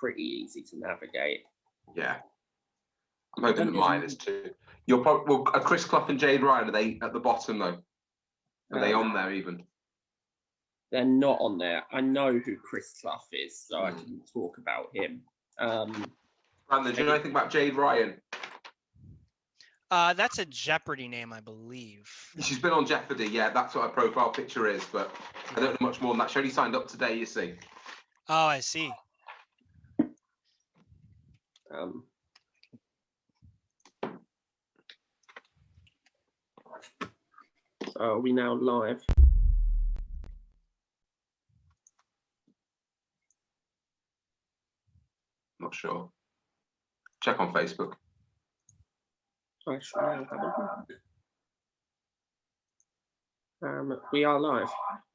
pretty easy to navigate. Yeah. I'm hoping that mine is too. You're probably, well, are Chris Clough and Jade Ryan, are they at the bottom though? Are they on there even? They're not on there. I know who Chris Clough is, so I can talk about him. Brandon, do you know anything about Jade Ryan? That's a Jeopardy name, I believe. She's been on Jeopardy, yeah, that's what her profile picture is, but I don't know much more than that. She only signed up today, you see. Oh, I see. So are we now live? Not sure. Check on Facebook. I shall now have a look. We are live.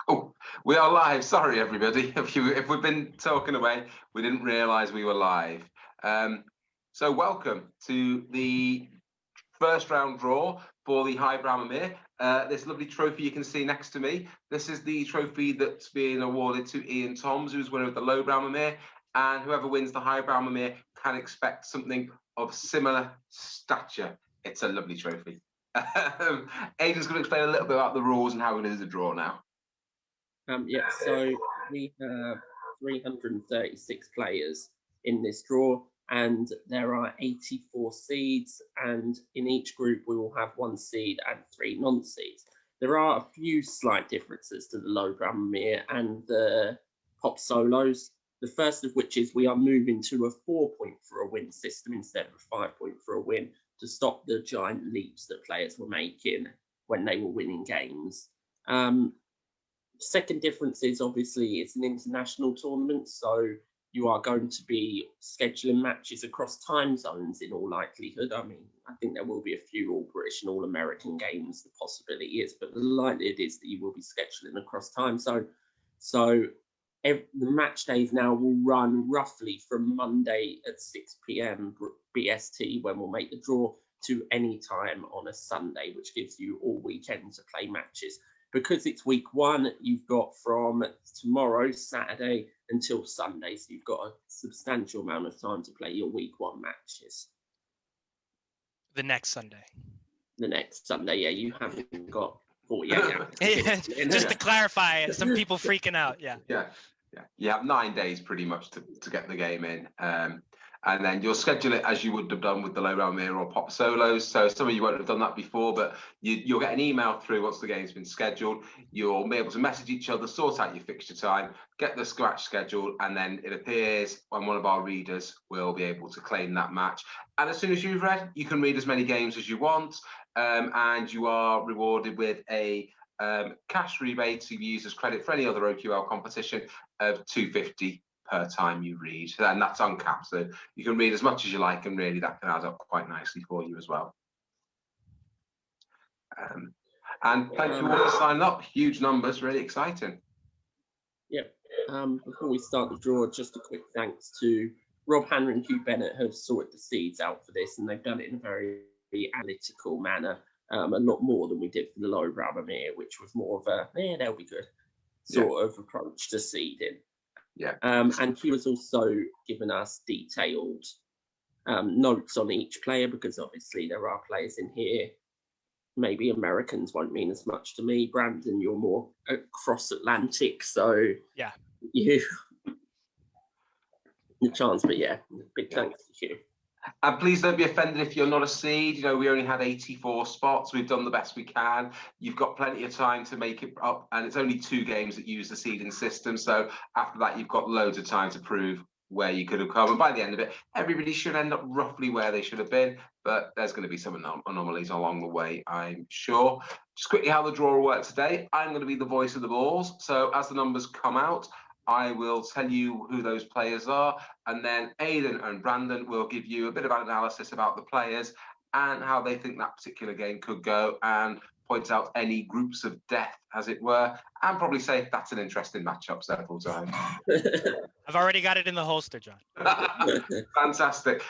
Oh, we are live. Sorry, everybody. If we've been talking away, we didn't realise we were live. So welcome to the first round draw for the Highbrow Mimir. This lovely trophy you can see next to me. This is the trophy that's been awarded to Ian Toms, who's winner of the Lowbrow Mimir. And whoever wins the Highbrow Mimir can expect something of similar stature. It's a lovely trophy. Aidan's going to explain a little bit about the rules and how we're going to do the draw now. Yeah, so we have 336 players in this draw, and there are 84 seeds, and in each group we will have 1 seed and 3 non-seeds. There are a few slight differences to the Lowbrow Mimir and the Pop Solos. The first of which is we are moving to a 4-point for a win system instead of a 5-point for a win to stop the giant leaps that players were making when they were winning games. Second difference is obviously it's an international tournament, so you are going to be scheduling matches across time zones in all likelihood. I mean, I think there will be a few all British and all American games, the possibility is, but the likelihood is that you will be scheduling across time zone. So the match days now will run roughly from Monday at 6 p.m. BST when we'll make the draw to any time on a Sunday, which gives you all weekend to play matches. Because it's week 1, you've got from tomorrow, Saturday, until Sunday. So you've got a substantial amount of time to play your week 1 matches. The next Sunday. The next Sunday, yeah, you haven't got 48 hours. Just to clarify, some people freaking out, yeah. Yeah. You have 9 days pretty much to get the game in. And then you'll schedule it as you would have done with the Lowbrow Mimir or Pop Solos. So some of you won't have done that before, but you'll get an email through once the game's been scheduled. You'll be able to message each other, sort out your fixture time, get the match scheduled, and then it appears when one of our readers will be able to claim that match. And as soon as you've read, you can read as many games as you want, and you are rewarded with a cash rebate to be used as credit for any other OQL competition of $250 per time you read, and that's uncapped, so you can read as much as you like, and really that can add up quite nicely for you as well. And plenty of people signing up, huge numbers, really exciting. Yep. Before we start the draw, just a quick thanks to Rob Hanner and Hugh Bennett, who have sorted the seeds out for this, and they've done it in a very analytical manner, a lot more than we did for the Lowbrow Mimir, which was more of a, they'll be good sort of approach to seeding. Yeah. And Hugh has also given us detailed notes on each player, because obviously there are players in here. Maybe Americans won't mean as much to me. Brandon, you're more across Atlantic, so yeah, you the chance, but yeah, big thanks to Hugh. And please don't be offended if you're not a seed. You know, we only had 84 spots. We've done the best we can. You've got plenty of time to make it up. And it's only 2 games that use the seeding system. So after that, you've got loads of time to prove where you could have come. And by the end of it, everybody should end up roughly where they should have been. But there's going to be some anomalies along the way, I'm sure. Just quickly how the draw will work today. I'm going to be the voice of the balls. So as the numbers come out, I will tell you who those players are, and then Aidan and Brandon will give you a bit of analysis about the players and how they think that particular game could go, and point out any groups of death, as it were, and probably say that's an interesting matchup several times. I've already got it in the holster, John. Fantastic.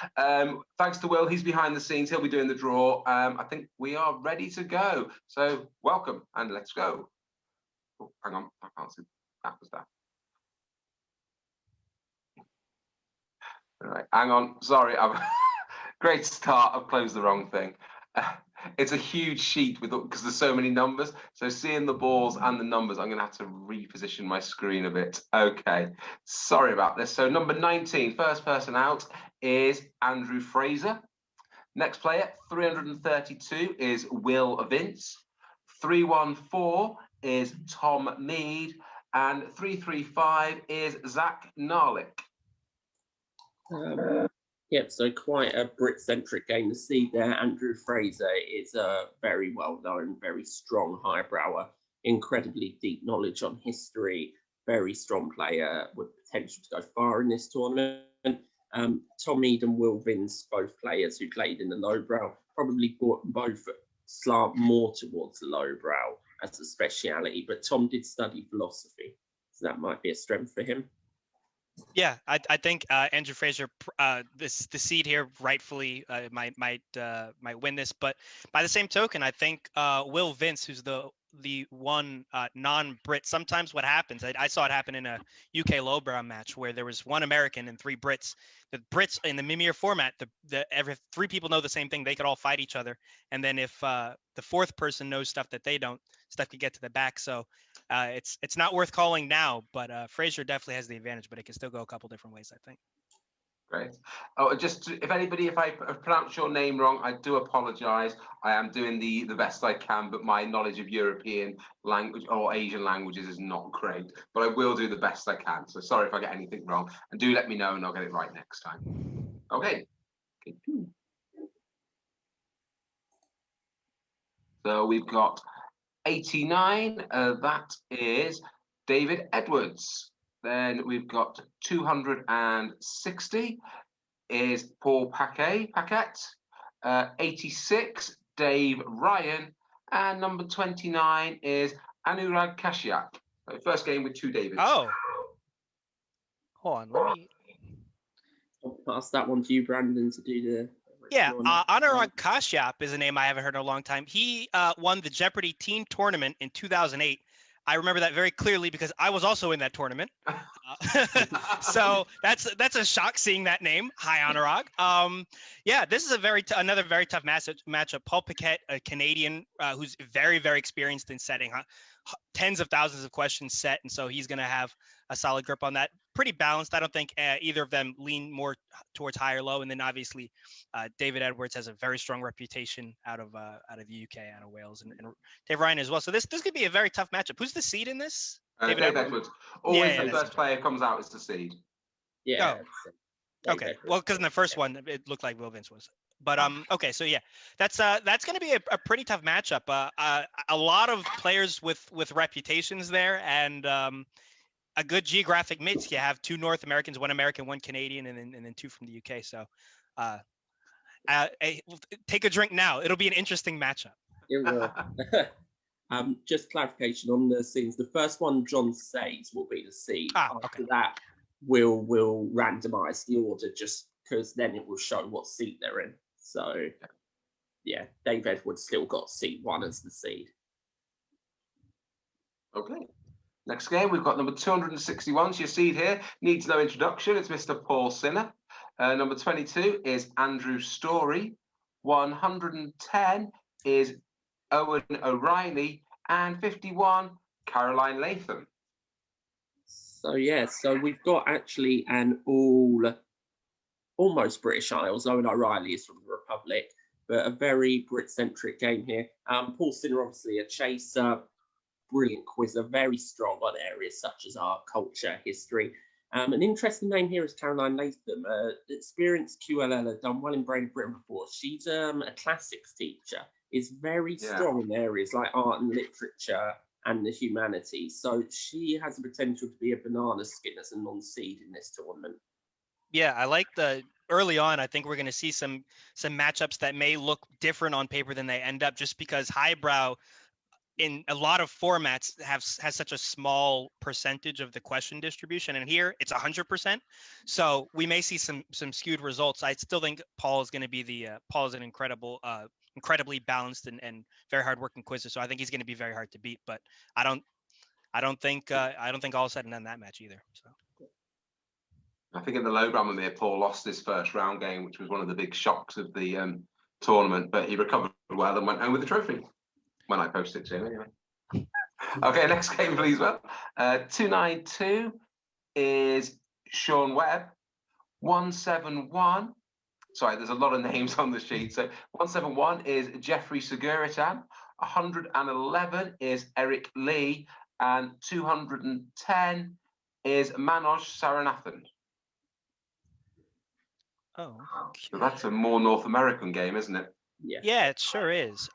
Thanks to Will, he's behind the scenes. He'll be doing the draw. I think we are ready to go. So welcome, and let's go. Oh, hang on, I can't see. That was that. Hang on, sorry, I've great start. I've closed the wrong thing. It's a huge sheet because there's so many numbers. So seeing the balls and the numbers, I'm going to have to reposition my screen a bit. Okay, sorry about this. So number 19, first person out is Andrew Fraser. Next player, 332 is Will Vince. 314 is Tom Mead. And 335 is Zach Narlick. Yep, so quite a Brit-centric game to see there. Andrew Fraser is a very well-known, very strong highbrower, incredibly deep knowledge on history, very strong player with potential to go far in this tournament. Tom Mead and Will Vince, both players who played in the lowbrow, probably both slant more towards the lowbrow as a speciality, but Tom did study philosophy, so that might be a strength for him. Yeah, I think Andrew Fraser, the seed here, rightfully might win this. But by the same token, I think Will Vince, who's the one non-Brit. Sometimes what happens, I saw it happen in a UK lowbrow match where there was one American and three Brits. The Brits in the Mimir format, every three people know the same thing, they could all fight each other. And then if the fourth person knows stuff that they don't, stuff could get to the back. So it's not worth calling now, but Fraser definitely has the advantage, but it can still go a couple different ways, I think. Great. Oh, just if I pronounce your name wrong, I do apologise. I am doing the best I can, but my knowledge of European language or Asian languages is not great. But I will do the best I can. So sorry if I get anything wrong, and do let me know, and I'll get it right next time. Okay. So we've got 89. That is David Edwards. Then we've got 260 is Paul Paquette. 86, Dave Ryan. And number 29 is Anurag Kashyap. So first game with two Davids. Oh. Hold on, let me... I'll pass that one to you, Brandon, to do the... Yeah, Anurag Kashyap is a name I haven't heard in a long time. He won the Jeopardy teen tournament in 2008. I remember that very clearly because I was also in that tournament. So that's a shock seeing that name. Hi, Anurag. Yeah, this is another very tough matchup. Paul Paquette, a Canadian who's very, very experienced in setting tens of thousands of questions set, and so he's going to have a solid grip on that. Pretty balanced. I don't think either of them lean more towards high or low. And then obviously, David Edwards has a very strong reputation out of the UK, out of Wales, and Dave Ryan as well. So this could be a very tough matchup. Who's the seed in this? David Edwards. Always the first player comes out is the seed. Yeah. Oh. Okay. Well, because in the first one it looked like Will Vince was. But okay, so yeah, that's going to be a pretty tough matchup. A lot of players with reputations there, and a good geographic mix. You have two North Americans, one American, one Canadian, and then two from the UK. So take a drink now. It'll be an interesting matchup. It will. Just clarification on the seeds. The first one, John says, will be the seed. After that, we'll randomise the order just because then it will show what seat they're in. So, yeah, Dave Edwards still got seat one as the seed. Okay. Next game, we've got number 261. So your seed here needs no introduction. It's Mr. Paul Sinner. Number 22 is Andrew Story. 110 is Owen O'Reilly. And 51, Caroline Latham. So, yeah, we've got actually an almost British Isles. Owen O'Reilly is from the Republic, but a very Brit-centric game here. Paul Sinner, obviously a chaser, brilliant quizzer, very strong on areas such as art, culture, history. An interesting name here is Caroline Latham, experienced QLL, done well in Brain Britain before. She's a classics teacher, is very strong in areas like art and literature and the humanities. So she has the potential to be a banana skin as a non-seed in this tournament. Yeah, I like early on. I think we're going to see some matchups that may look different on paper than they end up, just because highbrow in a lot of formats has such a small percentage of the question distribution, and here it's 100%. So we may see some skewed results. I still think Paul is going to be Paul is an incredibly balanced and very hardworking quizzer. So I think he's going to be very hard to beat. But I don't think all said and done that match either. So. I think in the lowbrow, Mimir, Paul lost his first round game, which was one of the big shocks of the tournament, but he recovered well and went home with the trophy when I posted it to him anyway. Okay, next game, please, Well. 292 is Sean Webb. 171. Sorry, there's a lot of names on the sheet. So 171 is Jeffrey Seguritan. 111 is Eric Lee. And 210 is Manoj Saranathan. Oh, okay. So that's a more North American game, isn't it? Yeah, it sure is.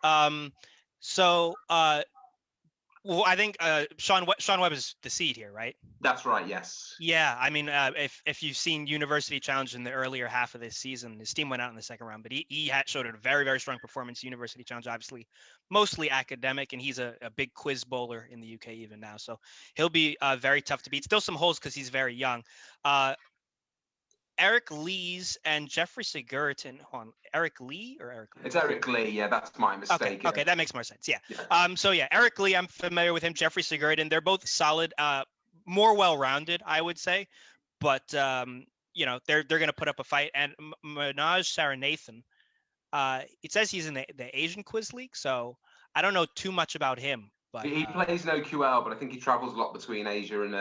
Well, I think Sean Webb is the seed here, right? That's right, yes. Yeah, I mean, if you've seen University Challenge in the earlier half of this season, his team went out in the second round, but he showed a very, very strong performance. University Challenge, obviously, mostly academic, and he's a big quiz bowler in the UK even now. So he'll be very tough to beat. Still some holes because he's very young. Eric Lee's and Jeffrey Seguritan. Hold on, Eric Lee or Eric Lee? It's Eric Lee. Yeah, that's my mistake. Okay, that makes more sense. Yeah. So yeah, Eric Lee, I'm familiar with him. Jeffrey Seguritan, they're both solid, more well-rounded, I would say, but you know, they're going to put up a fight. And Manoj Saranathan, it says he's in the Asian Quiz League, so I don't know too much about him. But he plays no QL, but I think he travels a lot between Asia and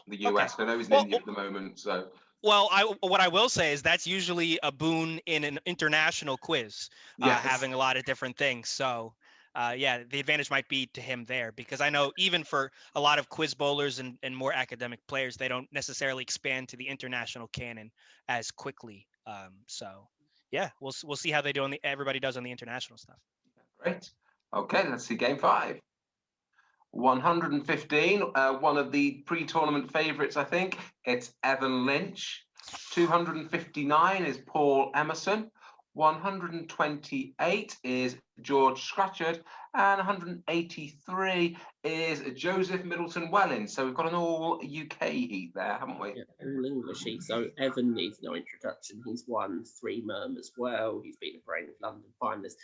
the US. Okay. I know he's in India at the moment, so. Well, what I will say is that's usually a boon in an international quiz, yes. Having a lot of different things. So, yeah, the advantage might be to him there, because I know even for a lot of quiz bowlers and more academic players, they don't necessarily expand to the international canon as quickly. So, yeah, we'll see how they do everybody does on the international stuff. Great. Okay, let's see game 5. 115, one of the pre-tournament favourites, I think. It's Evan Lynch. 259 is Paul Emerson. 128 is George Scratchard. And 183 is Joseph Middleton Welling. So we've got an all UK heat there, haven't we? Yeah, all English heat. So Evan needs no introduction. He's won 3 Murm as well. He's been a Brain of London finalist.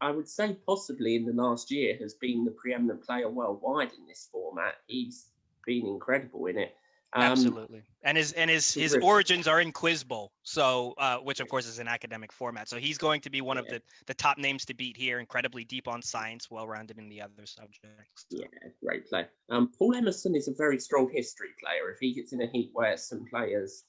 I would say possibly in the last year has been the preeminent player worldwide in this format. He's been incredible in it. Absolutely. And his origins are in Quiz Bowl, so which of course is an academic format. So he's going to be one of the top names to beat here, incredibly deep on science, well-rounded in the other subjects. Yeah, great player. Paul Emerson is a very strong history player. If he gets in a heat where some players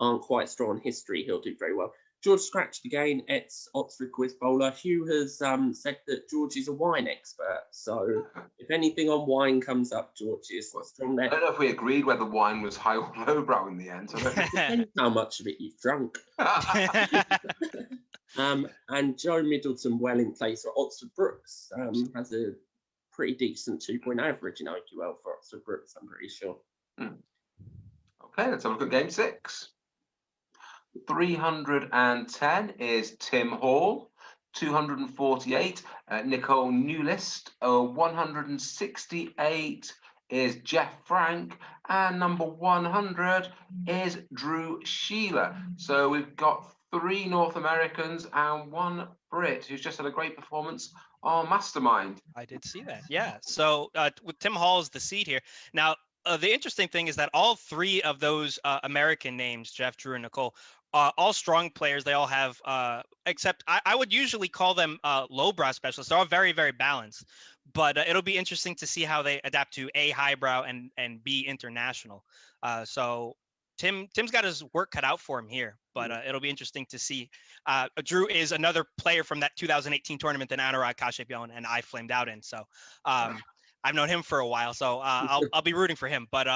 aren't quite strong on history, he'll do very well. George Scratched again, ex-Oxford quiz bowler. Hugh has said that George is a wine expert. So if anything on wine comes up, George is strong there. I don't know if we agreed whether wine was high or lowbrow in the end. Depends how much of it you've drunk. And Joe Middleton Welling plays for Oxford Brookes. Has a pretty decent 2-point average in OQL for Oxford Brookes, I'm pretty sure. Okay, let's have a look at game 6. 310 is Tim Hall. 248, Nicole Newlist. 168 is Jeff Frank. And number 100 is Drew Sheila. So we've got 3 North Americans and 1 Brit who's just had a great performance on Mastermind. I did see that, yeah. So with Tim Hall as the seed here. Now, the interesting thing is that all 3 of those American names, Jeff, Drew, and Nicole, all strong players. They all have, except I would usually call them lowbrow specialists. They're all very, very balanced. But it'll be interesting to see how they adapt to A, highbrow, and B, international. So Tim's got his work cut out for him here, but it'll be interesting to see. Drew is another player from that 2018 tournament that Anurag Kashyap and I flamed out in. So I've known him for a while, so I'll be rooting for him. But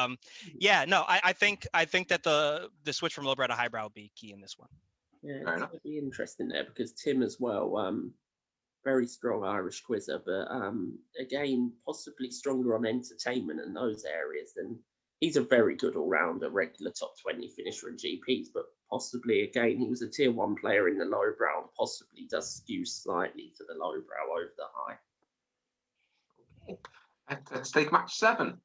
yeah, no, I think that the switch from lowbrow to highbrow will be key in this one. Yeah, it's going to be interesting there because Tim as well, very strong Irish quizzer, but again, possibly stronger on entertainment and those areas. And he's a very good all-rounder, regular top 20 finisher in GPs, but possibly, again, he was a tier 1 player in the lowbrow and possibly does skew slightly to the lowbrow over the high. Let's take match 7.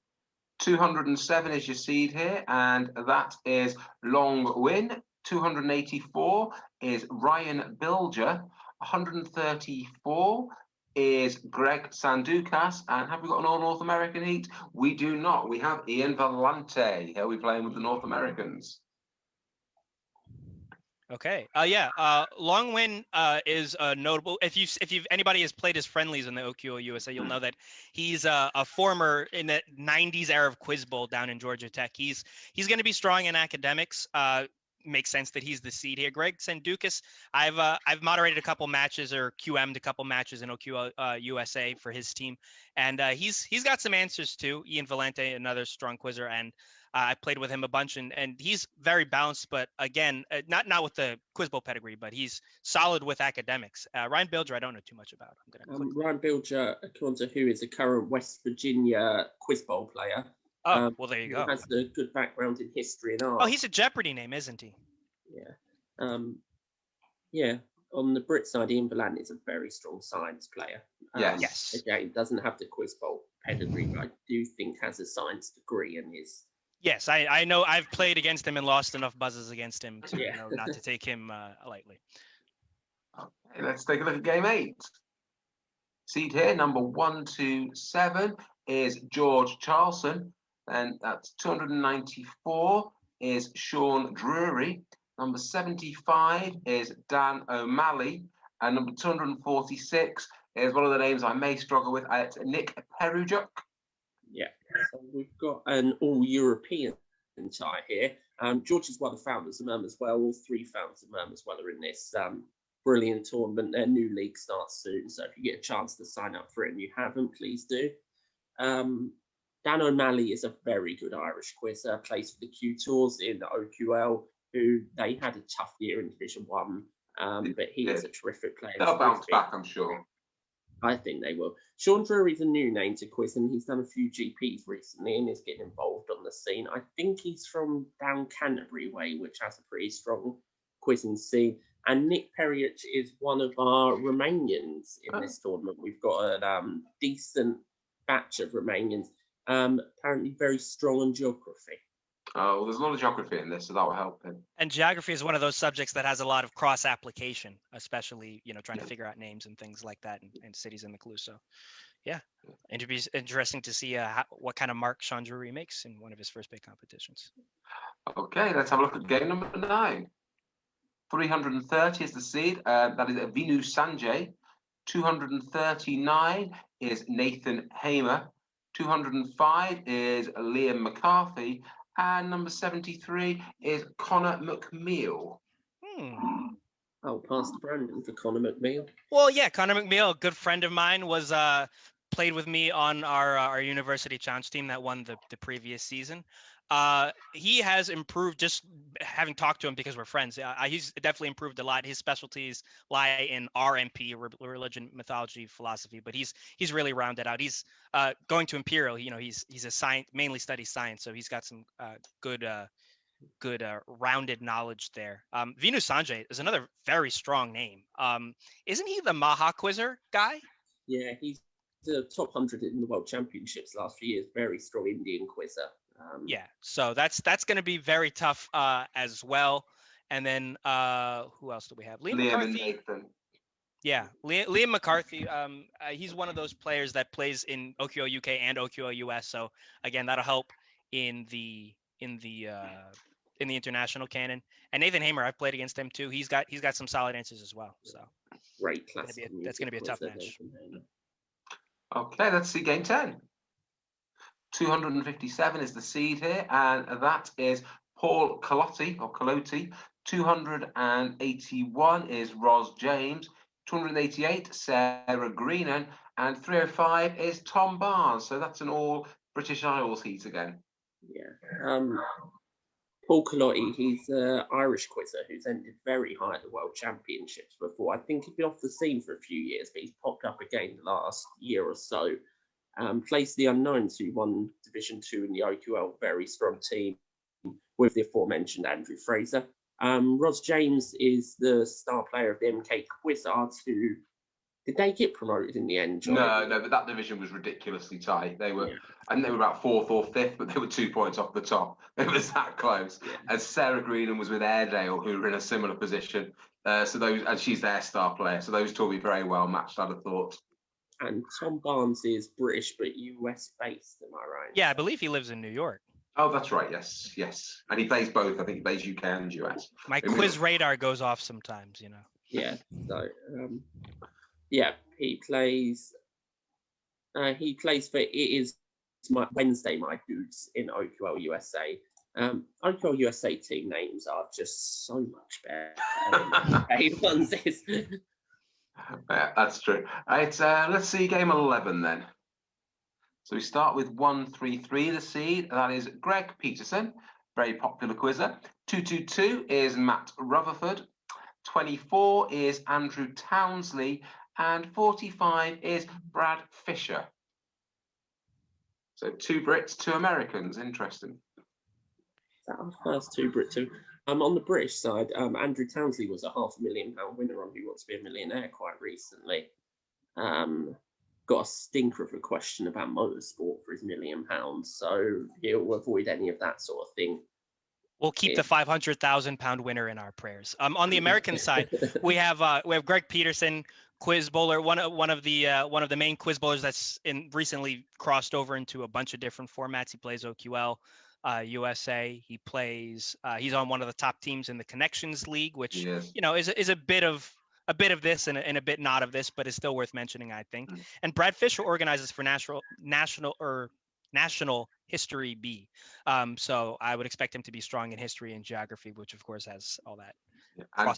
207 is your seed here, and that is Long Win. 284 is Ryan Bilger. 134 is Greg Sandukas. And have we got an all North American heat? We do not. We have Ian Valente. Here we playing with the North Americans. Okay. Longwin is notable. If anybody has played his friendlies in the OQO USA, you'll know that he's a former in the '90s era of Quiz Bowl down in Georgia Tech. He's going to be strong in academics. Makes sense that he's the seed here. Greg Sandukas, I've moderated a couple matches or QM'd a couple matches in OQO USA for his team, and he's got some answers too. Ian Valente, another strong quizzer, and I played with him a bunch, and he's very balanced, but again, not with the Quiz Bowl pedigree, but he's solid with academics. Ryan Bilger, I don't know too much about. I'm gonna Ryan Bilger, according to who is a current West Virginia Quiz Bowl player. Oh, well, there you go. He has a good background in history and art. Oh, he's a Jeopardy name, isn't he? Yeah. Yeah. On the Brit side, Ian Valente is a very strong science player. Yes. Again, doesn't have the Quiz Bowl pedigree, but I do think has a science degree and is. Yes, I know. I've played against him and lost enough buzzes against him to know not to take him lightly. Okay, let's take a look at game 8. Seed here, number 127 is George Charlson. And that's 294 is Sean Drury. Number 75 is Dan O'Malley. And number 246 is one of the names I may struggle with. It's Nick Perujuk. Yeah, so we've got an all-European tie here. George is one of the founders of Murm as well. All 3 founders of Murm as well are in this brilliant tournament. Their new league starts soon, so if you get a chance to sign up for it and you haven't, please do. Dan O'Malley is a very good Irish quizzer, plays for the Q Tours in the OQL, who they had a tough year in Division 1, but he is a terrific player. They'll bounce back, I'm sure. I think they will. Sean Drury's a new name to quiz, and he's done a few GPs recently and is getting involved on the scene. I think he's from down Canterbury way, which has a pretty strong quizzing scene. And Nick Perujuk is one of our Romanians in this tournament. We've got a decent batch of Romanians. Apparently very strong on geography. Oh, well, there's a lot of geography in this, so that will help him. And geography is one of those subjects that has a lot of cross application, especially trying to figure out names and things like that, and cities in the clue. So, yeah, it'd be interesting to see what kind of mark Sean Drury makes in one of his first big competitions. Okay, let's have a look at game number 9. 330 is the seed. That is Vinu Sanjay. 239 is Nathan Hamer. 205 is Liam McCarthy. And number 73 is Connor McMeal. Oh, Pastor Brandon for Connor McMeal. Well, yeah, Connor McMeal, a good friend of mine, was played with me on our university challenge team that won the previous season. He has improved just having talked to him because we're friends. He's definitely improved a lot. His specialties lie in RMP, religion, mythology, philosophy, but he's really rounded out. He's going to Imperial. He's a science, mainly studies science, so he's got some good rounded knowledge there. Vinu Sanjay is another very strong name. Isn't he the Maha Quizzer guy? Yeah, he's the top 100 in the World Championships last few years. Very strong Indian quizzer. Yeah, so that's going to be very tough as well. And then who else do we have? Liam McCarthy. Yeah, Liam McCarthy. He's one of those players that plays in OQO UK and OQO US. So again, that'll help in the international canon. And Nathan Hamer, I've played against him too. He's got some solid answers as well. So great class. That's going to be a tough match. Okay, let's see game 10. 257 is the seed here, and that is Paul Calotti. 281 is Ros James. 288, Sarah Greenan, and 305 is Tom Barnes. So that's an all British Isles heat again. Yeah. Paul Calotti, he's an Irish quizzer who's ended very high at the World Championships before. I think he'd been off the scene for a few years, but he's popped up again the last year or so. Plays the Unknowns, who won Division 2 in the OQL, very strong team with the aforementioned Andrew Fraser. Ros James is the star player of the MK Quizards, who did they get promoted in the end, John? No, but that division was ridiculously tight. They were, and they were about 4th or 5th, but they were 2 points off the top. It was that close. Yeah. And Sarah Greenan was with Airdale, who were in a similar position. And she's their star player. So those two will be very well matched, I'd have thought. And Tom Barnes is British but US based, am I right? Yeah, I believe he lives in New York. Oh, that's right. Yes. And he plays both. I think he plays UK and US. My quiz radar goes off sometimes, Yeah. So, yeah, he plays for, it is my Wednesday, my dudes, in OQL USA. OQL USA team names are just so much better than the UK ones. Yeah, that's true. Right, let's see game 11 then. So we start with 133, the seed. That is Greg Peterson, very popular quizzer. 222 is Matt Rutherford. 24 is Andrew Townsley. And 45 is Brad Fisher. So 2 Brits, 2 Americans. Interesting. That our first 2 Brits. On the British side, Andrew Townsley was a £500,000 winner on Who Wants to Be a Millionaire quite recently. Got a stinker of a question about motorsport for his £1 million, so he'll avoid any of that sort of thing. We'll keep the £500,000 winner in our prayers. On the American side, we have Greg Peterson, quiz bowler, one of the main quiz bowlers that's recently crossed over into a bunch of different formats. He plays OQL, USA. He plays. He's on one of the top teams in the Connections League, which is a bit of this and a bit not of this, but is still worth mentioning, I think. And Brad Fisher organizes for National History B. So I would expect him to be strong in history and geography, which of course has all that. Yeah. And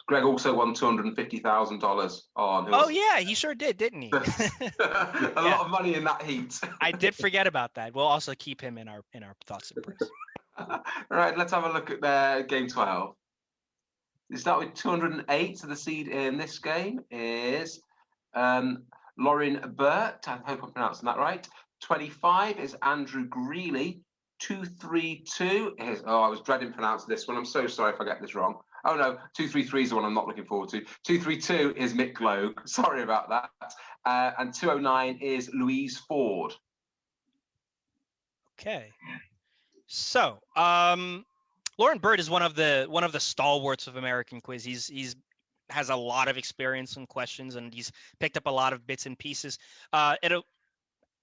Greg also won $250,000 on. Oh yeah, he sure did, didn't he? A lot of money in that heat. I did forget about that. We'll also keep him in our thoughts and prayers. All right, let's have a look at game 12. We start with 208. So the seed in this game is Lauren Burt. I hope I'm pronouncing that right. 25 is Andrew Greeley. 232 is, I was dreading pronouncing this one. I'm so sorry if I get this wrong. Oh no, 233 is the one I'm not looking forward to. 232 is Mick Glogue. Sorry about that. And 209 is Louise Ford. Okay. So, Lauren Bird is one of the stalwarts of American quiz. He's has a lot of experience in questions, and he's picked up a lot of bits and pieces.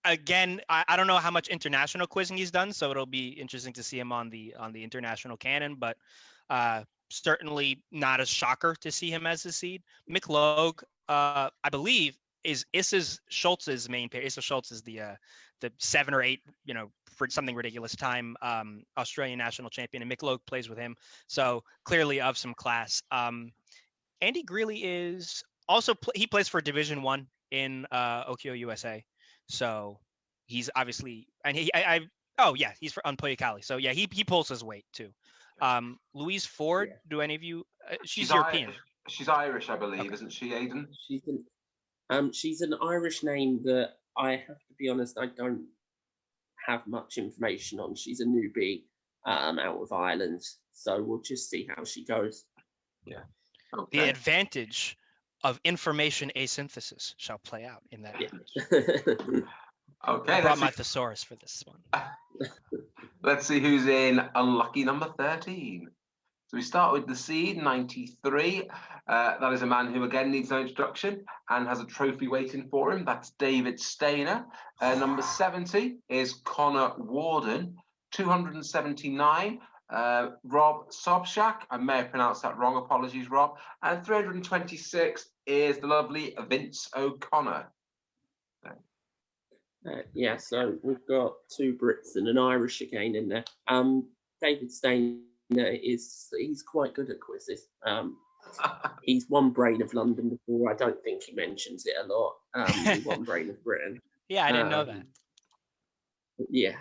Again, I don't know how much international quizzing he's done, so it'll be interesting to see him on the international canon, but certainly not a shocker to see him as a seed. Mick Glogue, I believe, is Issa Schultz's main pair. Issa Schultz is the 7 or 8, for something ridiculous time, Australian national champion, and Mick Glogue plays with him, so clearly of some class. Andy Greeley is also he plays for Division 1 in OQO USA. So he's obviously, and he's for Unpoyakali. So yeah, he pulls his weight too. Louise Ford, do any of you? She's European. She's Irish, I believe, isn't she, Aidan? She's an Irish name that I have to be honest, I don't have much information on. She's a newbie out of Ireland, so we'll just see how she goes. Yeah. Okay. The advantage of information asynthesis shall play out in that. Okay. I brought my thesaurus for this one. Let's see who's in unlucky number 13. So we start with the seed 93. That is a man who again needs no introduction and has a trophy waiting for him. That's David Stainer. Number 70 is Connor Warden. 279. Rob Sobchak, I may have pronounced that wrong, apologies Rob, and 326 is the lovely Vince O'Connor. So we've got 2 Brits and an Irish again in there. David Stainer he's quite good at quizzes. He's won Brain of London before. I don't think he mentions it a lot. He won Brain of Britain. Yeah, I didn't know that. Yeah.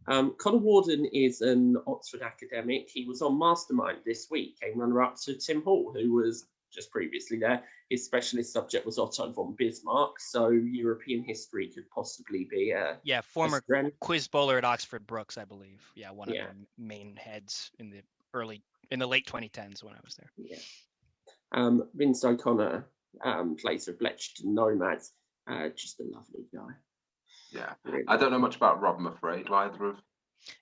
Connor Warden is an Oxford academic. He was on Mastermind this week, came runner-up to Tim Hall, who was just previously there. His specialist subject was Otto von Bismarck, so European history could possibly be former quiz bowler at Oxford Brookes, I believe. Yeah, one of the main heads in the late 2010s when I was there. Yeah. Vince O'Connor plays for Bletchton Nomads. Just a lovely guy. Yeah, I don't know much about Rob, I'm afraid. Either of.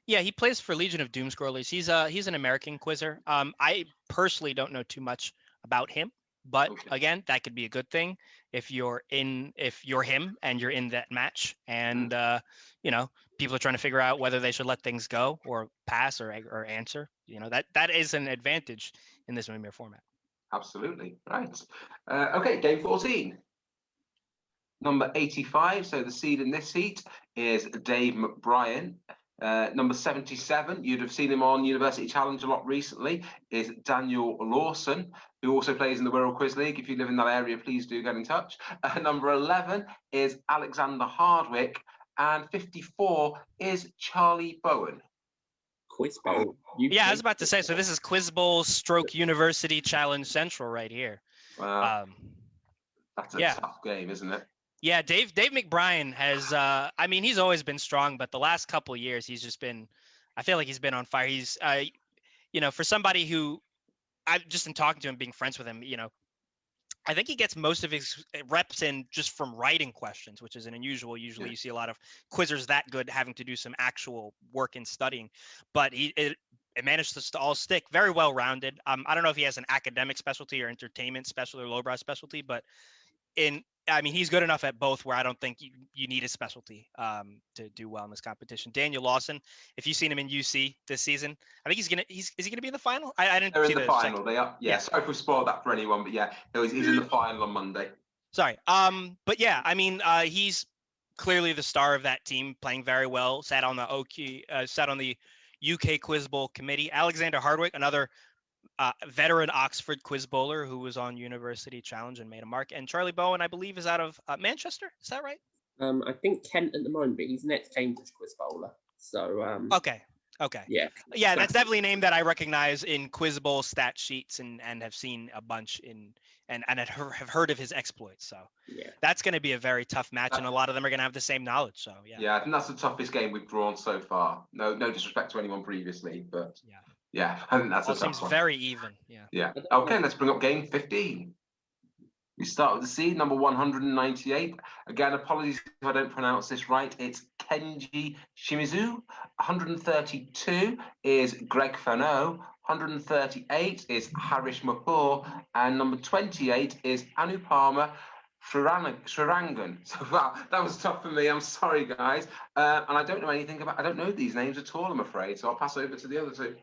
Yeah, he plays for Legion of Doomscrollers. He's an American quizzer. I personally don't know too much about him, but again, that could be a good thing if you're him and you're in that match, and people are trying to figure out whether they should let things go or pass or answer. That is an advantage in this Mimir format. Absolutely. Right. Okay, game 14. Number 85, so the seed in this heat is Dave McBrien. Number 77, you'd have seen him on University Challenge a lot recently, is Daniel Lawson, who also plays in the Wirral Quiz League. If you live in that area, please do get in touch. Number 11 is Alexander Hardwick, and 54 is Charlie Bowen. Quiz Bowl. Yeah, I was about to say, so this is Quiz Bowl stroke University Challenge Central right here. Wow. That's a tough game, isn't it? Yeah, Dave McBrien has, he's always been strong, but the last couple of years, he's just been, I feel like he's been on fire. He's, for somebody who, I've just been talking to him, being friends with him, I think he gets most of his reps in just from writing questions, which is an unusual. Usually you see a lot of quizzers that good having to do some actual work in studying, but it managed to all stick. Very well-rounded. I don't know if he has an academic specialty or entertainment specialty or lowbrow specialty, but he's good enough at both where I don't think you need a specialty to do well in this competition. Daniel Lawson, if you've seen him in UC this season, I think is he gonna be in the final? I didn't. They're see in the final. They are. Yeah. Sorry if we spoiled that for anyone, but yeah, he's in the final on Monday. Sorry. But yeah, he's clearly the star of that team, playing very well. Sat on the UK Quiz Bowl committee. Alexander Hardwick, another veteran Oxford quiz bowler who was on University Challenge and made a mark. And Charlie Bowen, I believe, is out of Manchester. Is that right? I think Kent at the moment, but he's an ex-Cambridge quiz bowler. So Okay. Yeah, so, that's definitely a name that I recognize in quiz bowl stat sheets and have seen a bunch and have heard of his exploits. So that's going to be a very tough match, and a lot of them are going to have the same knowledge. So yeah, I think that's the toughest game we've drawn so far. No disrespect to anyone previously, but yeah, I think that's a tough one. Seems very even. Yeah. Okay, let's bring up game 15. We start with the seed, number 198. Again, apologies if I don't pronounce this right. It's Kenji Shimizu. 132 is Greg Fano. 138 is Harish Mapoor. And number 28 is Anupama Shrirangan. So wow, that was tough for me. I'm sorry, guys. And I don't know these names at all, I'm afraid. So I'll pass over to the other two.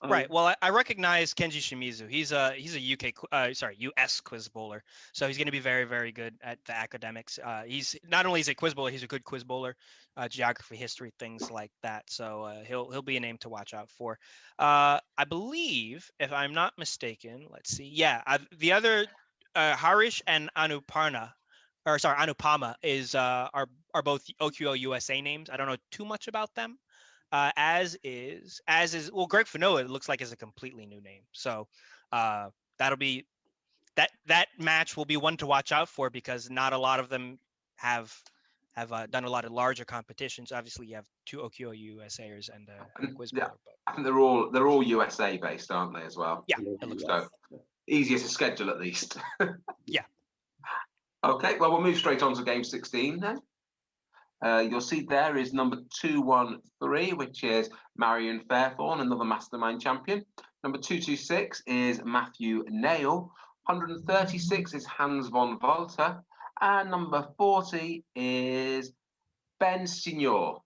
Right. Well, I recognize Kenji Shimizu. He's a US quiz bowler. So he's going to be very, very good at the academics. He's not only is a quiz bowler, he's a good quiz bowler, geography, history, things like that. So he'll be a name to watch out for. I believe, if I'm not mistaken, let's see. Yeah, the other Harish and Anupama is are both OQO USA names. I don't know too much about them. As is Greg Fano, it looks like is a completely new name. So that'll be that match will be one to watch out for, because not a lot of them have done a lot of larger competitions. Obviously, you have two OQO USAers and a quiz bowler. But I think they're all USA based, aren't they, as well? Yeah, it looks so easier to schedule at least. Yeah. Okay, well, we'll move straight on to game 16 then. You'll see there is number 213, which is Marion Fairthorne, another Mastermind champion. Number 226 is Matthew Nail. 136 is Hans von Volta. And number 40 is Ben Signor.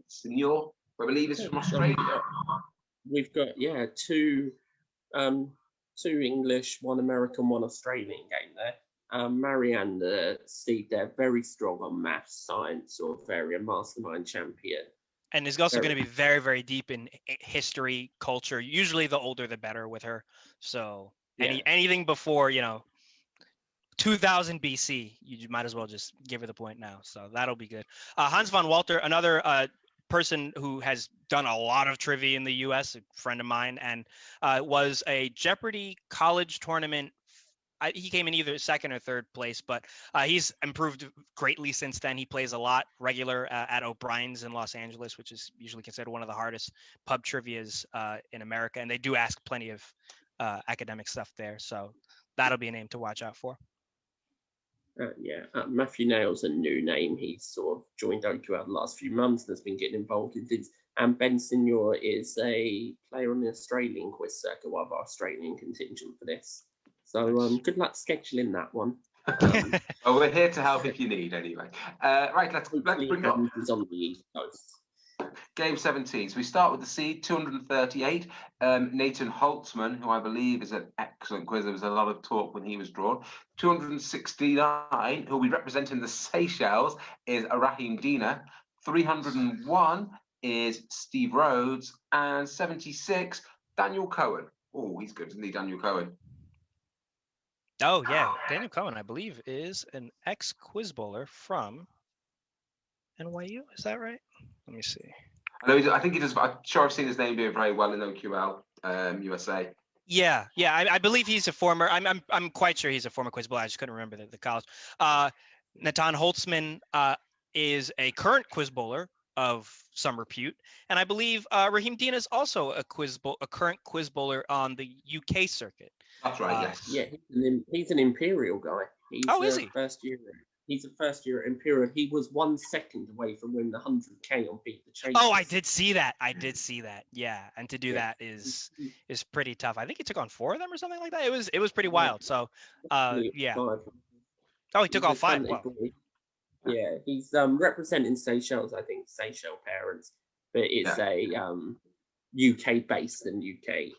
Signor, I believe is from Australia. We've got two English, one American, one Australian game there. Marianne, Steve, they're very strong on maths, science, sort of area, Mastermind champion. And is also going to be very, very deep in history, culture. Usually the older the better with her. So anything before, 2000 BC, you might as well just give her the point now. So that'll be good. Hans von Walter, another person who has done a lot of trivia in the U.S., a friend of mine, and was a Jeopardy college tournament. He came in either second or third place, but he's improved greatly since then. He plays a lot regular at O'Brien's in Los Angeles, which is usually considered one of the hardest pub trivias in America. And they do ask plenty of academic stuff there. So that'll be a name to watch out for. Matthew Nail's a new name. He's sort of joined OQL the last few months and has been getting involved in things. And Ben Signor is a player on the Australian quiz circuit, one of our Australian contingent for this. So good luck scheduling that one. Well, we're here to help if you need, anyway. Right, let's bring up on the East Coast. game 17. So we start with the seed 238. Nathan Holtzman, who I believe is an excellent quiz. There was a lot of talk when he was drawn. 269, who will be representing the Seychelles, is Rahim Dina. 301 is Steve Rhodes, and 76, Daniel Cohen. Oh, he's good, isn't he, Daniel Cohen? Oh, yeah. Daniel Cohen, I believe, is an ex-quiz bowler from NYU. Is that right? Let me see. I think he does. I'm sure I've seen his name doing very well in OQL USA. Yeah. I believe he's a former. I'm quite sure he's a former quiz bowler. I just couldn't remember the college. Nathan Holtzman is a current quiz bowler of some repute, and I believe Rahim Dina is also a current quiz bowler on the UK circuit. That's right. Yes. Yeah, he's an Imperial guy. Is he? He's a first year at Imperial. He was 1 second away from winning the 100K on Beat the Chasers. Oh, I did see that. Yeah, and to do that is pretty tough. I think he took on 4 of them or something like that. It was pretty wild. So, yeah. Oh, he took all 5. Wow. Yeah, he's representing Seychelles. I think Seychelles parents, but it's a UK based and UK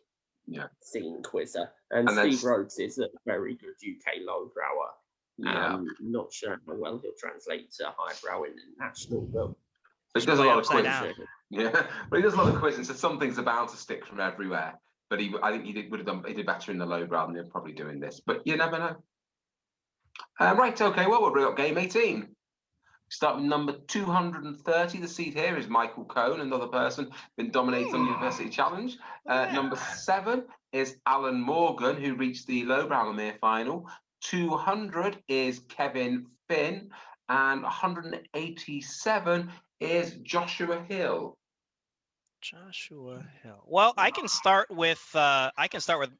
scene quizzer. And Steve Rhodes is a very good UK lowbrower. Not sure how well he'll translate to highbrow international, but he does a lot of quizzing. Yeah, but he does a lot of quizzing, so something's about to stick from everywhere. But I think he did better in the lowbrow than he'll probably do in this. But you never know. Right, okay. Well, we'll bring up game 18. Start with number 230. The seed here is Michael Cohn, another person been dominated on the University Challenge. Number 7 is Alan Morgan, who reached the lowbrow Mimir final. 200 is Kevin Finn, and 187 is Joshua Hill. Well, I can start with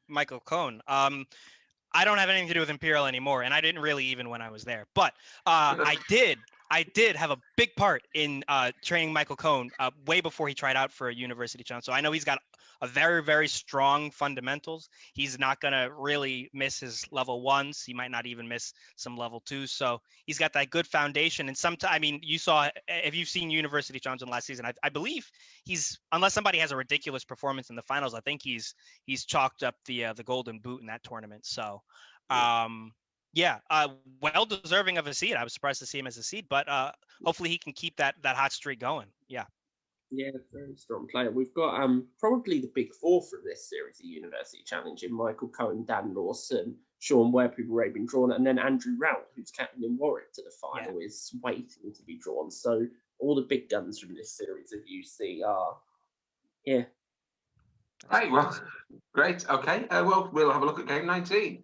Michael Cohn. I don't have anything to do with Imperial anymore, and I didn't really even when I was there. But I did have a big part in training Michael Cohn way before he tried out for a University Challenge. So I know he's got a very, very strong fundamentals. He's not going to really miss his level 1s. He might not even miss some level 2s. So he's got that good foundation. And you saw, if you've seen University Challenge in last season, I believe he's, unless somebody has a ridiculous performance in the finals, I think he's chalked up the golden boot in that tournament. So, well deserving of a seed. I was surprised to see him as a seed, but hopefully he can keep that hot streak going. Yeah. Yeah, very strong player. We've got probably the big 4 from this series, the University Challenge, in Michael Cohen, Dan Lawson, Sean Webb, who've already been drawn, and then Andrew Rout, who's captaining Warwick to the final, is waiting to be drawn. So all the big guns from this series of UC are, Right, well, great. Okay, we'll have a look at game 19.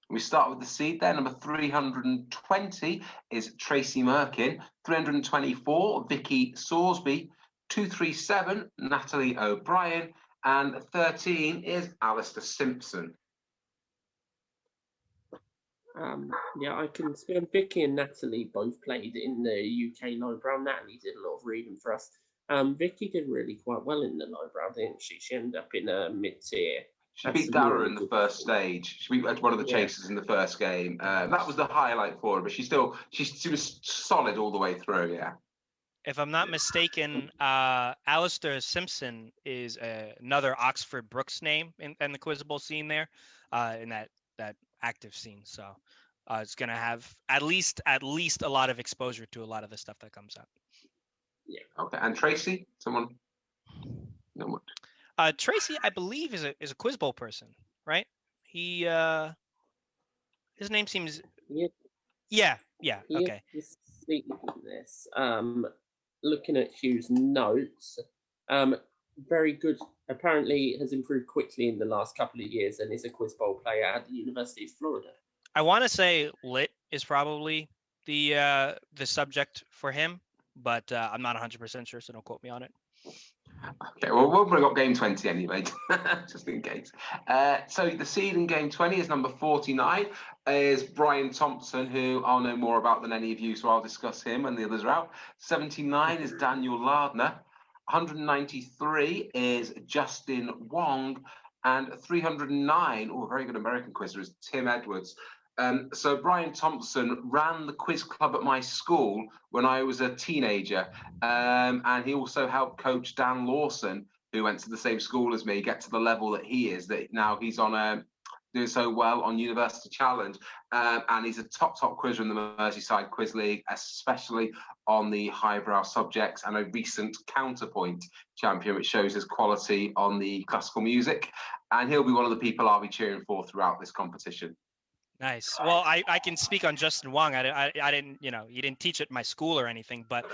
We start with the seed there. Number 320 is Tracy Merkin. 324, Vicky Sorsby. 237, Natalie O'Brien. And 13 is Alistair Simpson. I can see Vicky and Natalie both played in the UK lowbrow. Natalie did a lot of reading for us. Vicky did really quite well in the lowbrow, didn't she? She ended up in a mid-tier. She beat Dara in the first stage. She beat one of the chasers in the first game. That was the highlight for her, but she was solid all the way through. Yeah. If I'm not mistaken, Alistair Simpson is another Oxford Brooks name in the Quizable scene there, in that active scene. So it's going to have at least a lot of exposure to a lot of the stuff that comes up. Yeah. Okay. And Tracy, someone? No one. Tracy, I believe, is a Quiz Bowl person, right? He his name seems. Yeah. Okay. This. Looking at Hugh's notes, very good. Apparently, has improved quickly in the last couple of years, and is a Quiz Bowl player at the University of Florida. I want to say lit is probably the subject for him, but I'm not 100% sure, so don't quote me on it. Okay, well, we'll bring up game 20 anyway, just in case. So the seed in game 20 is number 49, is Brian Thompson, who I'll know more about than any of you, so I'll discuss him and the others are out. 79 is Daniel Lardner. 193 is Justin Wong. And 309, very good American quizzer, is Tim Edwards. So Brian Thompson ran the quiz club at my school when I was a teenager, and he also helped coach Dan Lawson, who went to the same school as me, get to the level that he is. That now he's on doing so well on University Challenge, and he's a top quizzer in the Merseyside Quiz League, especially on the highbrow subjects, and a recent Counterpoint champion, which shows his quality on the classical music. And he'll be one of the people I'll be cheering for throughout this competition. Nice. Well, I can speak on Justin Wong. I didn't, he didn't teach at my school or anything, but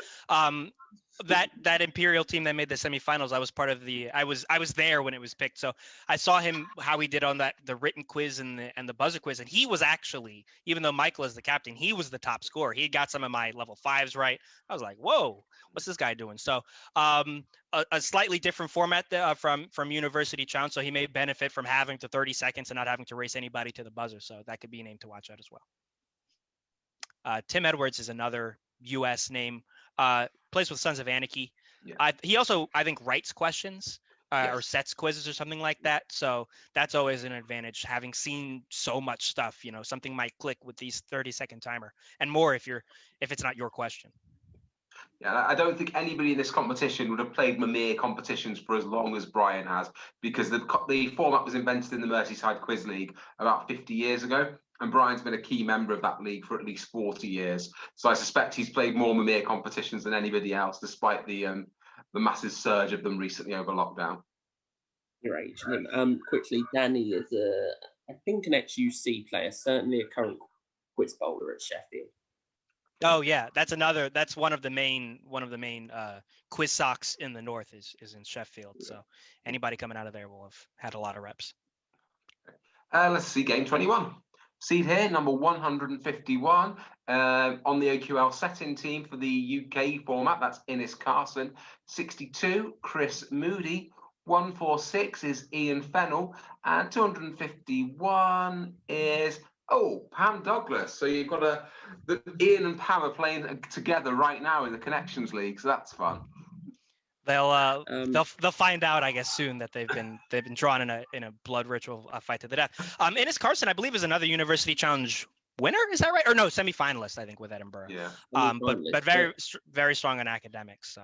that Imperial team that made the semifinals, I was part of I was there when it was picked. So I saw him, how he did on the written quiz and the buzzer quiz. And he was actually, even though Michael is the captain, he was the top scorer. He got some of my level 5s right. I was like, whoa, what's this guy doing? So a slightly different format from University Challenge. So he may benefit from having to 30 seconds and not having to race anybody to the buzzer. So that could be a name to watch out as well. Tim Edwards is another U.S. name. Plays with Sons of Anarchy. Yeah. He also, I think, writes questions or sets quizzes or something like that. So that's always an advantage, having seen so much stuff. Something might click with these 30-second timer and more if it's not your question. Yeah, I don't think anybody in this competition would have played Mimir competitions for as long as Brian has, because the format was invented in the Merseyside Quiz League about 50 years ago. And Brian's been a key member of that league for at least 40 years. So I suspect he's played more Mimir competitions than anybody else, despite the massive surge of them recently over lockdown. Great. Quickly, Danny is I think an ex-UC player, certainly a current quiz bowler at Sheffield. Oh yeah, that's one of the main quiz socks in the north is in Sheffield. Yeah. So anybody coming out of there will have had a lot of reps. Let's see, game 21. Seed here, number 151 on the OQL setting team for the UK format. That's Innes Carson. 62, Chris Moody. 146 is Ian Fennell, and 251 is Pam Douglas. So you've got Ian and Pam are playing together right now in the Connections League, so that's fun. They'll find out, I guess, soon that they've been drawn in a blood ritual fight to the death. Innes Carson, I believe, is another University Challenge winner. Is that right? Or no, semifinalist, I think, with Edinburgh. Yeah. But very strong in academics. So.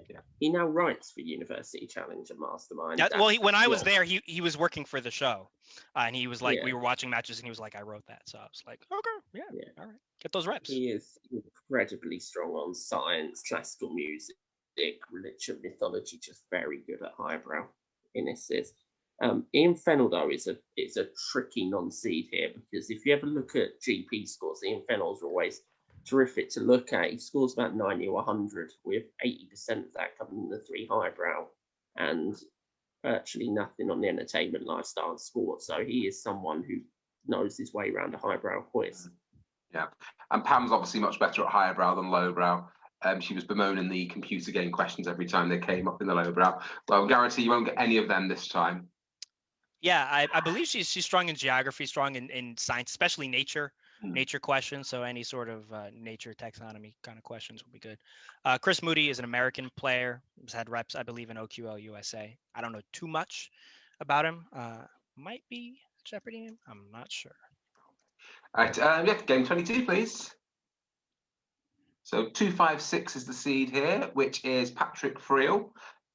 Yeah. He now writes for University Challenge and Mastermind. Yeah, well, when I was there, he was working for the show, and he was like, we were watching matches, and he was like, I wrote that. So I was like, okay, yeah. All right, get those reps. He is incredibly strong on science, classical music, religion, mythology, just very good at highbrow. Innes is. Ian Fennell, though, is a tricky non-seed here, because if you ever look at GP scores, Ian Fennell's are always terrific to look at. He scores about 90 or 100, with 80% of that coming in the 3 highbrow and virtually nothing on the entertainment, lifestyle and sport. So he is someone who knows his way around a highbrow quiz. Yeah, and Pam's obviously much better at highbrow than lowbrow. She was bemoaning the computer game questions every time they came up in the lowbrow. Well, I guarantee you won't get any of them this time. Yeah, I believe she's strong in geography, strong in science, especially nature questions. So any sort of nature taxonomy kind of questions will be good. Chris Moody is an American player. He's had reps, I believe, in OQL USA. I don't know too much about him. Might be Jeopardy name. I'm not sure. All right, game 22, please. So 256 is the seed here, which is Patrick Friel.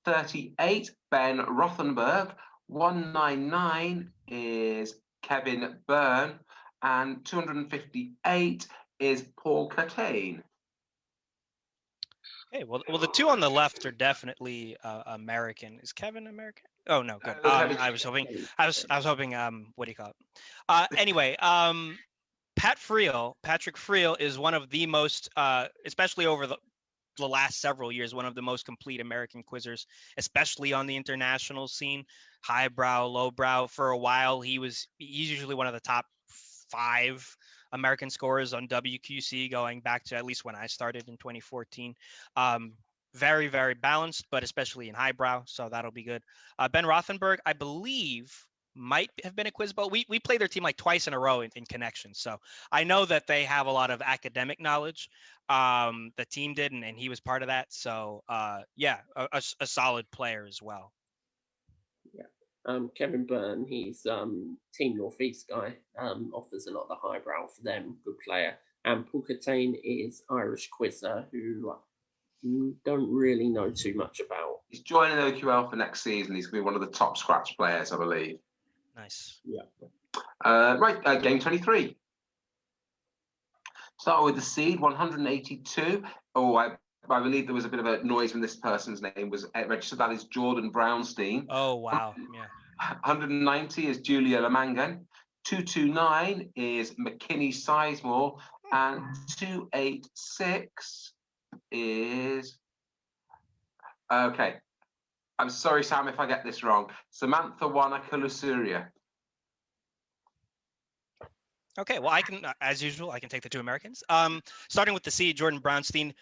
38, Ben Rothenberg. 199 is Kevin Byrne. And 258 is Paul Catane. Okay, well, the two on the left are definitely American. Is Kevin American? Oh no, good. I was hoping. What do you call it? Anyway, Patrick Friel is one of the most, especially over the last several years, one of the most complete American quizzers, especially on the international scene, highbrow, lowbrow. For a while, he's usually one of the top 5 American scorers on WQC, going back to at least when I started in 2014. Very, very balanced, but especially in highbrow, so that'll be good. Ben Rothenberg, I believe, might have been a quiz bowl. We played their team like twice in a row in Connections, so I know that they have a lot of academic knowledge. The team did, and he was part of that. So a solid player as well. Yeah. Kevin Byrne, he's Team Northeast guy, offers a lot of the highbrow for them, good player. And Paul Catane is Irish quizzer who don't really know too much about. He's joining OQL for next season. He's going to be one of the top scratch players, I believe. Nice. Yeah. Right, game 23. Start with the seed, 182. Oh, I believe there was a bit of a noise when this person's name was registered. That is Jordan Brownstein. Oh, wow. Yeah. 190 is Julia Lamangan. 229 is McKinney Sizemore. And 286 is... Okay. I'm sorry, Sam, if I get this wrong. Samantha Wanakalusuria. Okay, well, I can, as usual, I can take the two Americans. Starting with the seed, Jordan Brownstein,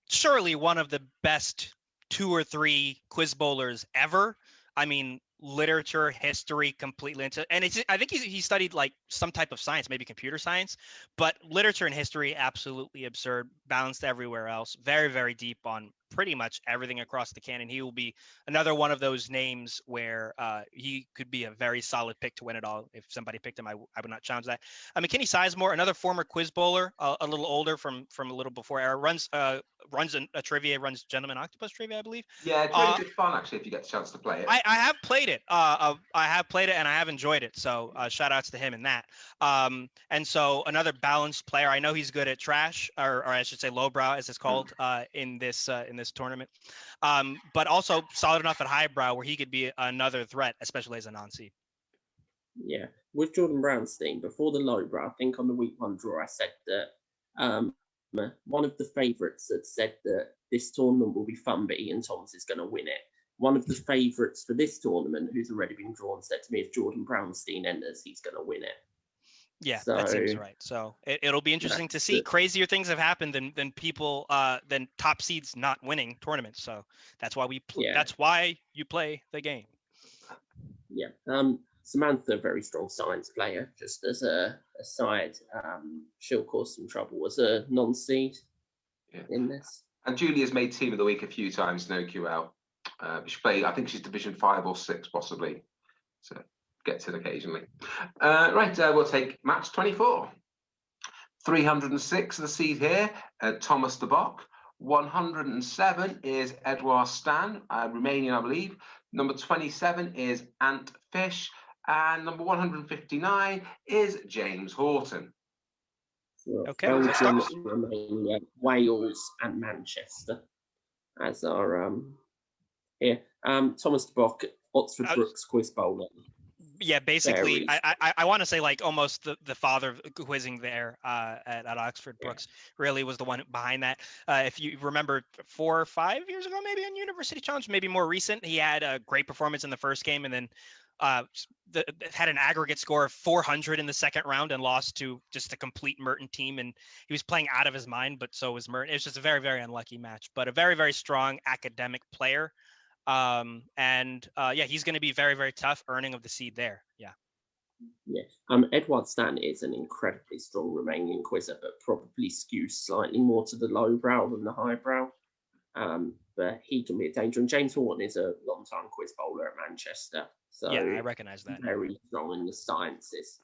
surely one of the best 2 or 3 quiz bowlers ever. I mean, literature, history, completely into, and I think he studied like some type of science, maybe computer science, but literature and history, absolutely absurd, balanced everywhere else, very, very deep on pretty much everything across the canon. He will be another one of those names where he could be a very solid pick to win it all. If somebody picked him, I would not challenge that. McKinney Sizemore, another former quiz bowler, a little older from a little before era, runs a trivia, runs Gentleman Octopus Trivia, I believe. Yeah, it's really good fun actually if you get the chance to play it. I have played it. I have played it and I have enjoyed it. So shout outs to him in that. And so another balanced player. I know he's good at trash, or I should say lowbrow, as it's called in this tournament. But also solid enough at highbrow where he could be another threat, especially as a non-seed. Yeah, with Jordan Brownstein, before the lowbrow, I think on the week 1 draw, I said that one of the favourites had said that this tournament will be fun, but Ian Thomas is going to win it. One of the favourites for this tournament, who's already been drawn, said to me, if Jordan Brownstein enters, he's going to win it. Yeah, that seems right. So it'll be interesting to see. Crazier things have happened than people than top seeds not winning tournaments. So that's why that's why you play the game. Yeah. Samantha, very strong science player. Just as a aside, she'll cause some trouble as a non-seed in this. And Julia's made team of the week a few times in OQL. She played, I think she's Division 5 or 6 possibly. So gets it occasionally. We'll take match 24. 306 the seed here, Thomas de Bock. 107 is Edouard Stan, Romanian, I believe. Number 27 is Ant Fish. And number 159 is James Horton. Okay. Belgium, Romania, Wales, and Manchester as our Thomas de Bock, Oxford Brookes quiz bowler. Yeah, basically, I want to say like almost the father of quizzing there at Oxford Brookes really was the one behind that. If you remember 4 or 5 years ago, maybe on University Challenge, maybe more recent, he had a great performance in the first game and then had an aggregate score of 400 in the second round and lost to just a complete Merton team. And he was playing out of his mind, but so was Merton. It was just a very, very unlucky match, but a very, very strong academic player. He's going to be very, very tough, earning of the seed there. Yeah. Edouard Stan is an incredibly strong Romanian quizzer, but probably skews slightly more to the lowbrow than the highbrow. But he can be a danger. And James Horton is a long-time quiz bowler at Manchester. So yeah, I recognize that. Very strong in the sciences.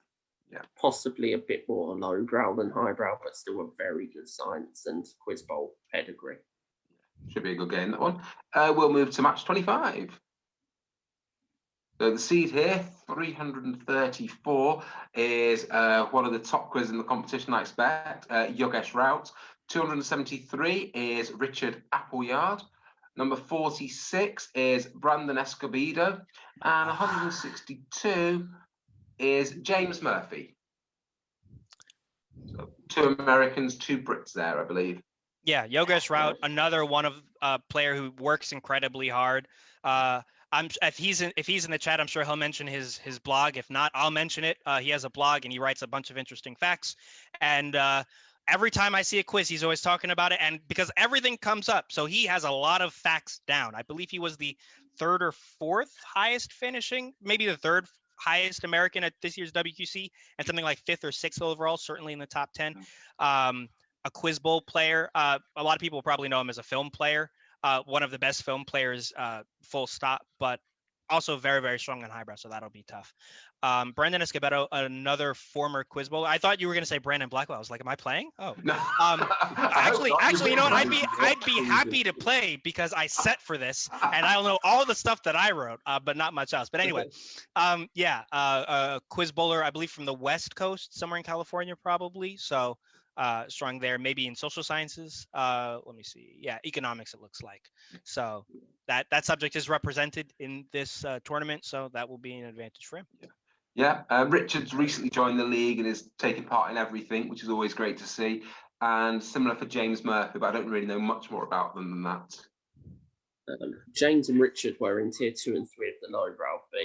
Yeah. Possibly a bit more lowbrow than highbrow, but still a very good science and quiz bowl pedigree. Should be a good game, that one. We'll move to match 25. So the seed here, 334, is one of the top quizzes in the competition, I expect. Yogesh Rout. 273 is Richard Appleyard. Number 46 is Brandon Escobedo. And 162 is James Murphy. So 2 Americans, 2 Brits there, I believe. Yeah, Yogesh Rout, another one of player who works incredibly hard. If he's in the chat, I'm sure he'll mention his blog. If not, I'll mention it. He has a blog and he writes a bunch of interesting facts. And every time I see a quiz, he's always talking about it. And because everything comes up, so he has a lot of facts down. I believe he was the 3rd or 4th highest finishing, maybe the 3rd highest American at this year's WQC, and something like 5th or 6th overall, certainly in the top 10. A quiz bowl player. A lot of people probably know him as a film player. One of the best film players, full stop. But also very, very strong in highbrow, so that'll be tough. Brandon Escobedo, another former quiz bowler. I thought you were going to say Brandon Blackwell. I was like, am I playing? Oh, No. actually, you know what? I'd be happy to play because I set for this and I'll know all the stuff that I wrote, but not much else. But anyway, quiz bowler, I believe from the West Coast, somewhere in California, probably. So strong there, maybe in social sciences. Let me see. Yeah, economics, it looks like. So that subject is represented in this tournament, so that will be an advantage for him. Yeah, Richard's recently joined the league and is taking part in everything, which is always great to see. And similar for James Murphy, but I don't really know much more about them than that. James and Richard were in tier 2 and 3 of the lowbrow, but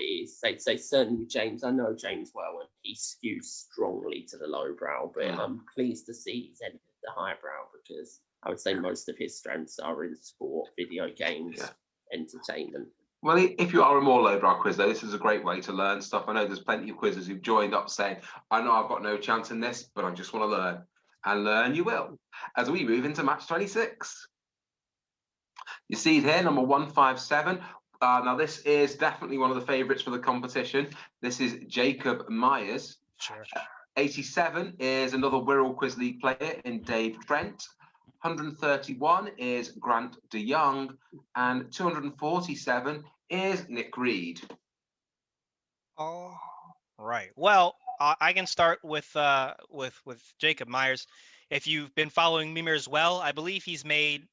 they certainly James. I know James well, and he skews strongly to the lowbrow. But I'm pleased to see he's entered the highbrow because I would say most of his strengths are in sport, video games, entertainment. Well, if you are a more lowbrow quizzer, this is a great way to learn stuff. I know there's plenty of quizzers who've joined up saying, I know I've got no chance in this, but I just want to learn. And learn you will, as we move into match 26. You see it here, number 157. Now, this is definitely one of the favourites for the competition. This is Jacob Myers. Sure. 87 is another Wirral Quiz League player in Dave Trent. 131 is Grant de Young, and 247 is Nick Reed. Oh, right. Well, I can start with Jacob Myers. If you've been following Mimir as well, I believe he's made,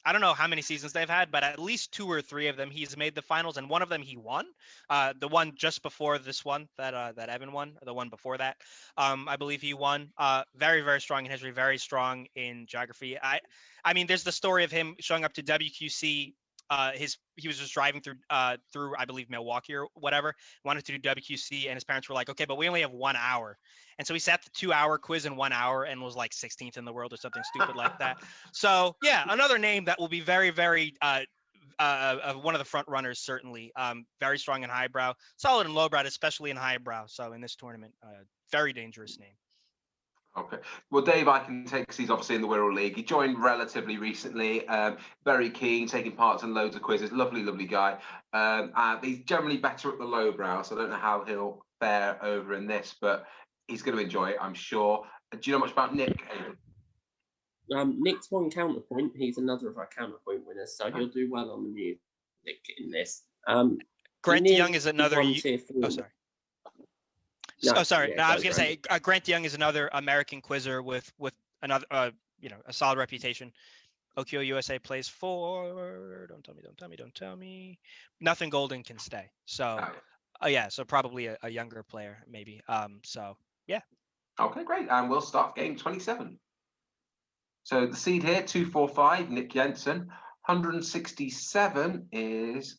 I don't know how many seasons they've had, but at least 2 or 3 of them he's made the finals, and one of them he won. The one just before this one that Evan won, the one before that, I believe he won. Very, very strong in history, very strong in geography. I mean, there's the story of him showing up to WQC. He was just driving through I believe Milwaukee or whatever, wanted to do WQC, and his parents were like, okay, but we only have 1 hour. And so he sat the 2-hour quiz in 1 hour and was like 16th in the world or something stupid like that. So yeah, another name that will be very, very one of the front runners, certainly. Very strong in highbrow, solid in lowbrow, especially in highbrow. So in this tournament, very dangerous name. Okay. Well, Dave, I can take, because he's obviously in the Wirral League. He joined relatively recently, very keen, taking parts in loads of quizzes. Lovely, lovely guy. And he's generally better at the lowbrow, so I don't know how he'll fare over in this, but he's going to enjoy it, I'm sure. Do you know much about Nick, Aidan? Nick's one counterpoint. He's another of our counterpoint winners, so he'll do well on the music in this. Grant Young is another. Oh, sorry. No, sorry. No, I was going to say Grant Young is another American quizzer with another, a solid reputation. OQO USA plays for. Don't tell me. Nothing golden can stay. So, so probably a younger player, maybe. So, yeah. Okay, great. And we'll start game 27. So the seed here, 245, Nick Jensen. 167 is,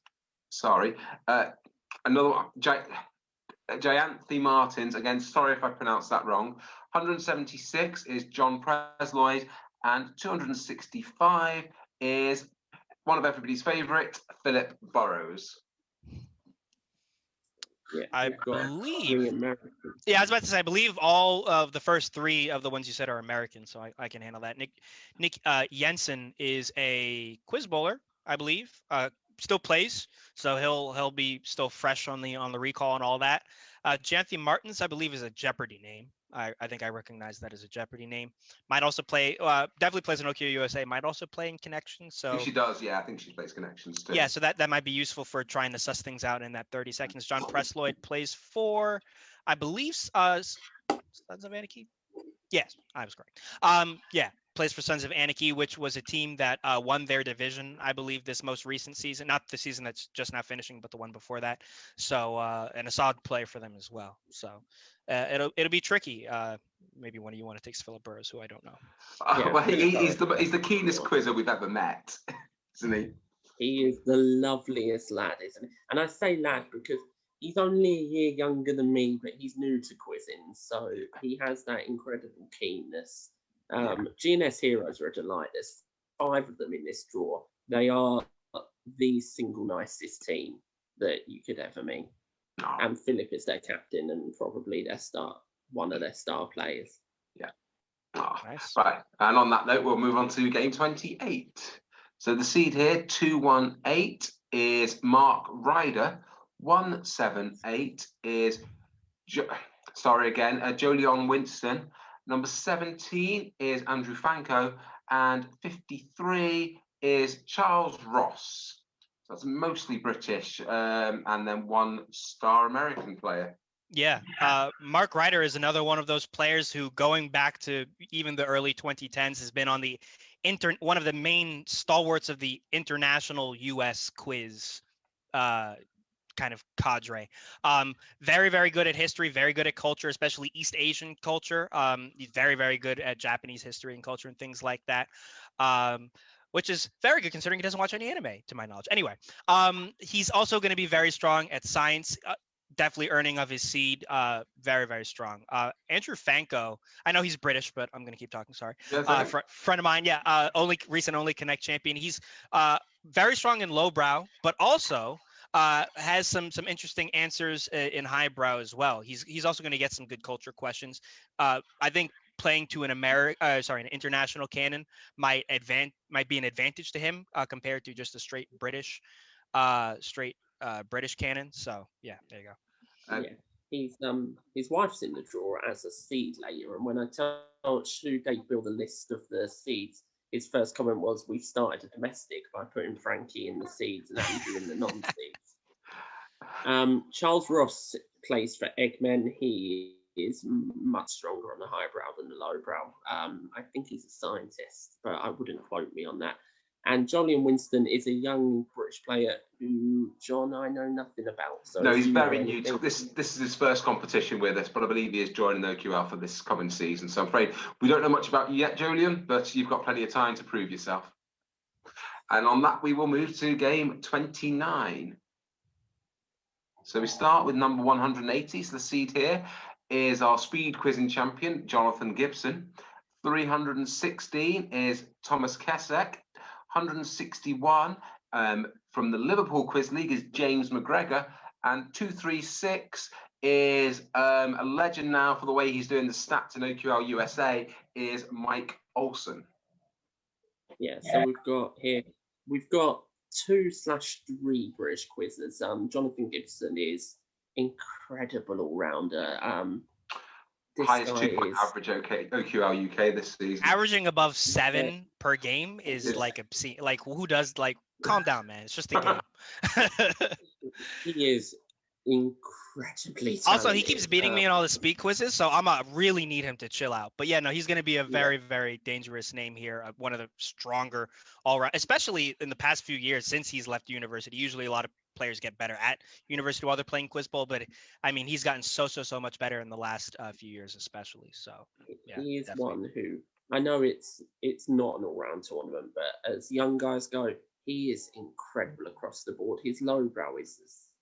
another one. Jayanthi Martins, again, sorry if I pronounced that wrong. 176 is John Presloyd, and 265 is one of everybody's favourite, Philip Burrows. Yeah, I believe. Yeah, I was about to say, I believe all of the first 3 of the ones you said are American, so I can handle that. Nick Jensen is a quiz bowler, I believe. Still plays, so he'll be still fresh on the recall and all that. Janthi Martins, I believe, is a Jeopardy name. I think I recognize that as a Jeopardy name. Might also play, definitely plays in OQO USA. Might also play in Connections. So I think she does, yeah. I think she plays Connections too. Yeah, so that might be useful for trying to suss things out in that 30 seconds. John Presloyd plays for, I believe, Sons of Anarchy. Yes, I was correct. Plays for Sons of Anarchy, which was a team that won their division, I believe, this most recent season. Not the season that's just now finishing, but the one before that. So, and a solid play for them as well. So, it'll be tricky. Maybe one of you want to take Philip Burrows, who I don't know. Well, he's the keenest quizzer we've ever met, isn't he? He is the loveliest lad, isn't he? And I say lad because he's only a year younger than me, but he's new to quizzing, so he has that incredible keenness. GNS Heroes are a delight. There's 5 of them in this draw. They are the single nicest team that you could ever meet. Oh. And Philip is their captain and probably one of their star players. Yeah. Oh, nice. Right. And on that note, we'll move on to game 28. So the seed here, 218, is Mark Ryder. 178 is, Jolion Winston. Number 17 is Andrew Fanco. And 53 is Charles Ross. So that's mostly British, and then 1 star American player. Yeah. Mark Ryder is another one of those players who, going back to even the early 2010s, has been on the one of the main stalwarts of the international US quiz kind of cadre. Very, very good at history, very good at culture, especially East Asian culture. He's very, very good at Japanese history and culture and things like that. Which is very good considering he doesn't watch any anime, to my knowledge. Anyway, he's also going to be very strong at science. Definitely earning of his seed, very, very strong. Andrew Fanco, I know he's British, but I'm going to keep talking, sorry. Friend of mine, recent Only Connect champion. He's very strong in lowbrow, but also has some interesting answers in highbrow as well. He's also going to get some good culture questions. I think playing to an international canon might be an advantage to him compared to just a straight British canon. So yeah, there you go. His wife's in the draw as a seed later, and when I told Stu gave Bill the list of the seeds, his first comment was, "We've started a domestic by putting Frankie in the seeds and Andrew in the non-seeds." Charles Ross plays for Eggmen. He is much stronger on the highbrow than the lowbrow. I think he's a scientist, but I wouldn't quote me on that. And Jolion Winston is a young British player who, John, I know nothing about. So no, he's very new. This is his first competition with us, but I believe he is joining OQL for this coming season. So I'm afraid we don't know much about you yet, Jolion, but you've got plenty of time to prove yourself. And on that, we will move to game 29. So we start with number 180. So the seed here is our speed quizzing champion, Jonathan Gibson. 316 is Thomas Kesek. 161 from the Liverpool Quiz League is James McGregor, and 236 is a legend now for the way he's doing the stats in OQL USA is Mike Olson. Yeah, so we've got 2/3 British quizzes. Jonathan Gibson is incredible all-rounder. Highest 2-point average OQL UK this season. Averaging above 7 per game is like who does calm down, man. It's just a game. He is incredibly talented. Also, he keeps beating me in all the speed quizzes, so I'm really need him to chill out. But yeah, no, he's going to be a very, very dangerous name here. One of the stronger all-round, especially in the past few years since he's left university. Usually a lot of players get better at university while they're playing Quiz Bowl, but I mean, he's gotten so much better in the last few years, especially. So yeah, he is definitely one who, I know it's not an all-round tournament, but as young guys go, he is incredible across the board. His lowbrow is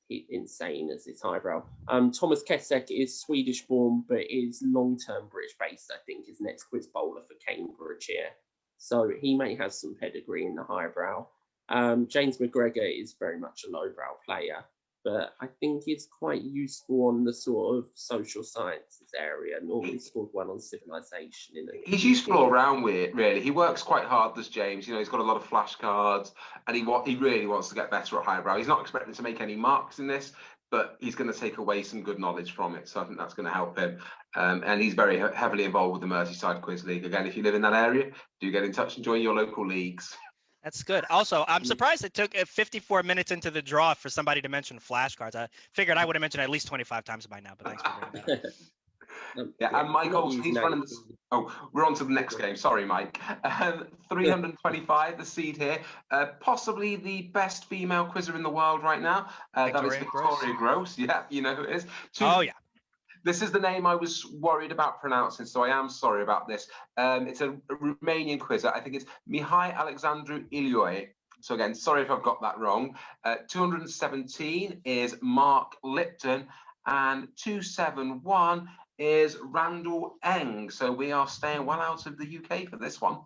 insane as his highbrow. Thomas Kesek is Swedish-born, but is long-term British-based. I think his next quiz bowler for Cambridgeshire, so he may have some pedigree in the highbrow. James McGregor is very much a lowbrow player, but I think he's quite useful on the sort of social sciences area. Normally scored well on civilization. He's useful all around, really. He works quite hard, does James. You know, he's got a lot of flashcards, and he really wants to get better at highbrow. He's not expecting to make any marks in this, but he's going to take away some good knowledge from it. So I think that's going to help him. And he's very heavily involved with the Merseyside Quiz League. Again, if you live in that area, do get in touch and join your local leagues. That's good. Also, I'm surprised it took 54 minutes into the draw for somebody to mention flashcards. I figured I would have mentioned at least 25 times by now, but thanks for bringing that up. And Mike Olson, he's running the... Oh, we're on to the next game. Sorry, Mike. 325, the seed here. Possibly the best female quizzer in the world right now. That is Victoria Gross. Yeah, you know who it is. Oh, yeah. This is the name I was worried about pronouncing, so I am sorry about this. It's a Romanian quizzer. I think it's Mihai Alexandru Ilioi. So again, sorry if I've got that wrong. 217 is Mark Lipton, and 271 is Randall Eng. So we are staying well out of the UK for this one.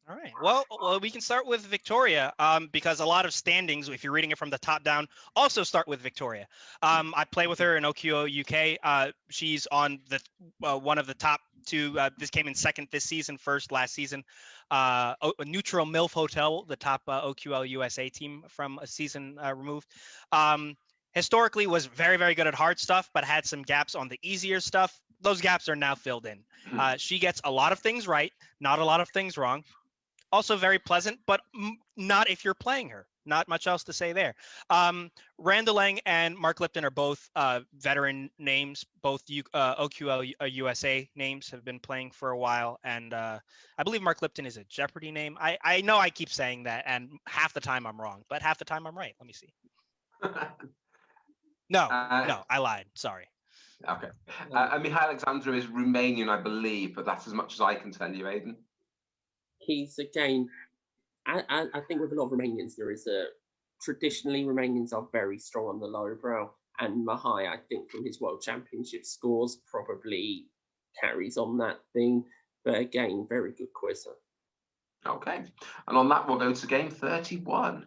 All right. Well, we can start with Victoria because a lot of standings, if you're reading it from the top down, also start with Victoria. I play with her in OQO UK. She's on the one of the top two. This came in second this season, first last season. A Neutral MILF Hotel, the top OQL USA team from a season removed. historically was very, very good at hard stuff, but had some gaps on the easier stuff. Those gaps are now filled in. She gets a lot of things right, not a lot of things wrong. Also very pleasant, but not if you're playing her. Not much else to say there. Randelang and Mark Lipton are both veteran names. Both OQL USA names, have been playing for a while. And I believe Mark Lipton is a Jeopardy name. I know I keep saying that, and half the time I'm wrong, but half the time I'm right. Let me see. No, I lied. Sorry. Okay. Mihail Alexandru is Romanian, I believe, but that's as much as I can tell you, Aidan. He's, again, I think with a lot of Romanians, there is traditionally Romanians are very strong on the lowbrow, and Mihai, I think from his World Championship scores, probably carries on that thing. But again, very good quizzer. Okay. And on that, we'll go to game 31.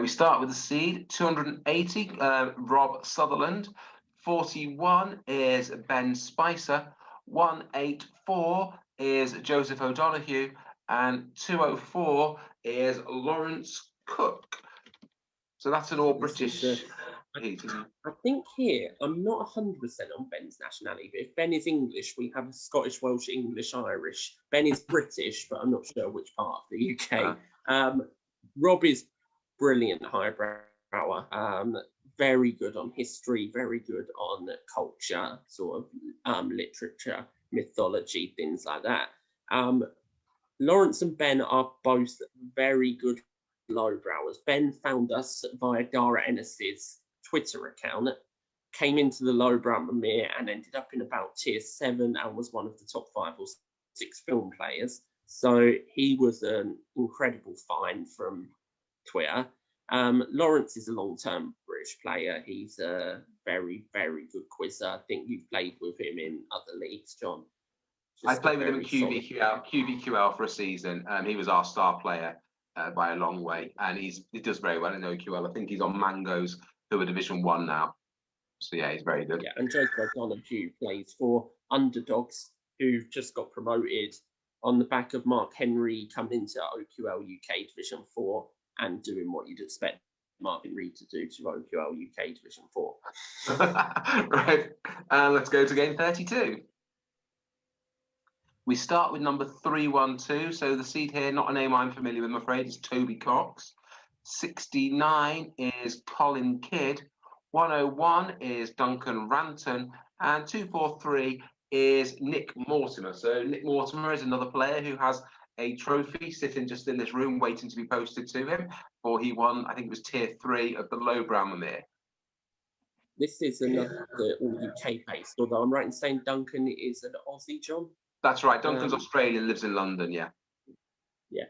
We start with the seed, 280, Rob Sutherland. 41 is Ben Spicer. 184 is Joseph O'Donoghue. And 204 is Lawrence Cook. So that's an all-British heat, isn't it? I think here, I'm not 100% on Ben's nationality, but if Ben is English, we have Scottish, Welsh, English, Irish. Ben is British, but I'm not sure which part of the UK. Rob is brilliant highbrower, very good on history, very good on culture, sort of literature, mythology, things like that. Lawrence and Ben are both very good lowbrowers. Ben found us via Dara Ennis's Twitter account, came into the lowbrow Mimir and ended up in about tier 7 and was one of the top 5 or 6 film players. So he was an incredible find from Twitter. Lawrence is a long-term British player. He's a very, very good quizzer. I think you've played with him in other leagues, John. I played with him in QVQL for a season. He was our star player by a long way, and he does very well in OQL. I think he's on Mangoes, who are Division 1 now. So yeah, he's very good. Yeah, and Joseph O'Donoghue plays for Underdogs, who've just got promoted on the back of Mark Henry coming into OQL UK Division 4 and doing what you'd expect Mark Henry to do to OQL UK Division 4. Right, and let's go to game 32. We start with number 312. So the seed here, not a name I'm familiar with, I'm afraid, is Toby Cox. 69 is Colin Kidd. 101 is Duncan Ranton. And 243 is Nick Mortimer. So Nick Mortimer is another player who has a trophy sitting just in this room waiting to be posted to him. For he won, I think it was tier 3 of the lowbrow Mimir. This is another all UK based, although I'm right in saying Duncan is an Aussie, John. That's right. Duncan's Australian, lives in London, yeah. Yeah.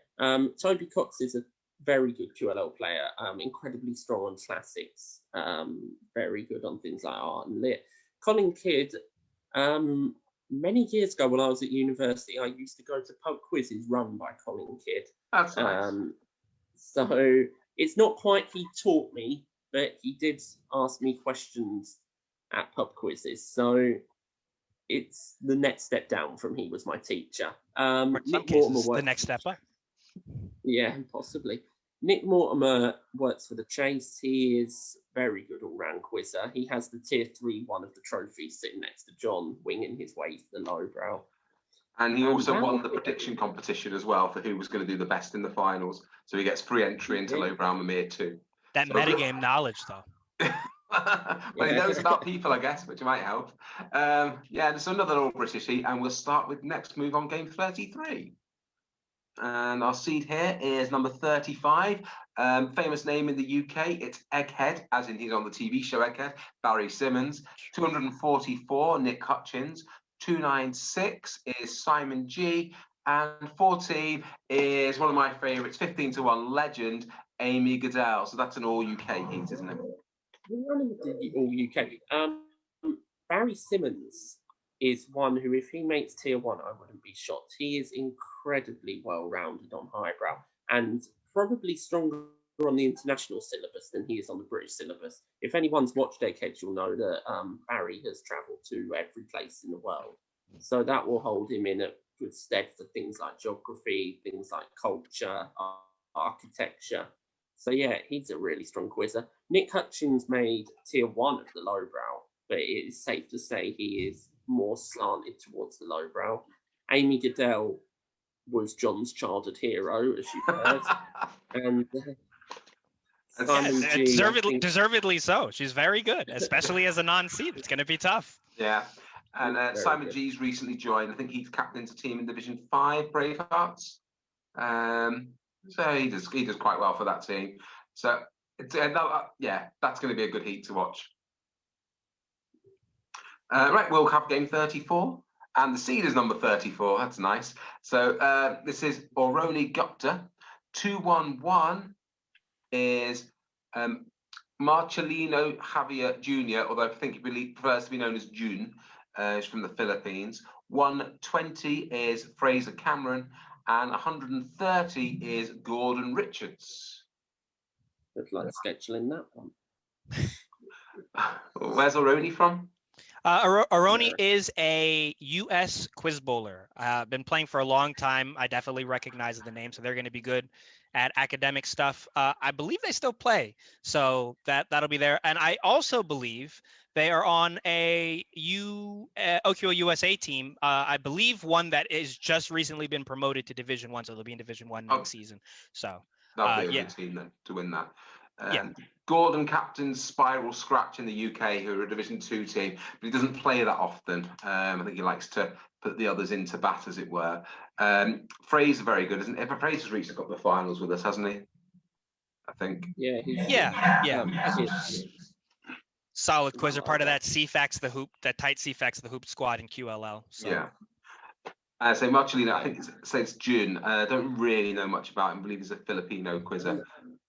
Toby Cox is a very good QLL player, incredibly strong on classics, very good on things like art and lit. Colin Kidd, many years ago when I was at university, I used to go to pub quizzes run by Colin Kidd. That's nice. So it's not quite he taught me, but he did ask me questions at pub quizzes. So it's the next step down from he was my teacher. Nick Mortimer, the next step up. Yeah, possibly. Nick Mortimer works for the Chase. He is very good all-round quizzer. He has the tier 3 one of the trophies sitting next to John, winging his way to the lowbrow. And he also won the prediction competition as well for who was going to do the best in the finals. So he gets free entry into lowbrow Mimir too. That metagame knowledge, though. Well, he knows about people, I guess, which might help. Yeah, there's another all-British heat, and we'll start with next move on game 33. And our seed here is number 35. Famous name in the UK, it's Egghead, as in he's on the TV show Egghead, Barry Simmons. 244, Nick Hutchins. 296 is Simon G. And 14 is one of my favourites, 15-1 legend, Amy Goodell. So that's an all-UK heat, isn't it? All UK. Barry Simmons is one who, if he makes tier 1, I wouldn't be shocked. He is incredibly well-rounded on highbrow and probably stronger on the international syllabus than he is on the British syllabus. If anyone's watched Egghead, you'll know that Barry has travelled to every place in the world. So that will hold him in a good stead for things like geography, things like culture, architecture. So yeah, he's a really strong quizzer. Nick Hutchins made tier 1 of the lowbrow, but it is safe to say he is more slanted towards the lowbrow. Amy Goodell was John's childhood hero, as you've heard. And Simon G. Deservedly so. She's very good, especially as a non-seed. It's going to be tough. Yeah. And Simon G's recently joined. I think he's captained a team in Division 5, Bravehearts. So he does quite well for that team. So that's going to be a good heat to watch. Right, we'll have game 34, and the seed is number 34. That's nice. So this is Oroni Gupta. 211 is Marcelino Javier Jr., although I think he prefers to be known as June. He's from the Philippines. 120 is Fraser Cameron, and 130 is Gordon Richards. Good luck scheduling that one. Where's Oroni from? Oroni is a U.S. quiz bowler. Been playing for a long time. I definitely recognize the name, so they're going to be good at academic stuff. I believe they still play, so that'll be there. And I also believe they are on a OQO USA team. I believe one that is just recently been promoted to Division 1, so they'll be in Division 1 next season. So that'll be a good team then to win that. Gordon captains Spiral Scratch in the UK, who are a Division 2 team, but he doesn't play that often. I think he likes to put the others into bat, as it were. Fraser very good, isn't he? Fraser's reached a couple of finals with us, hasn't he? I think. Yeah. Solid quizzer, part of that CFAX the Hoop, that tight CFAX the Hoop squad in QLL. So. Yeah. So Marcelino, I think it's June. I don't really know much about him. I believe he's a Filipino quizzer.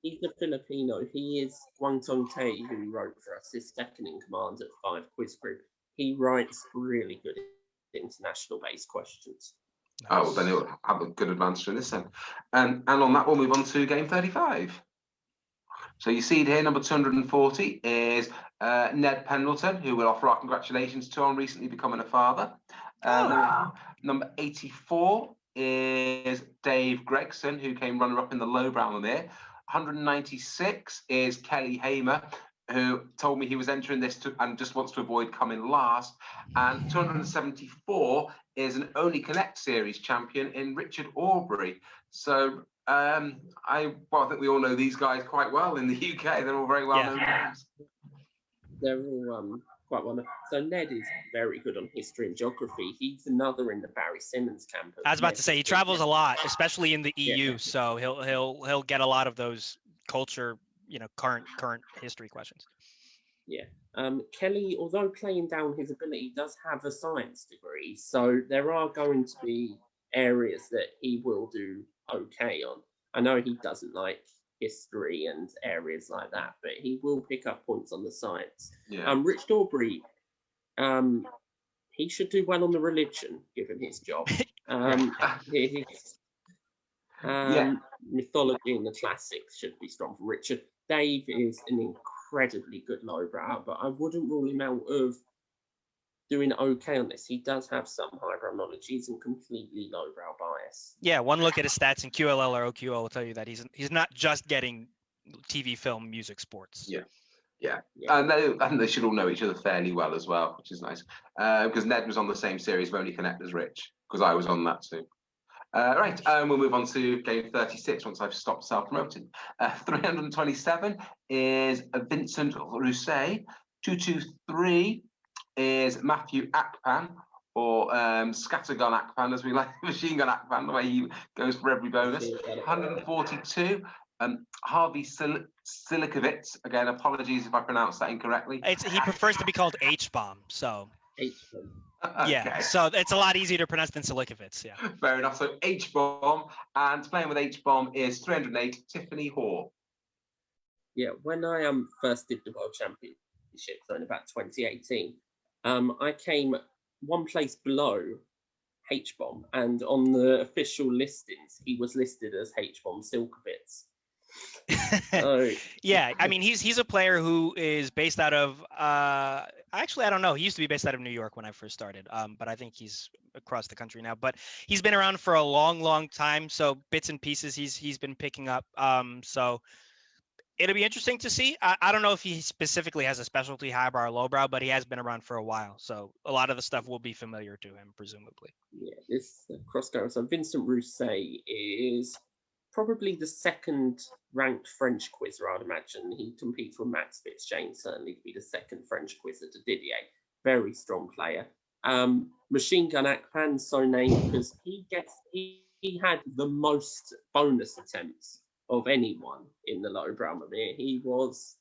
He's a Filipino. He is Wang Tong Tay, who wrote for us, his second in command at 5 Quiz Group. He writes really good international-based questions. Nice. Oh, well, then he'll have a good advantage in this then. And on that, we'll move on to game 35. So you see here, number 240 is Ned Pendleton, who we'll offer our congratulations to on recently becoming a father. Number 84 is Dave Gregson, who came runner-up in the lowbrow Mimir. 196 is Kelly Hamer, who told me he was entering this and just wants to avoid coming last. And 274 is an Only Connect Series champion in Richard Aubrey. So I think we all know these guys quite well in the UK. They're all very well known names. They're all quite well known. So Ned is very good on history and geography. He's another in the Barry Simmons campus. I was about to say he travels a lot, especially in the EU. So he'll get a lot of those culture, current history questions. Yeah. Kelly, although playing down his ability, does have a science degree. So there are going to be areas that he will do okay on. I know he doesn't like history and areas like that, but he will pick up points on the science. Rich Aubrey, he should do well on the religion given his job. Mythology and the classics should be strong for Richard. Dave is an incredibly good lowbrow, but I wouldn't rule him out of doing okay on this. He does have some highbrow knowledge. He's in completely lowbrow bias. Yeah, one look at his stats in QLL or OQL will tell you that he's not just getting TV, film, music, sports. Yeah. And they should all know each other fairly well as well, which is nice. Because Ned was on the same series of Only Connect as Rich, because I was on that too. Right, we'll move on to game 36 once I've stopped self-promoting. 327 is Vincent Rousseau. 223 is Matthew Akpan, or Scattergun Akpan, as we like, Machine Gun Akpan, the way he goes for every bonus. 142, Harvey Silikovitz. Again, apologies if I pronounced that incorrectly. He prefers to be called H-bomb, so. H-bomb. Yeah, so it's a lot easier to pronounce than Silikovitz, yeah. Fair enough. So H-bomb, and playing with H-bomb is 308, Tiffany Hoare. Yeah, when I first did the World Championships in about 2018, I came one place below H-bomb, and on the official listings, he was listed as H-bomb Silkovitz. Yeah, I mean, he's a player who is based out of actually I don't know, he used to be based out of New York when I first started, but I think he's across the country now. But he's been around for a long time, so bits and pieces he's been picking up. So It'll be interesting to see. I don't know if he specifically has a specialty highbrow or lowbrow, but he has been around for a while. So a lot of the stuff will be familiar to him, presumably. Yeah, this cross-go. So Vincent Rousseau is probably the second ranked French quizzer, I'd imagine. He competes with Max Fitzjames, certainly to be the second French quizzer to Didier. Very strong player. Machine Gun Akpan, so named because he had the most bonus attempts of anyone in the lowbrow Mimir. He was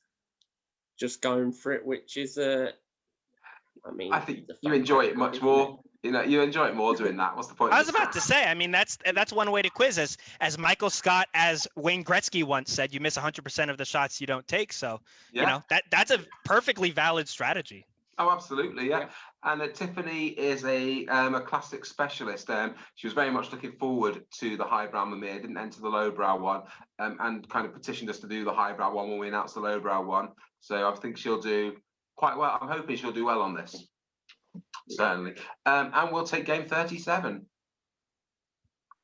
just going for it, which is I think you enjoy it much more. You know, you enjoy it more doing that. What's the point? I was about to say, I mean, that's one way to quiz, as Michael Scott, as Wayne Gretzky once said, you miss 100% of the shots you don't take. So, you know, that's a perfectly valid strategy. Oh, absolutely, yeah. And Tiffany is a classic specialist. She was very much looking forward to the highbrow Mimir, didn't enter the lowbrow one, and kind of petitioned us to do the highbrow one when we announced the lowbrow one. So I think she'll do quite well. I'm hoping she'll do well on this. Certainly. And we'll take game 37,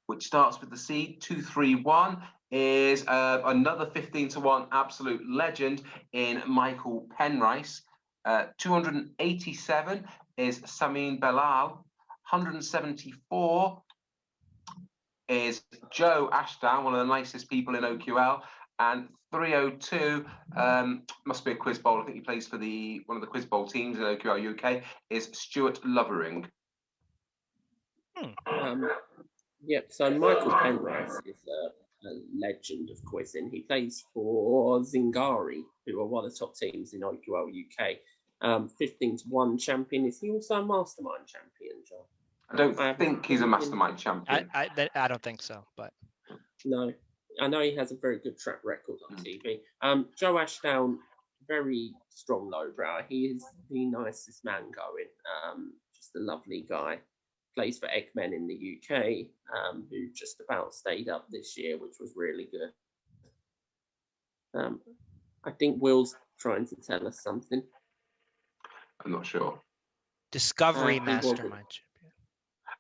which starts with the seed 2-3-1. Is another 15-1 absolute legend in Michael Penrice. 287 is Samin Belal. 174 is Joe Ashdown, one of the nicest people in OQL. And 302 must be a quiz bowl. I think he plays for one of the quiz bowl teams in OQL UK. Is Stuart Lovering. So Michael Penrice is a legend of quizzing. He plays for Zingari, who are one of the top teams in OQL UK. 15-1 champion. Is he also a mastermind champion, John? I don't think he's a mastermind champion. I don't think so, but no. I know he has a very good track record on TV. Joe Ashdown, very strong lowbrow. He is the nicest man going. Just a lovely guy. Plays for Eggmen in the UK, who just about stayed up this year, which was really good. I think Will's trying to tell us something. I'm not sure. Discovery Mastermind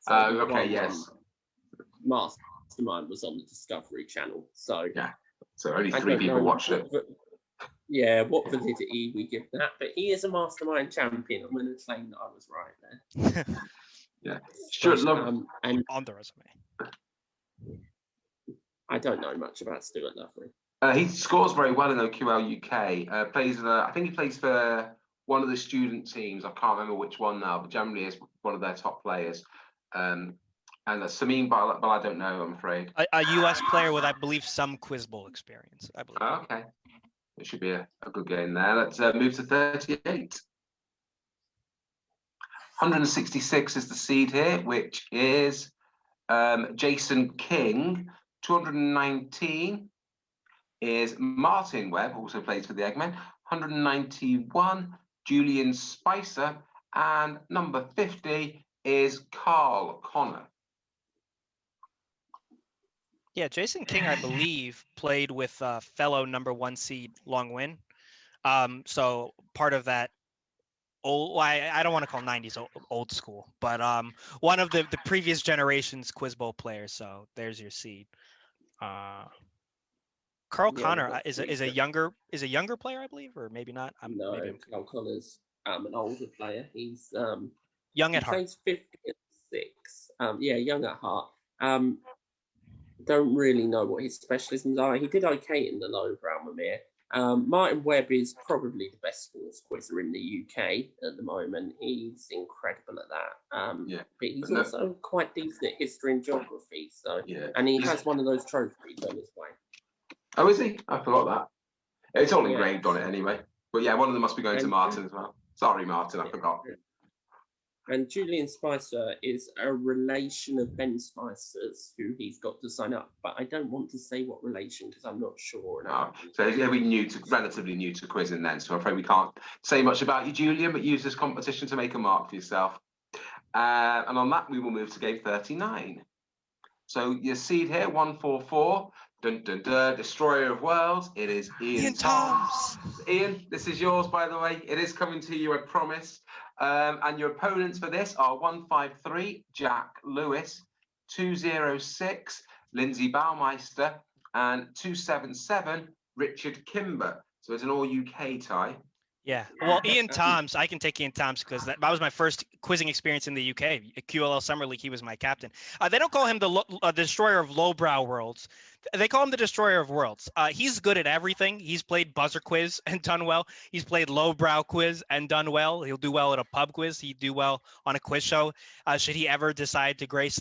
champion. Okay, yes. Mastermind was on the Discovery Channel, so so only 3 people watched it. What validity we give that? But he is a mastermind champion. I'm going to claim that I was right there. Yeah, Stuart and on the resume. I don't know much about Stuart Lovering. He scores very well in OQL UK. I think he plays for one of the student teams. I can't remember which one now, but generally is one of their top players. And Samin, but I don't know, I'm afraid. A US player with, I believe, some Quiz Bowl experience, I believe. Oh, okay. It should be a good game there. Let's move to 38. 166 is the seed here, which is Jason King. 219 is Martin Webb, also plays for the Eggmen. 191, Julian Spicer. And number 50 is Carl Connor. Yeah, Jason King, I believe, played with fellow number 1 seed Long Win. So part of that I don't want to call 90s old school, but one of the previous generation's Quiz Bowl players. So there's your seed. Carl Connor is a younger player, I believe, or maybe not. Carl Connor's an older player. He's young at heart. Plays 56. Young at heart. Don't really know what his specialisms are. He did okay in the lowbrow Mimir. Martin Webb is probably the best sports quizzer in the UK at the moment. He's incredible at that. But he's also quite decent at history and geography. So, and he has one of those trophies on his way. Oh, is he? I forgot that. It's all engraved on it anyway. But one of them must be going to Martin as well. Sorry, Martin, I forgot. And Julian Spicer is a relation of Ben Spicer's, who he's got to sign up. But I don't want to say what relation because I'm not sure. So we're relatively new to quizzing then. So I'm afraid we can't say much about you, Julian, but use this competition to make a mark for yourself. And on that, we will move to game 39. So your seed here, 144. Dun, dun, dun, Destroyer of Worlds. It is Ian Toms. Ian, this is yours, by the way. It is coming to you, I promise. And your opponents for this are 153, Jack Lewis, 206, Lindsay Baumeister, and 277, Richard Kimber. So it's an all UK tie. Yeah. Well, Ian Toms, I can take Ian Toms because that was my first quizzing experience in the UK. At QLL Summer League, he was my captain. They don't call him the destroyer of lowbrow worlds. They call him the destroyer of worlds. He's good at everything. He's played buzzer quiz and done well. He's played lowbrow quiz and done well. He'll do well at a pub quiz. He'd do well on a quiz show. Should he ever decide to grace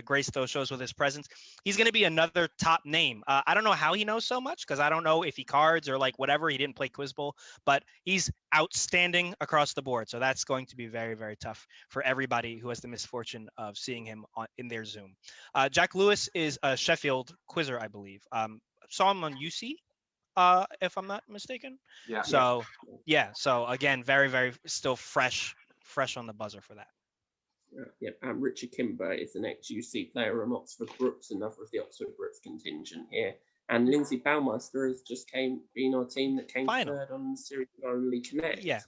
grace those shows with his presence, he's going to be another top name. I don't know how he knows so much because I don't know if he cards or like whatever. He didn't play Quiz Bowl, but he's outstanding across the board. So that's going to be very, very tough for everybody who has the misfortune of seeing him in their Zoom. Jack Lewis is a Sheffield quizzer, I believe. Saw him on UC, if I'm not mistaken. Yeah. So yeah. So again, very, very still fresh on the buzzer for that. Yeah, Richard Kimber is an ex-UC player from Oxford Brooks, another of the Oxford Brooks contingent here. And Lindsay Baumeister has just been our team that came third on the Series Only Connect. Yeah,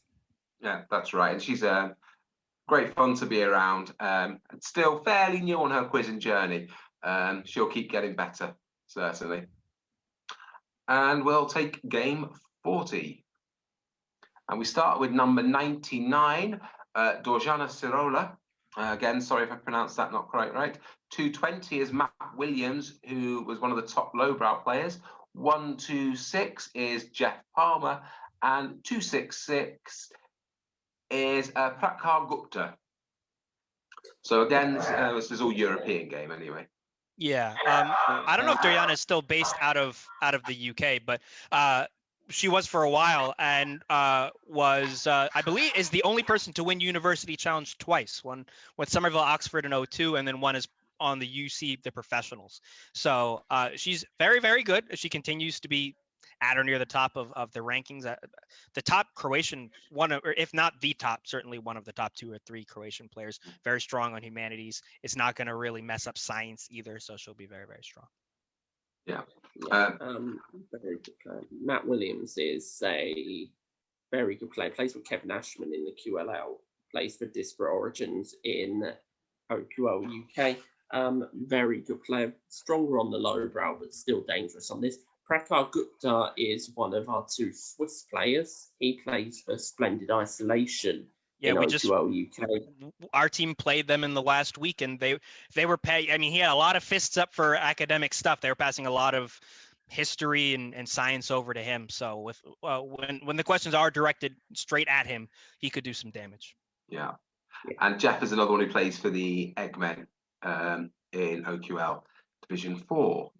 that's right. And she's great fun to be around. Still fairly new on her quizzing journey. She'll keep getting better, certainly. And we'll take game 40. And we start with number 99, Dorjana Sirola. Again, sorry if I pronounced that not quite right. 220 is Matt Williams, who was one of the top lowbrow players. 126 is Jeff Palmer. And 266 is Prakhar Gupta. So again, this is all European game anyway. Yeah. I don't know if Dorjana is still based out of the UK, but she was for a while and was, I believe, is the only person to win University Challenge twice. One with Somerville Oxford in 2002, and then one is on the UC, the professionals. So she's very, very good. She continues to be at or near the top of the rankings. The top Croatian, or if not the top, certainly one of the top 2 or 3 Croatian players. Very strong on humanities. It's not going to really mess up science either, so she'll be very, very strong. Yeah. Very good player. Matt Williams is a very good player. Plays with Kevin Ashman in the QLL. Plays for Disparate Origins in OQL UK. Very good player. Stronger on the lowbrow, but still dangerous on this. Prakhar Gupta is one of our 2 Swiss players. He plays for Splendid Isolation. Yeah, UK. Our team played them in the last week, and they were paying. I mean, he had a lot of fists up for academic stuff. They were passing a lot of history and science over to him. So with when the questions are directed straight at him, he could do some damage. Yeah. And Jeff is another one who plays for the Eggmen in OQL Division 4.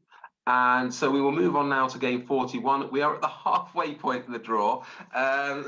And so we will move on now to game 41. We are at the halfway point of the draw.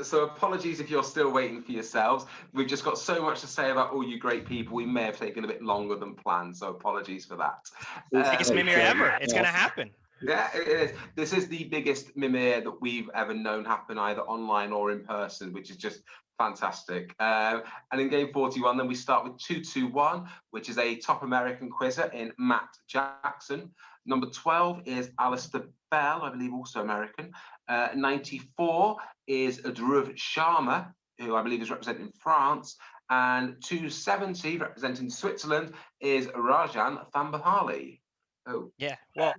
So apologies if you're still waiting for yourselves. We've just got so much to say about all you great people. We may have taken a bit longer than planned. So apologies for that. Biggest Mimir ever. It's going to happen. Yeah, it is. This is the biggest Mimir that we've ever known happen, either online or in person, which is just fantastic. And in game 41, then we start with 221, which is a top American quizzer in Matt Jackson. Number 12 is Alistair Bell, I believe also American. 94 is Dhruv Sharma, who I believe is representing France. And 270, representing Switzerland, is Rajan Thambahali. Oh. Yeah, well,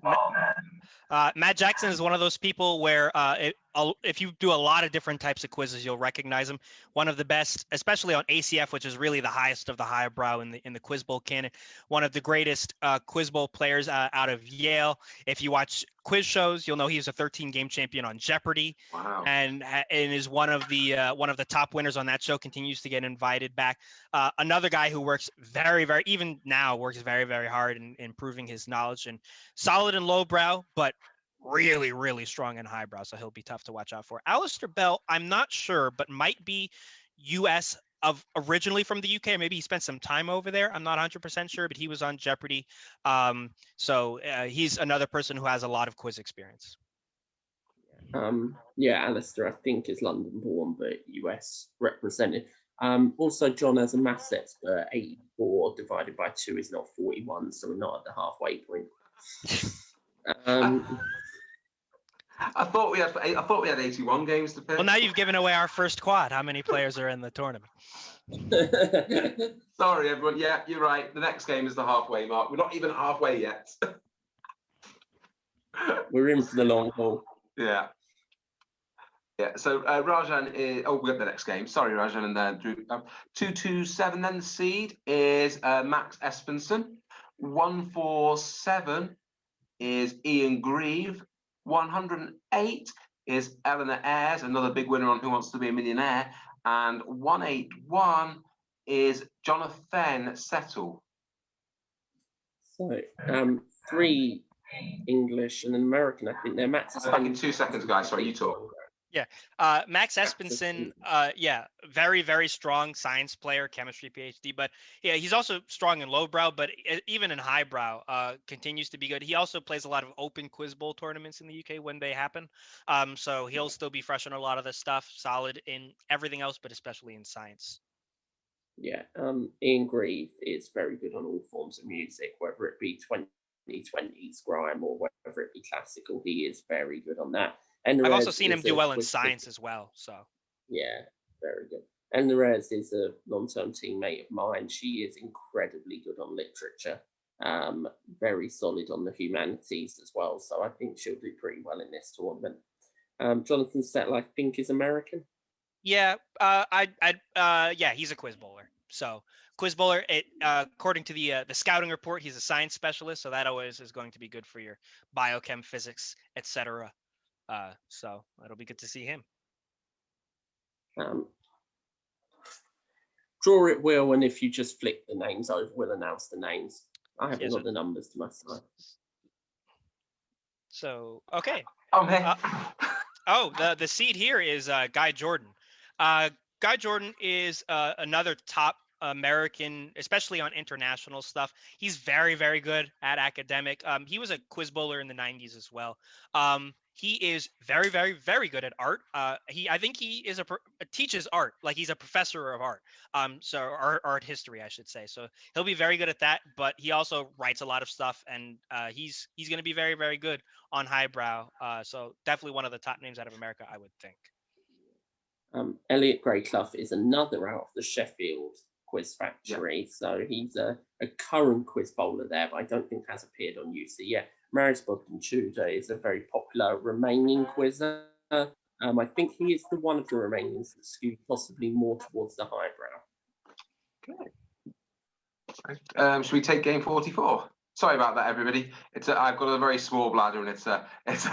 Matt Jackson is one of those people where if you do a lot of different types of quizzes, you'll recognize him. One of the best, especially on ACF, which is really the highest of the highbrow in the Quiz Bowl canon. One of the greatest Quiz Bowl players out of Yale. If you watch quiz shows, you'll know he's a 13-game champion on Jeopardy. Wow. and is one of the top winners on that show. Continues to get invited back. Another guy who works very, very, even now works very, very hard in improving his knowledge, and solid in lowbrow, but really, really strong in highbrow, so he'll be tough to watch out for. Alistair Bell, I'm not sure, but might be US originally from the UK. Maybe he spent some time over there. I'm not 100% sure, but he was on Jeopardy. So he's another person who has a lot of quiz experience. Yeah, Alistair, I think, is London born, but US represented. Also, John has a maths expert. 84 divided by 2 is not 41, so we're not at the halfway point. I thought we had 81 games to pick. Well, now you've given away our first quad. How many players are in the tournament? Sorry, everyone. Yeah, you're right. The next game is the halfway mark. We're not even halfway yet. We're in for the long haul. Yeah. Yeah, so Rajan is. Oh, we got the next game. Sorry, Rajan and Drew. 227. Then the seed is Max Espenson. 147 is Ian Grieve. 108 is Eleanor Ayres, another big winner on Who Wants to Be a Millionaire. And 181 is Jonathan Settle. So 3 English and an American. I think they're Max. Back in 2 seconds, guys. Sorry, you talk. Yeah, Max Espenson, yeah, very, very strong science player, chemistry PhD, but yeah, he's also strong in lowbrow, but even in highbrow, continues to be good. He also plays a lot of open quiz bowl tournaments in the UK when they happen. So he'll still be fresh on a lot of the stuff, solid in everything else, but especially in science. Yeah, Ian Grieve is very good on all forms of music, whether it be 2020s grime or whether it be classical. He is very good on that. And I've also seen him do well in science as well. So yeah, very good. And Nerez is a long-term teammate of mine. She is incredibly good on literature, very solid on the humanities as well. So I think she'll do pretty well in this tournament. Jonathan Settle, I think, is American. Yeah, yeah, he's a quiz bowler. So quiz bowler, according to the scouting report, he's a science specialist. So that always is going to be good for your biochem, physics, etc. So it'll be good to see him. Draw it, Will, and if you just flick the names over, we'll announce the names. I haven't got the numbers to my side. So, okay. I'm here. The seed here is Guy Jordan. Guy Jordan is another top American, especially on international stuff. He's very, very good at academic. He was a quiz bowler in the 90s as well. He is very, very, very good at art. I think he is teaches art, like he's a professor of art. So art history, I should say. So he'll be very good at that. But he also writes a lot of stuff, and he's going to be very, very good on highbrow. So definitely one of the top names out of America, I would think. Elliot Greyclough is another out of the Sheffield Quiz Factory. Yeah. So he's a current quiz bowler there, but I don't think has appeared on UC yet. Marius Bodkin-Tudor is a very popular Romanian quizzer. I think he is the one of the Romanians that skew possibly more towards the highbrow. Okay. Should we take game 44? Sorry about that, everybody. I've got a very small bladder and it's a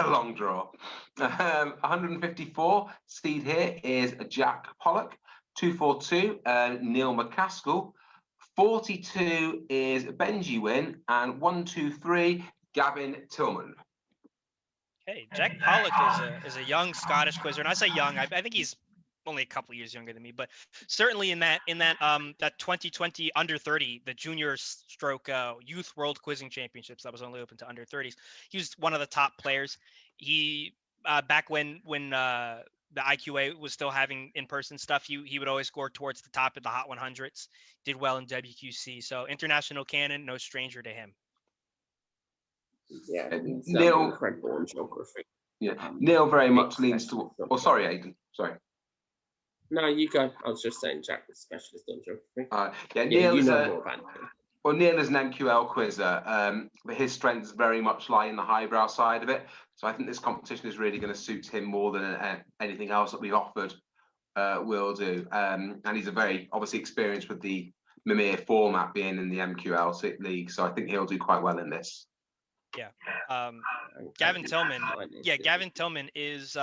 long draw. 154 seed here is Jack Pollock. 242 Neil McCaskill. 42 is Benji Wynn, and 123 Gavin Tillman. Hey, Jack Pollock is a young Scottish quizzer, and I say young. I think he's only a couple of years younger than me, but certainly in that 2020 under 30, the junior stroke youth world quizzing championships that was only open to under 30s. He was one of the top players. He back when the IQA was still having in-person stuff, he would always score towards the top of the Hot 100s, did well in WQC. So international canon, no stranger to him. Yeah, Neil, incredible in geography. Yeah, Neil very much leans to. Oh, sorry, Aidan. Sorry. No, you go. I was just saying Jack was specialist on geography. Yeah, Neil is Neil is an MQL quizzer, but his strengths very much lie in the highbrow side of it. So I think this competition is really going to suit him more than anything else that we've offered will do. And he's a very obviously experienced with the Mimir format being in the MQL league. So I think he'll do quite well in this. Yeah. Gavin Tillman. Yeah, Gavin Tillman is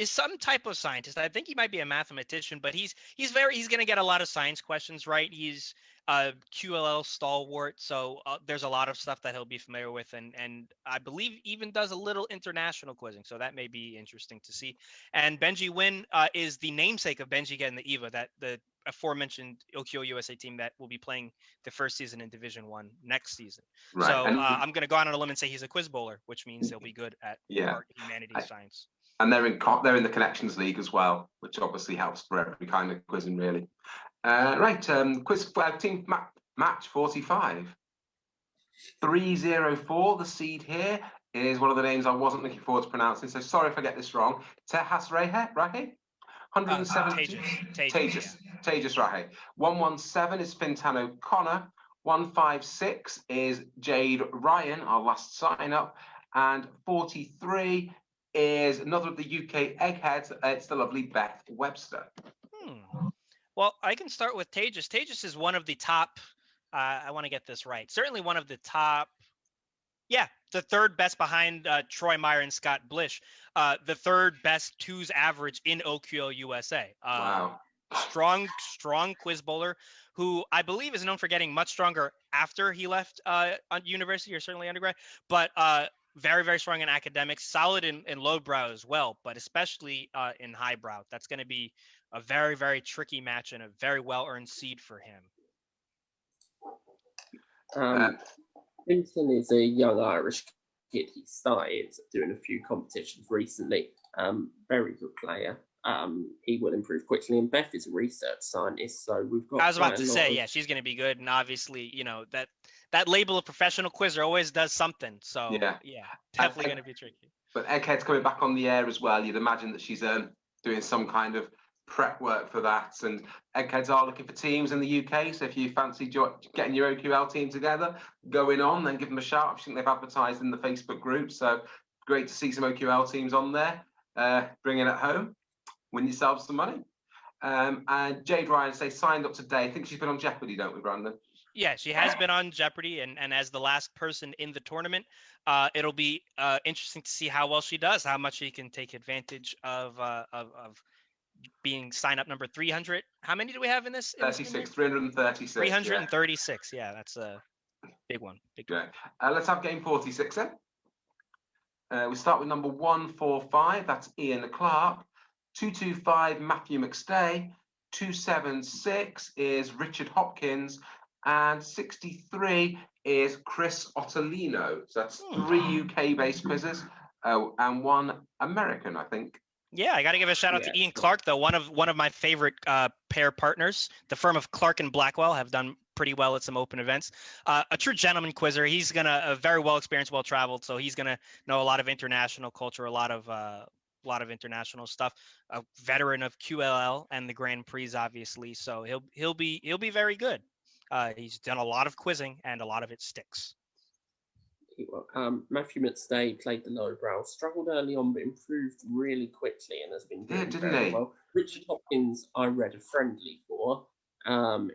some type of scientist. I think he might be a mathematician, but he's going to get a lot of science questions right. He's QLL stalwart, so there's a lot of stuff that he'll be familiar with, and I believe even does a little international quizzing, so that may be interesting to see. And Benji Wynn is the namesake of Benji getting the EVA, that the aforementioned Ilkyo USA team that will be playing the first season in Division 1 next season. Right. So I'm going to go out on a limb and say he's a quiz bowler, which means he'll be good at art, humanities, science. And they're in the Connections League as well, which obviously helps for every kind of quizzing, really. Quiz team match 45. 304, the seed here is one of the names I wasn't looking forward to pronouncing, so sorry if I get this wrong. Tejas Rahe? 170. Tejas Rahe. 117 is Fintan O'Connor. 156 is Jade Ryan, our last sign up. And 43 is another of the UK eggheads. It's the lovely Beth Webster. Well, I can start with Tejas. Tejas is one of the top, I want to get this right, certainly one of the top, the third best behind Troy Meyer and Scott Blish, the third best twos average in OQL USA. Wow. Strong quiz bowler who I believe is known for getting much stronger after he left university or certainly undergrad, but very, very strong in academics, solid in lowbrow as well, but especially in highbrow. That's going to be a very, very tricky match and a very well-earned seed for him. Vincent is a young Irish kid. He started doing a few competitions recently. Very good player. He will improve quickly. And Beth is a research scientist, so we've got. I was about to say, she's going to be good, and obviously, that label of professional quizzer always does something. So definitely going to be tricky. But Egghead's coming back on the air as well. You'd imagine that she's doing some kind of prep work for that. And Eggheads are looking for teams in the UK. So if you fancy getting your OQL team together, going on, then give them a shout. I think they've advertised in the Facebook group. So great to see some OQL teams on there, bringing it home. Win yourselves some money. And Jade Ryan signed up today. I think she's been on Jeopardy, don't we, Brandon? Yeah, she has been on Jeopardy, and as the last person in the tournament, it'll be interesting to see how well she does, how much she can take advantage of being sign up number 300. How many do we have in this? 36, 336. 336. Yeah, that's a big one. Great. Let's have game 46 then. We start with number 145. That's Ian Clark. 225, Matthew McStay. 276 is Richard Hopkins. And 63 is Chris Ottolino. So that's 3 UK-based quizzes and 1 American, I think. Yeah, I got to give a shout out to Ian Clark, though, one of my favorite pair partners. The firm of Clark and Blackwell have done pretty well at some open events. A true gentleman quizzer. He's a very well experienced, well traveled, so he's gonna know a lot of international culture, a lot of international stuff. A veteran of QLL and the Grand Prix, obviously, so he'll be very good. He's done a lot of quizzing, and a lot of it sticks. Matthew McStay played the lowbrow, struggled early on, but improved really quickly and has been doing very well. Richard Hopkins, I read a friendly for.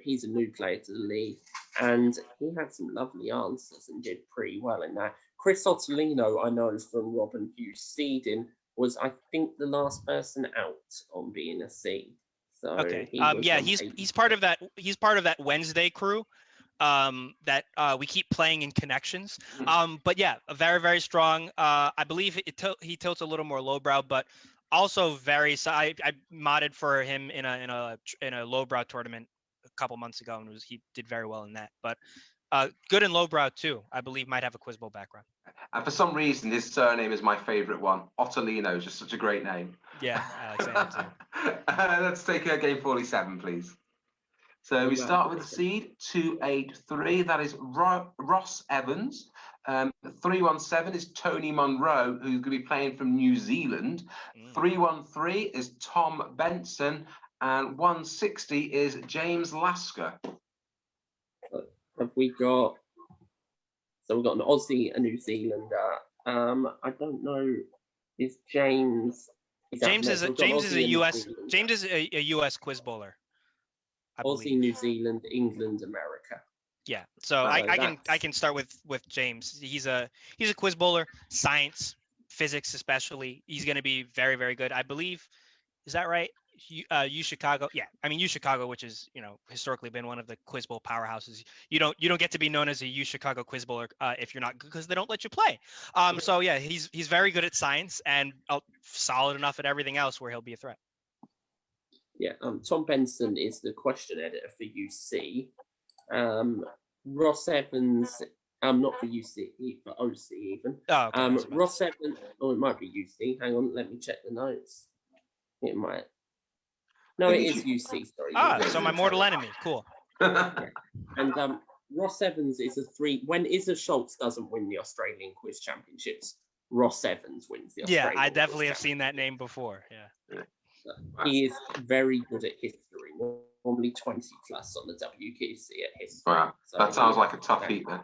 He's a new player to the league, and he had some lovely answers and did pretty well in that. Chris Ottolino, I know from Robin Hughes seeding, was I think the last person out on being a seed. So okay, he's part of that. He's part of that Wednesday crew. That we keep playing in connections. But yeah, very, very strong. I believe he tilts a little more lowbrow, but also very. I modded for him in a lowbrow tournament a couple months ago, and he did very well in that. But good in lowbrow too. I believe might have a Quiz Bowl background. And for some reason, his surname is my favorite one. Ottolino is just such a great name. Yeah, I like saying that too. Let's take game 47, please. So we start with the seed 283. That is Ross Evans. 317 is Tony Munro, who's going to be playing from New Zealand. 313 is Tom Benson, and 160 is James Lasker. Have we got? So we've got an Aussie, a New Zealander. I don't know. Is James? James is a US quiz bowler. Aussie, New Zealand, England, America. Yeah, so I can start with James. He's a quiz bowler, science, physics especially. He's going to be very, very good. I believe, is that right? U Chicago, yeah. I mean U Chicago, which is historically been one of the quiz bowl powerhouses. You don't get to be known as a U Chicago quiz bowler if you're not, because they don't let you play. So yeah, he's very good at science and solid enough at everything else where he'll be a threat. Yeah, Tom Benson is the question editor for UC. Ross Evans, not for UC, for OC even. Oh, okay, Ross Evans, it might be UC. Hang on, let me check the notes. It might. No, it is UC, sorry. So my mortal enemy, cool. Yeah. And Ross Evans is a 3. When Isa Schultz doesn't win the Australian Quiz Championships, Ross Evans wins the Australian I definitely have seen that name before, yeah. He is very good at history, normally 20 plus on the WQC at history. Wow, so that sounds like a tough heat then.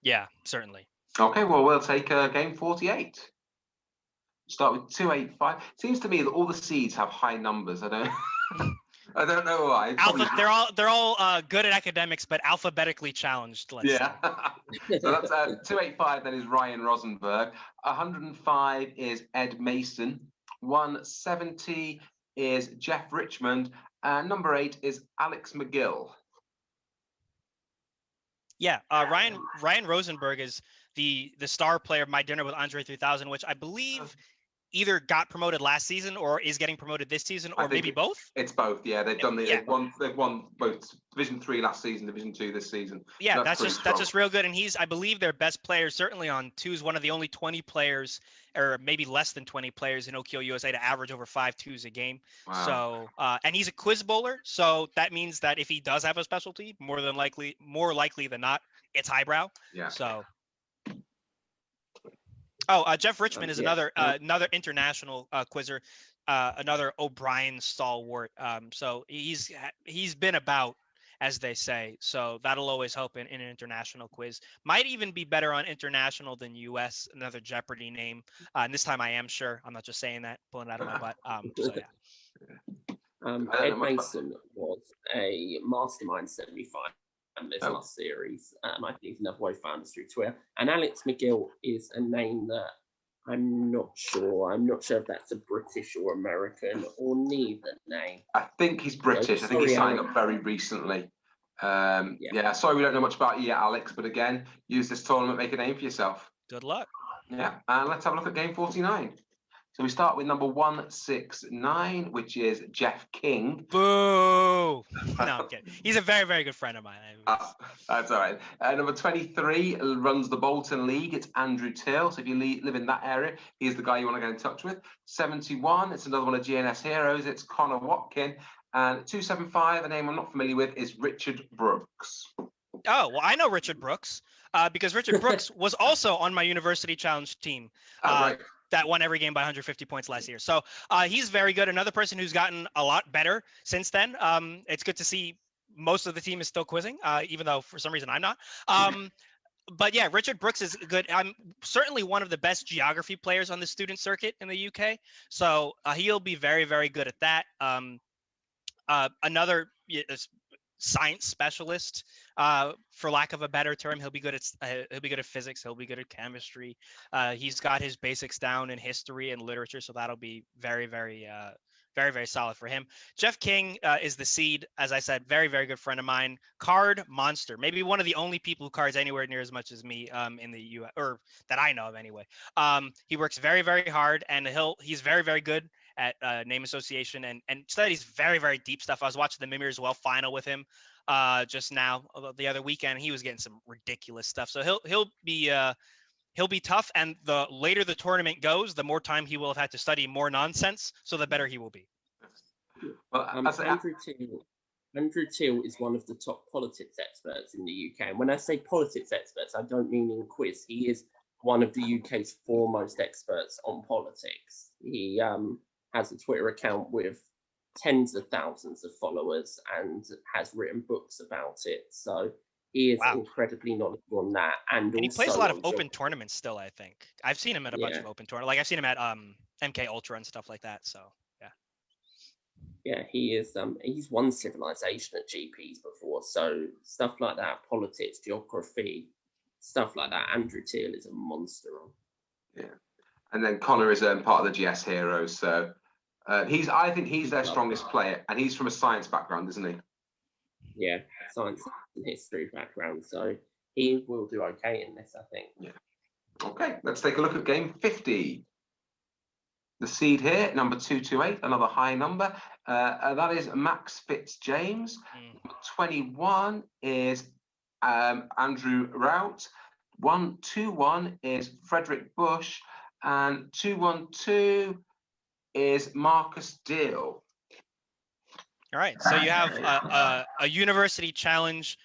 Yeah, certainly. Okay, well, we'll take game 48. Start with 285. Seems to me that all the seeds have high numbers. I don't I don't know why. They're all good at academics, but alphabetically challenged. Let's say. So that's 285. Then is Ryan Rosenberg. 105 is Ed Mason. 170 is Jeff Richmond. And number 8 is Alex McGill. Yeah, Ryan Rosenberg is the star player of My Dinner with Andre 3000, which I believe either got promoted last season or is getting promoted this season, or maybe both. It's both. Yeah, they've won both Division 3 last season, Division 2 this season. Yeah, so that's just real good. And I believe their best player, certainly on 2, is one of the only 20 players, or maybe less than 20 players in OKO USA to average over 5 2s a game. Wow. So, and he's a quiz bowler, so that means that if he does have a specialty, more likely than not, it's highbrow. Yeah. So. Jeff Richmond is another international quizzer, another O'Brien stalwart. So he's been about, as they say. So that'll always help in an international quiz. Might even be better on international than US. Another Jeopardy name. And this time I am sure. I'm not just saying that, pulling it out of my butt. So yeah. Ed Mason was a mastermind semi-finalist last series. I think he's another way found us through Twitter. And Alex McGill is a name that I'm not sure. I'm not sure if that's a British or American or neither name. I think he's British. I think he signed up very recently. Sorry we don't know much about you yet, Alex, but again, use this tournament, make a name for yourself. Good luck. Yeah, and let's have a look at game 49. So we start with number 169, which is Jeff King. Boo! No, I'm kidding. He's a very, very good friend of mine. That's all right. Number 23 runs the Bolton League. It's Andrew Till. So if you live in that area, he's the guy you want to get in touch with. 71, it's another one of GNS heroes. It's Connor Watkin. And 275, a name I'm not familiar with, is Richard Brooks. Oh, well, I know Richard Brooks because Richard Brooks was also on my University Challenge team. Right. That won every game by 150 points last year. So he's very good. Another person who's gotten a lot better since then. It's good to see most of the team is still quizzing, even though for some reason I'm not. But yeah, Richard Brooks is good. I'm certainly one of the best geography players on the student circuit in the UK. So he'll be very, very good at that. Another science specialist, for lack of a better term. He'll be good at physics. He'll be good at chemistry. He's got his basics down in history and literature, so that'll be very, very, very, very solid for him. Jeff King is the seed, as I said, very, very good friend of mine. Card monster, maybe one of the only people who cards anywhere near as much as me in the U.S. or that I know of anyway. He works very, very hard, and he's very, very good at name association and studies very, very deep stuff. I was watching the Mimir as well final with him just now the other weekend. He was getting some ridiculous stuff. So he'll be tough, and the later the tournament goes, the more time he will have had to study more nonsense, so the better he will be. Well, Andrew Till is one of the top politics experts in the UK. And when I say politics experts, I don't mean in quiz. He is one of the UK's foremost experts on politics. He has a Twitter account with tens of thousands of followers and has written books about it. So he is incredibly knowledgeable on that. And he plays a lot of open tournaments still, I think. I've seen him at a bunch of open tournaments. Like I've seen him at MK Ultra and stuff like that. So yeah. Yeah, he is. He's won Civilization at GPs before. So stuff like that, politics, geography, stuff like that. Andrew Till is a monster on. Yeah. And then Connor is part of the GS Heroes. So I think he's their strongest player, and he's from a science background, isn't he? Yeah, science and history background. So he will do okay in this, I think. Yeah. Okay, let's take a look at game 50. The seed here, number 228, another high number. That is Max Fitzjames. 21 is Andrew Rout. 121 is Frederick Bush. And 212 is Marcus Deal. All right, so you have a University Challenge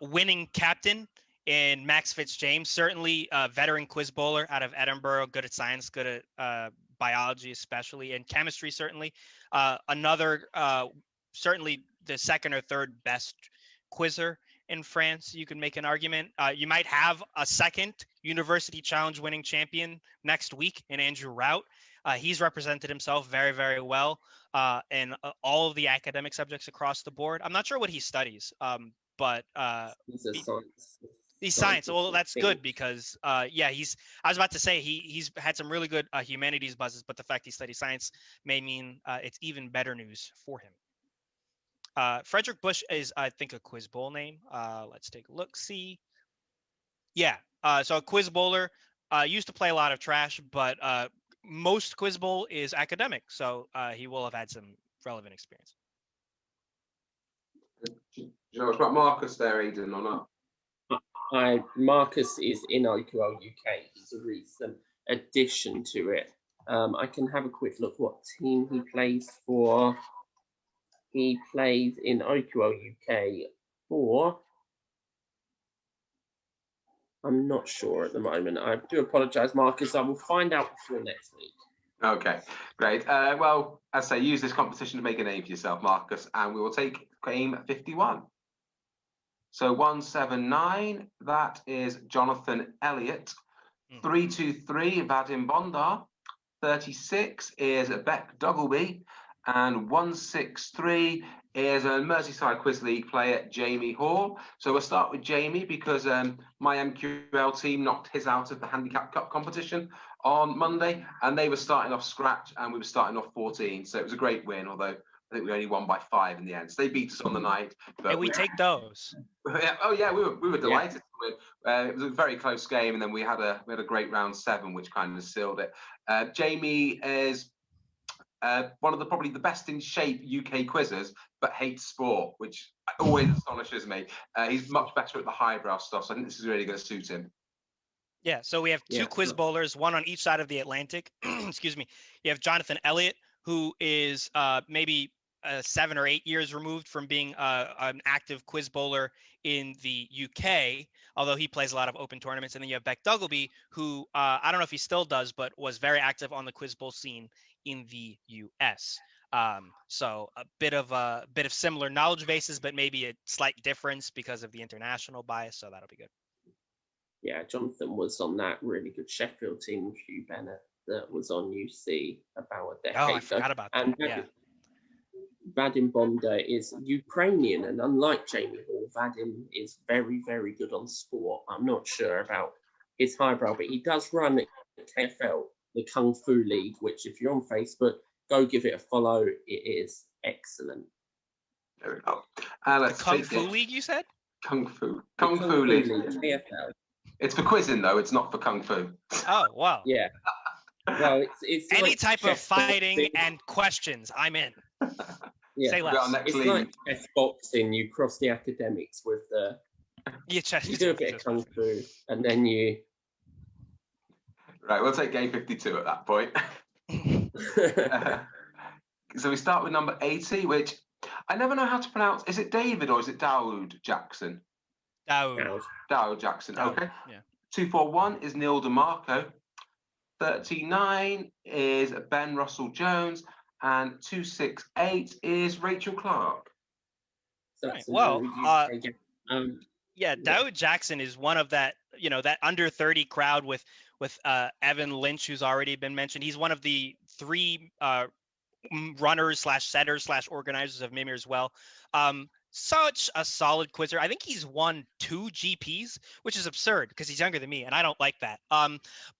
winning captain in Max Fitzjames, certainly a veteran quiz bowler out of Edinburgh, good at science, good at biology especially, and chemistry certainly. Another, certainly the second or third best quizzer in France, you can make an argument. You might have a second University Challenge winning champion next week in Andrew Rout. He's represented himself very, very well in all of the academic subjects across the board. I'm not sure what he studies, but He's a science. he's science. Well, that's good because, yeah, I was about to say he's had some really good humanities buzzes, but the fact he studies science may mean it's even better news for him. Frederick Bush is, I think, a quiz bowl name. Let's take a look. See. Yeah. So a quiz bowler used to play a lot of trash, but most quiz bowl is academic. So he will have had some relevant experience. Do you know much about Marcus there, Aidan, or not? Marcus is in OQL UK. He's a recent addition to it. I can have a quick look what team he plays for. He plays in OQL UK for... I'm not sure at the moment. I do apologise, Marcus. I will find out before next week. Okay, great. Well, as I say, use this competition to make a name for yourself, Marcus, and we will take game 51. So 179, that is Jonathan Elliot. 323, Vadim Bondar. 36 is Beck Duggleby. And 163 is a Merseyside Quiz League player, Jamie Hall. So we'll start with Jamie because my MQL team knocked his out of the Handicap Cup competition on Monday, and they were starting off scratch, and we were starting off 14. So it was a great win, although I think we only won by 5 in the end. So they beat us on the night. But And we take those. Oh yeah, we were delighted to win. It was a very close game, and then we had a great round 7, which kind of sealed it. Jamie is one of probably the best in shape UK quizzers, but hates sport, which always astonishes me. He's much better at the highbrow stuff, so I think this is really going to suit him. Yeah, so we have two quiz bowlers, one on each side of the Atlantic. Excuse me. You have Jonathan Elliott, who is maybe 7 or 8 years removed from being an active quiz bowler in the UK, although he plays a lot of open tournaments. And then you have Beck Duggleby, who I don't know if he still does, but was very active on the quiz bowl scene in the US. So a bit of similar knowledge bases, but maybe a slight difference because of the international bias. So that'll be good. Yeah, Jonathan was on that really good Sheffield team with Hugh Bennett that was on UC about a decade ago. Oh, I forgot about that. Yeah. Vadim Bondar is Ukrainian, and unlike Jamie Hall, Vadim is very, very good on sport. I'm not sure about his highbrow, but he does run at KFL, the Kung Fu League, which if you're on Facebook, go give it a follow. It is excellent. There we go. The Kung Fu League, you said? Kung Fu League. KFL. It's for quizzing, though. It's not for Kung Fu. Oh, wow. Yeah. Well, it's any like type of fighting and questions, I'm in. Yeah. Say less. It's like chess boxing. You cross the academics with the... You do a bit of Kung Fu, and then you... Right, we'll take game 52 at that point. So we start with number 80, which I never know how to pronounce. Is it David or is it Daoud Jackson? Daoud Jackson, okay. Yeah. 241 is Neil DeMarco. 39 is Ben Russell Jones. And 268 is Rachel Clark. Right. Well, Daoud Jackson is one of that, that under 30 crowd with Evan Lynch, who's already been mentioned. He's one of the 3 runners / setters / organizers of Mimir as well. Such a solid quizzer. I think he's won 2 GPs, which is absurd because he's younger than me, and I don't like that.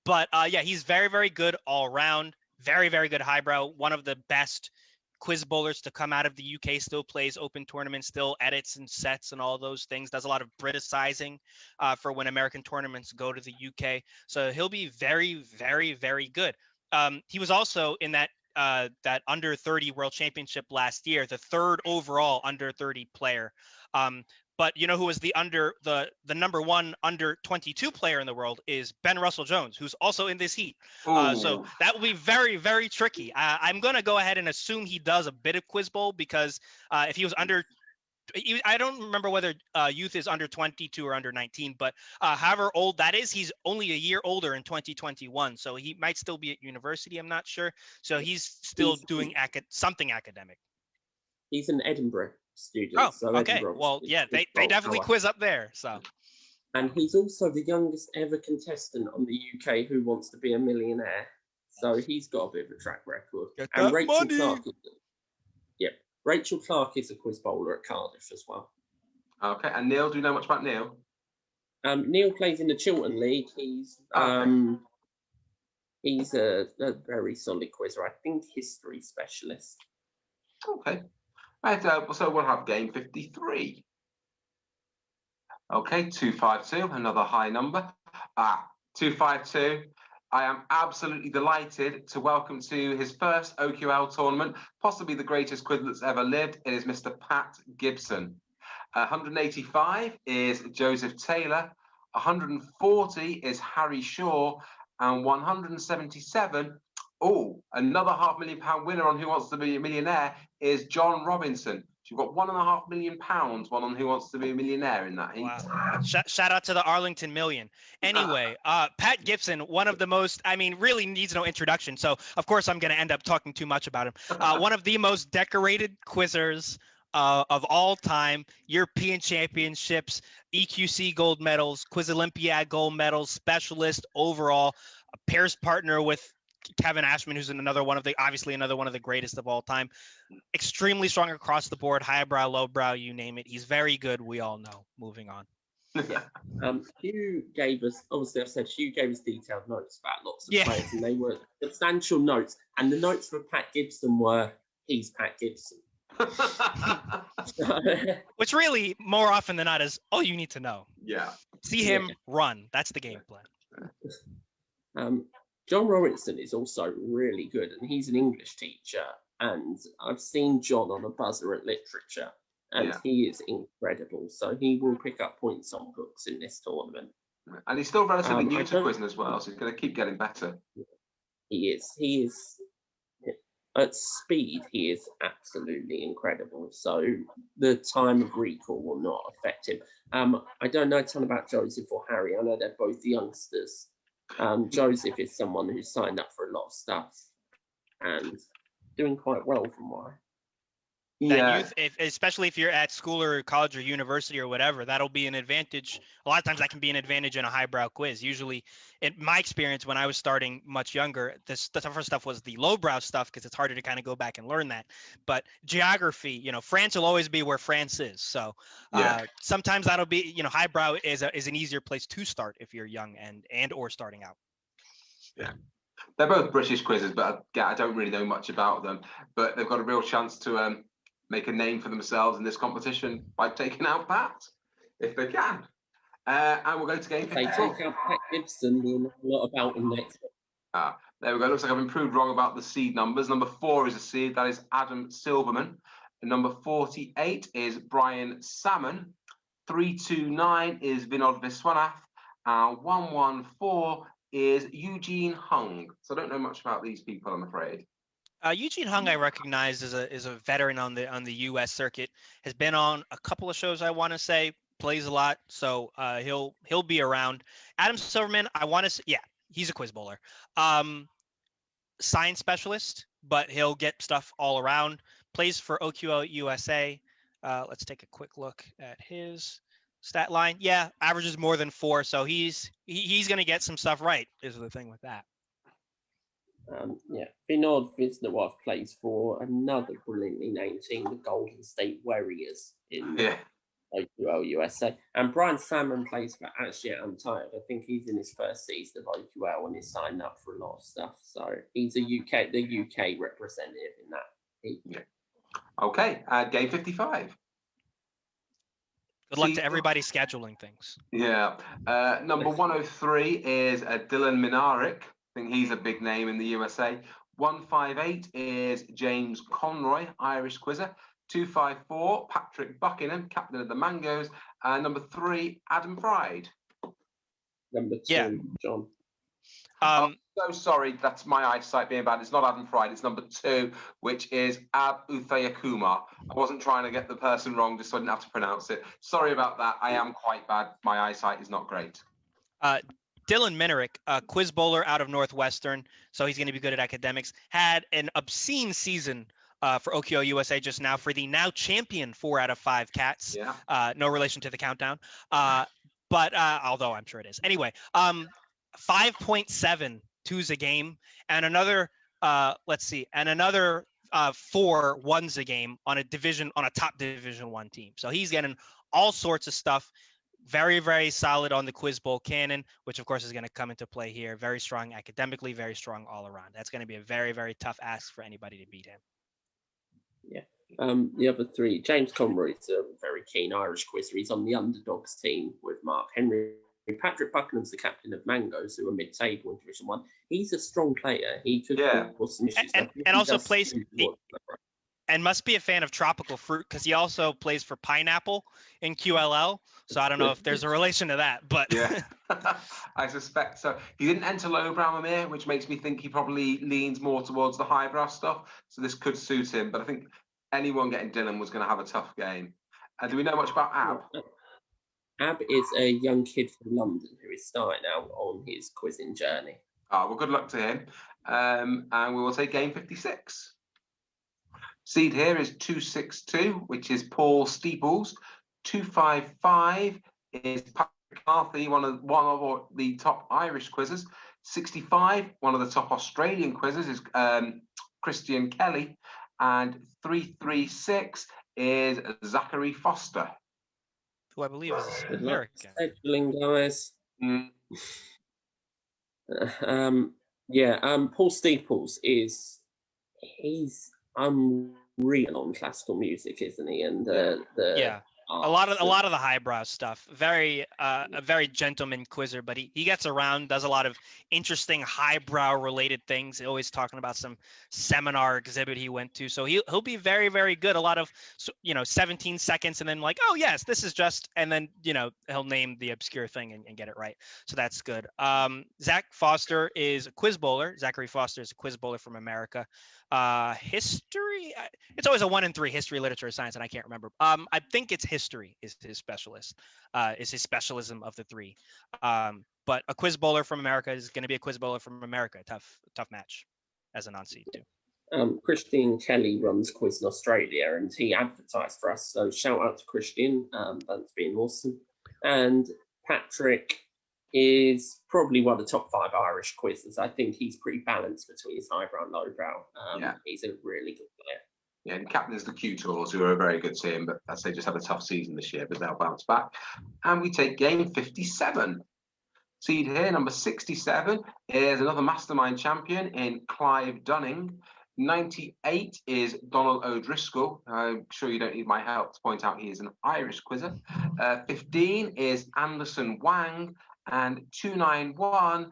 But he's very, very good all around. Very, very good highbrow. One of the best quiz bowlers to come out of the UK. Still plays open tournaments, still edits and sets and all those things. Does a lot of Briticizing for when American tournaments go to the UK. So he'll be very, very, very good. He was also in that under 30 World Championship last year, the 3rd overall under 30 player. But who was the number 1 under 22 player in the world is Ben Russell Jones, who's also in this heat. So that will be very, very tricky. I'm going to go ahead and assume he does a bit of quiz bowl because if he was I don't remember whether youth is under 22 or under 19, but however old that is, he's only a year older in 2021. So he might still be at university. I'm not sure. So he's still doing something academic. He's in Edinburgh. students. Oh, So okay. Edinburgh Well, yeah, they definitely quiz up there. So. And he's also the youngest ever contestant on the UK Who Wants to Be a Millionaire. So he's got a bit of a track record. Get and that Rachel money. Clark. Rachel Clark is a quiz bowler at Cardiff as well. Okay, and Neil, do you know much about Neil? Neil plays in the Chiltern League. He's a very solid quizzer. I think history specialist. Okay. Right, so we'll have game 53. Okay, 252, another high number. 252. I am absolutely delighted to welcome to his first OQL tournament, possibly the greatest quizzer that's ever lived. It is Mr. Pat Gibson. 185 is Joseph Taylor. 140 is Harry Shaw. And 177, another £500,000 winner on Who Wants to Be a Millionaire is John Robinson. So you've got £1.5 million, one on Who Wants to Be a Millionaire in that heat. Wow. Shout out to the Arlington Million. Anyway, Pat Gibson, one of the most, really needs no introduction. So, of course, I'm going to end up talking too much about him. One of the most decorated quizzers of all time, European championships, EQC gold medals, Quiz Olympiad gold medals, specialist overall, a pairs partner with Kevin Ashman, who's another one of the greatest of all time. Extremely strong across the board, highbrow, lowbrow, you name it. He's very good. We all know. Moving on. Hugh gave us, obviously I've said Hugh gave us detailed notes about lots of players, and they were substantial notes. And the notes for Pat Gibson were, he's Pat Gibson. Which really, more often than not, is all you need to know. Yeah. See him run. That's the game plan. John Robinson is also really good, and he's an English teacher. And I've seen John on a buzzer at literature, and he is incredible. So he will pick up points on books in this tournament. And he's still relatively new to quizzing as well, so he's going to keep getting better. He is. At speed, he is absolutely incredible. So the time of recall will not affect him. I don't know a ton about Joseph or Harry. I know they're both youngsters. Joseph is someone who's signed up for a lot of stuff and doing quite well from what That youth, especially if you're at school or college or university or whatever, that'll be an advantage. A lot of times that can be an advantage in a highbrow quiz. Usually, in my experience, when I was starting much younger, the tougher stuff was the lowbrow stuff because it's harder to kind of go back and learn that. But geography, France will always be where France is. So sometimes that'll be, highbrow is an easier place to start if you're young and or starting out. Yeah. They're both British quizzes, but I don't really know much about them. But they've got a real chance to make a name for themselves in this competition by taking out Pat, if they can. And we'll go to game 54. If they take out Pat Gibson, we'll know a lot about him next week. There we go. Looks like I've improved wrong about the seed numbers. Number 4 is a seed. That is Adam Silverman. And number 48 is Brian Salmon. 329 is Vinod Viswanath. And 114 is Eugene Hung. So I don't know much about these people, I'm afraid. Eugene Hung, I recognize is a veteran on the U.S. circuit. Has been on a couple of shows, I want to say. Plays a lot, so he'll be around. Adam Silverman, I want to say, he's a quiz bowler. Science specialist, but he'll get stuff all around. Plays for OQL USA. Let's take a quick look at his stat line. Yeah, averages more than 4, so he's going to get some stuff right. Is the thing with that. Vinod Viswanath plays for another brilliantly named team, the Golden State Warriors in OQL USA. And Brian Salmon plays for actually Untitled. I think he's in his first season of OQL and he's signed up for a lot of stuff. So he's the UK representative in that heat. Yeah. Okay, game 55. Good luck to everybody scheduling things. Yeah. Number 103 is Dylan Minerick. I think he's a big name in the USA. 158 is James Conroy, Irish quizzer. 254, Patrick Buckingham, captain of the Mangoes. And number 3, Adam Fried. Number 2, John. I'm so sorry, that's my eyesight being bad. It's not Adam Fried, it's number 2, which is Ab Uthaya-Kumar. I wasn't trying to get the person wrong, just so I didn't have to pronounce it. Sorry about that. I am quite bad. My eyesight is not great. Dylan Minerick, a quiz bowler out of Northwestern, so he's going to be good at academics, had an obscene season for OQL USA just now for the now champion 4 out of 5 Cats. Yeah. No relation to the countdown. But although I'm sure it is. Anyway, 5.7 twos a game, and another 4 ones a game on a top Division 1 team. So he's getting all sorts of stuff. Very, very solid on the Quiz Bowl canon, which of course is going to come into play here. Very strong academically, very strong all around. That's going to be a very, very tough ask for anybody to beat him. Yeah. The other 3, James Conroy's a very keen Irish quizzer. He's on the underdogs team with Mark Henry. Patrick Bucknam's the captain of Mangoes, who are mid-table in Division 1. He's a strong player. He could cause some issues. And also plays and must be a fan of tropical fruit because he also plays for Pineapple in QLL. So I don't know if there's a relation to that, but yeah, I suspect so. He didn't enter lowbrow Mimir, which makes me think he probably leans more towards the highbrow stuff. So this could suit him, but I think anyone getting Dylan was going to have a tough game. Do we know much about Ab? Ab is a young kid from London who is starting out on his quizzing journey. Well, good luck to him. And we will take game 56. Seed here is 262, which is Paul Steeples. 255 is Patrick Mccarthy, one of the top Irish quizzes. 65, one of the top Australian quizzes, is Christian Kelly. And 336 is Zachary Foster, who I believe is American. Scheduling, guys. Paul Steeples he's unreal on classical music, isn't he? And a lot of the highbrow stuff. A very gentleman quizzer, but he gets around, does a lot of interesting highbrow related things. Always talking about some seminar exhibit he went to. So he'll be very, very good. A lot of 17 seconds and then like, oh yes, this is just, and then he'll name the obscure thing and get it right. So that's good. Zach Foster is a quiz bowler. Zachary Foster is a quiz bowler from America. History. It's always a 1 in 3 history, literature, science, and I can't remember. I think it's history is his specialist. Is his specialism of the 3. But a quiz bowler from America is going to be a quiz bowler from America. Tough match as a non-seed too. Christian Kelly runs Quiz in Australia, and he advertised for us. So shout out to Christian. That's been awesome. And Patrick is probably one of the top 5 Irish quizzers. I think he's pretty balanced between his highbrow and lowbrow. He's a really good player. Yeah, and captains the Q Tours, who are a very good team, but as they just had a tough season this year, but they'll bounce back. And we take game 57. Seed here, number 67, is another mastermind champion in Clive Dunning. 98 is Donald O'Driscoll. I'm sure you don't need my help to point out he is an Irish quizzer. 15 is Anderson Wang. And 291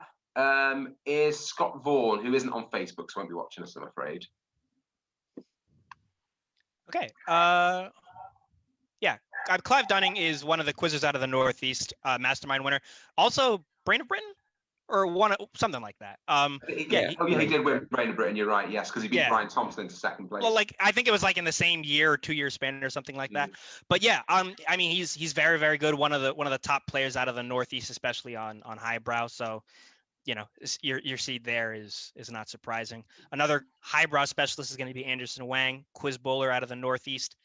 is Scott Vaughan, who isn't on Facebook, so won't be watching us, I'm afraid. Okay. Clive Dunning is one of the quizzers out of the Northeast, mastermind winner. Also, Brain of Britain, or something like that. He did win Brain of Britain. You're right. Yes, because he beat Brian Thompson into second place. Well, I think it was in the same year or 2-year span or something like that. But he's very, very good. One of the top players out of the Northeast, especially on highbrow. So, your seed there is not surprising. Another highbrow specialist is going to be Anderson Wang, quiz bowler out of the Northeast.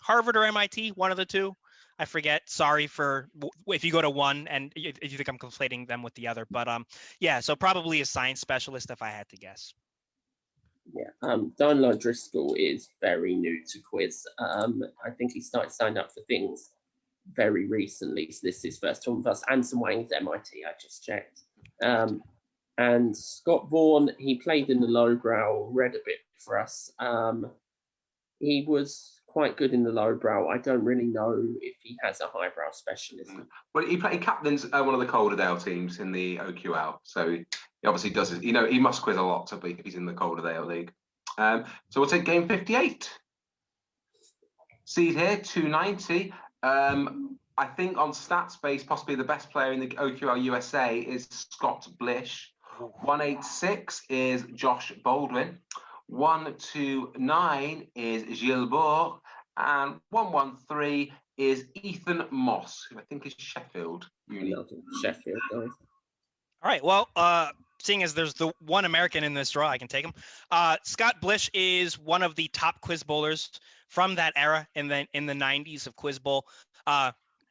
Harvard or MIT, one of the two. I forget. Sorry for if you go to one and if you think I'm conflating them with the other. But so probably a science specialist if I had to guess. Yeah, Donald O'Driscoll is very new to quiz. I think he started signing up for things very recently. So this is his first time with us. Anderson Wang's MIT, I just checked. And Scott Vaughan, he played in the lowbrow, read a bit for us. He was quite good in the lowbrow. I don't really know if he has a highbrow specialism. Well, he captains one of the Calderdale teams in the OQL, so he obviously does it. He must quiz a lot to be if he's in the Calderdale League. So we'll take game 58. Seed here, 290. I think on stats base, possibly the best player in the OQL USA is Scott Blish. 186 is Josh Baldwin. 129 is Gilles Bourg. And 113 is Ethan Moss, who I think is Sheffield Uni. Sheffield, guys. All right. Well, seeing as there's the one American in this draw, I can take him. Scott Blish is one of the top quiz bowlers from that era in the 90s of quiz bowl.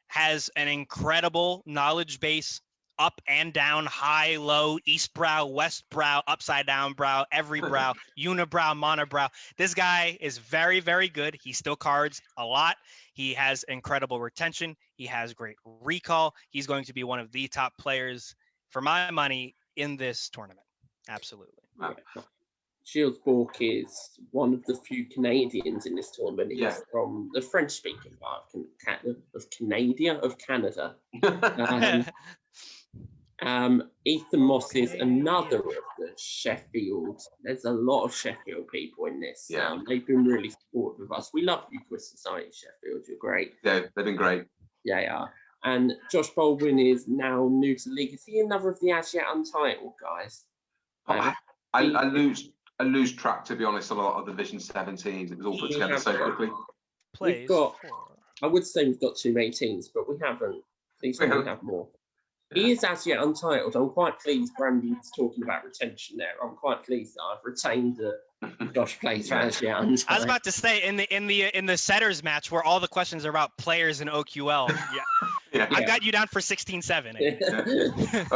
Has an incredible knowledge base, up and down, high, low, east brow, west brow, upside down brow, every brow, unibrow, monobrow. This guy is very, very good. He still cards a lot. He has incredible retention. He has great recall. He's going to be one of the top players, for my money, in this tournament. Absolutely. Yeah. Gilles Bourque is one of the few Canadians in this tournament. He's from the French-speaking part of Canada. Ethan Moss is another of the Sheffield. There's a lot of Sheffield people in this. Yeah. They've been really supportive of us. We love you, Quiz Society Sheffield. You're great. Yeah, they've been great. Yeah, yeah. And Josh Baldwin is now new to the league. Is he another of the as yet untitled guys? I lose track, to be honest, on a lot of Division 17s. It was all put together so quickly. I would say we've got 2 18s, but we haven't. Please we have more. Yeah. He is as yet untitled. I'm quite pleased Brandy's talking about retention there. I'm quite pleased that I've retained Josh plays for as yet untitled. I was about to say in the setters match where all the questions are about players in OQL. I've got you down for 16-7.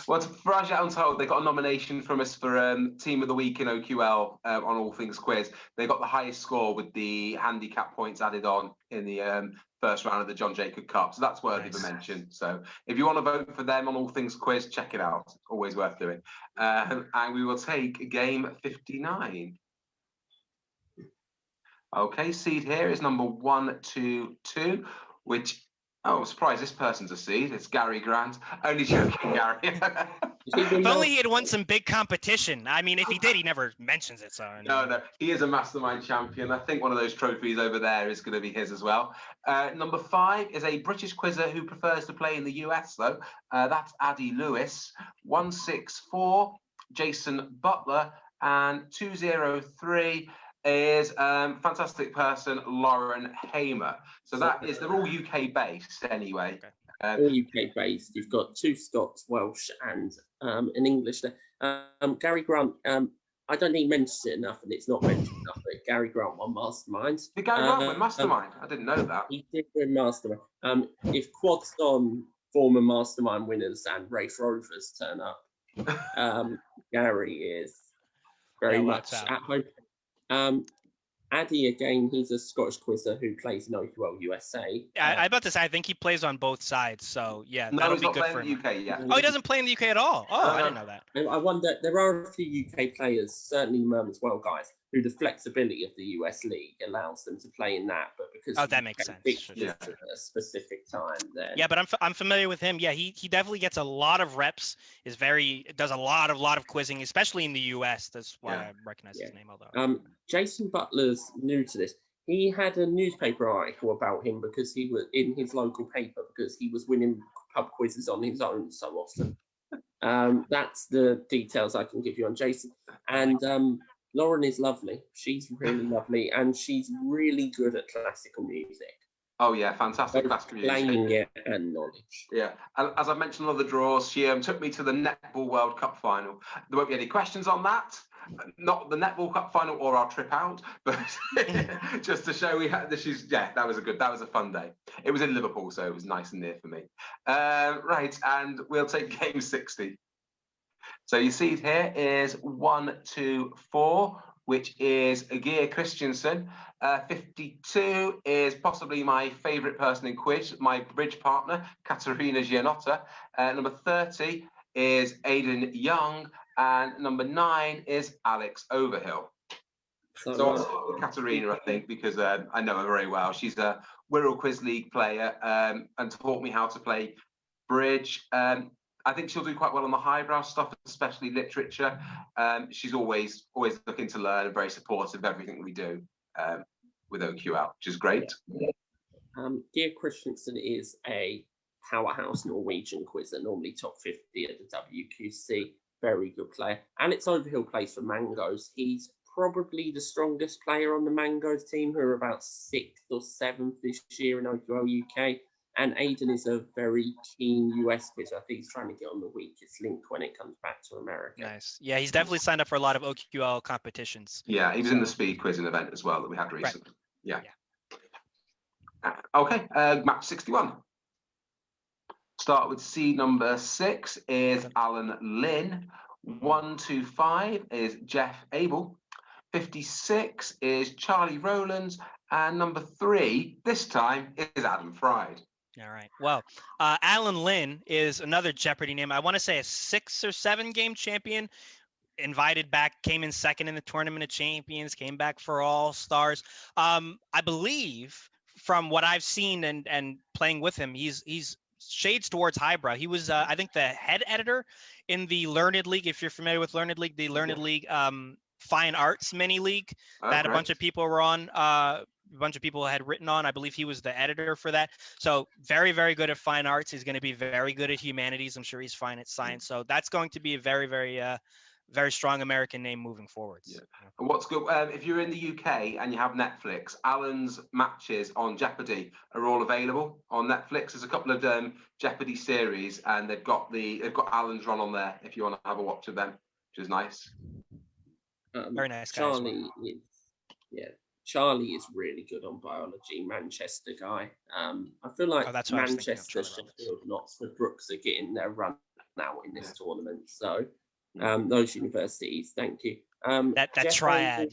Well, for as yet untitled, they got a nomination from us for Team of the Week in OQL on All Things Quiz. They got the highest score with the handicap points added on in the first round of the John Jacob Cup. So that's worthy of a mention. So if you want to vote for them on All Things Quiz, check it out. It's always worth doing. And we will take game 59. Okay, seed here is number 122, which, I'm surprised this person's a seed. It's Gary Grant. Only joking, Gary. If only he had won some big competition. I mean, if he did, he never mentions it. So no, he is a mastermind champion. I think one of those trophies over there is going to be his as well. Number 5 is a British quizzer who prefers to play in the US, though. That's Addy Lewis. 164, Jason Butler, and 203 is fantastic person Lauren Hamer. So they're all UK based anyway. All UK based. You've got 2 Scots, Welsh, and an English there. Gary Grant. I don't think he mentions it enough, and it's not mentioned enough. But Gary Grant won Mastermind. Did Gary Grant win Mastermind? I didn't know that. He did win Mastermind. If quads on former Mastermind winners and Rafe Rovers turn up, Gary is very much at home. Addy, again, he's a Scottish quizzer who plays in OQL USA. I'm about to say, I think he plays on both sides. So, yeah, no, that'll he's be not good for playing him. the UK yet. Oh, he doesn't play in the UK at all? Oh, I didn't know that. I wonder, there are a few UK players, certainly as well, guys, who the flexibility of the US League allows them to play in that, but because that makes sense. At a specific time, then yeah, but I'm familiar with him. Yeah, he definitely gets a lot of reps. Does a lot of quizzing, especially in the US. That's why I recognize his name. Although Jason Butler's new to this. He had a newspaper article about him because he was in his local paper because he was winning pub quizzes on his own so often. That's the details I can give you on Jason. And Lauren is lovely. She's really lovely, and she's really good at classical music. Oh yeah, fantastic classical music. Playing it and knowledge. Yeah, and as I mentioned on the draws, she took me to the Netball World Cup final. There won't be any questions on that. Not the Netball Cup final or our trip out, but just to show we had this. That was a fun day. It was in Liverpool, so it was nice and near for me. Right, and we'll take game 60. So you see here is 124, which is Agia Christensen. 52 is possibly my favourite person in quiz, my bridge partner, Katerina Gianotta. Number 30 is Aidan Young. And number 9 is Alex Overhill. So I'll start with Katerina, I think, because I know her very well. She's a Wirral Quiz League player and taught me how to play bridge. I think she'll do quite well on the highbrow stuff, especially literature. She's always looking to learn and very supportive of everything we do with OQL, which is great. Gia Christensen is a powerhouse Norwegian quizzer, normally top 50 at the WQC. Very good player. Alex Overhill plays for Mangoes. He's probably the strongest player on the Mangoes team, who are about 6th or 7th this year in OQL UK. And Aidan is a very keen US quiz. I think he's trying to get on the weakest link when it comes back to America. Nice. Yeah, he's definitely signed up for a lot of OQL competitions. Yeah, he was in the speed quizzing event as well that we had recently. Right. Yeah. Okay, match 61. Start with seed number 6 is Alan Lynn. 125 is Jeff Abel. 56 is Charlie Rowlands. And number 3, this time, is Adam Fried. All right. Well, Alan Lynn is another Jeopardy name. I want to say a 6 or 7 game champion. Invited back, came in second in the Tournament of Champions, came back for All Stars. I believe from what I've seen and playing with him, he's shades towards Highbrow. He was, I think, the head editor in the Learned League. If you're familiar with Learned League, the Learned League Fine Arts Mini League that a bunch of people were on. A bunch of people had written on. I believe he was the editor for that. So very, very good at fine arts. He's going to be very good at humanities. I'm sure he's fine at science. So that's going to be a very, very, very strong American name moving forwards. Yeah. And what's good, if you're in the UK and you have Netflix, Alan's matches on Jeopardy are all available on Netflix. There's a couple of Jeopardy series, and they've got Alan's run on there if you want to have a watch of them, which is nice. Very nice guy. Charlie is really good on biology. Manchester guy. I feel like Manchester, Sheffield, and Oxford Brooks are getting their run now in this tournament. So those universities, thank you. That triad,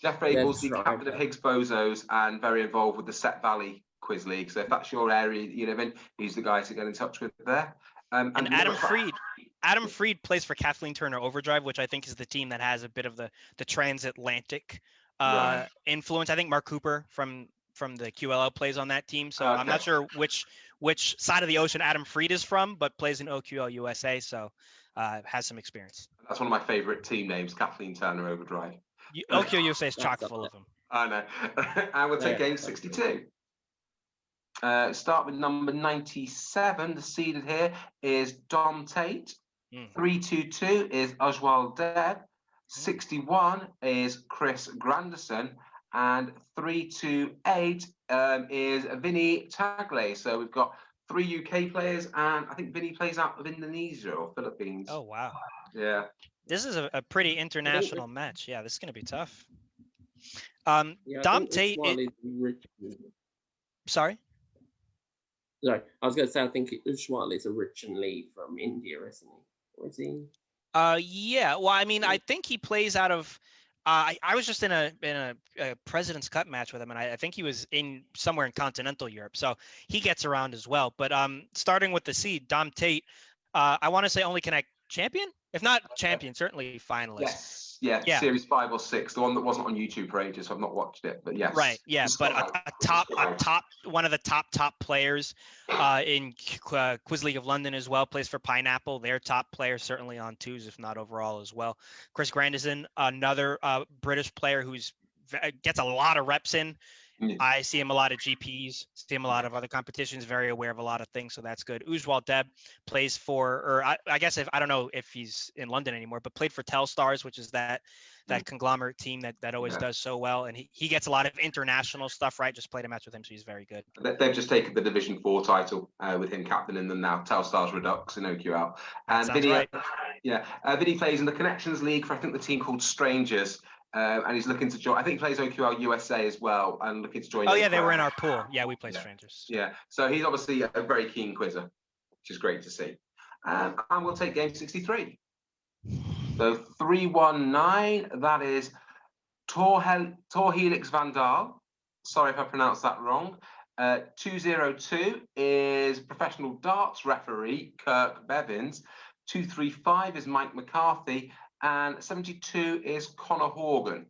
Jeff Abel's the captain of Higgs Bozos and very involved with the Set Valley Quiz League. So if that's your area you live in, he's the guy to get in touch with there. And Adam Fried plays for Kathleen Turner Overdrive, which I think is the team that has a bit of the transatlantic influence. I think Mark Cooper from the QLL plays on that team. So I'm not sure which side of the ocean Adam Fried is from, but plays in OQL USA. So has some experience. That's one of my favorite team names, Kathleen Turner Overdrive. OQL USA is chock full of them. I know. And we'll take game 62. Start with number 97. The seeded here is Dom Tate. 322 is Oswald Deb. 61 is Chris Granderson. And 328 is Vinny Tagle. So we've got 3 UK players, and I think Vinny plays out of Indonesia or Philippines. Oh, wow. Yeah. This is a pretty international match. Yeah, this is going to be tough. Dom Tate. Sorry? Sorry, I was going to say, I think Ushwal is originally from India, isn't he? Or is he? Yeah. Well, I mean, I think he plays out of. I was just in a President's Cup match with him, and I think he was in somewhere in continental Europe, so he gets around as well. But starting with the seed, Dom Tate, I want to say only connect champion, if not champion, certainly finalist. Yes, yeah. Series 5 or 6, the one that wasn't on YouTube for ages, so I've not watched it, but yes. Right, yeah, but a top one of the top players in Quiz League of London as well, plays for Pineapple. Their top player, certainly on 2s, if not overall as well. Chris Grandison, another British player who's gets a lot of reps in. I see him a lot of GPs, see him a lot of other competitions, very aware of a lot of things, so that's good. Ujwal Deb plays for, or I guess I don't know if he's in London anymore, but played for Telstars, which is that conglomerate team that always does so well, and he gets a lot of international stuff, right? Just played a match with him, so he's very good. They've just taken the Division 4 title with him captaining them now, Telstars Redux in OQL. And Vinny, right. Vinny plays in the Connections League for, I think, the team called Strangers. And he's looking to join. I think he plays OQL USA as well, and looking to join. Oh yeah, they were in our pool. Yeah, we play Strangers. Yeah, so he's obviously a very keen quizzer, which is great to see. And we'll take game 63. So 319. That is Tor Helix Vandal. Sorry if I pronounced that wrong. 202 is professional darts referee Kirk Bevins. 235 is Mike McCarthy. And 72 is Connor Horgan.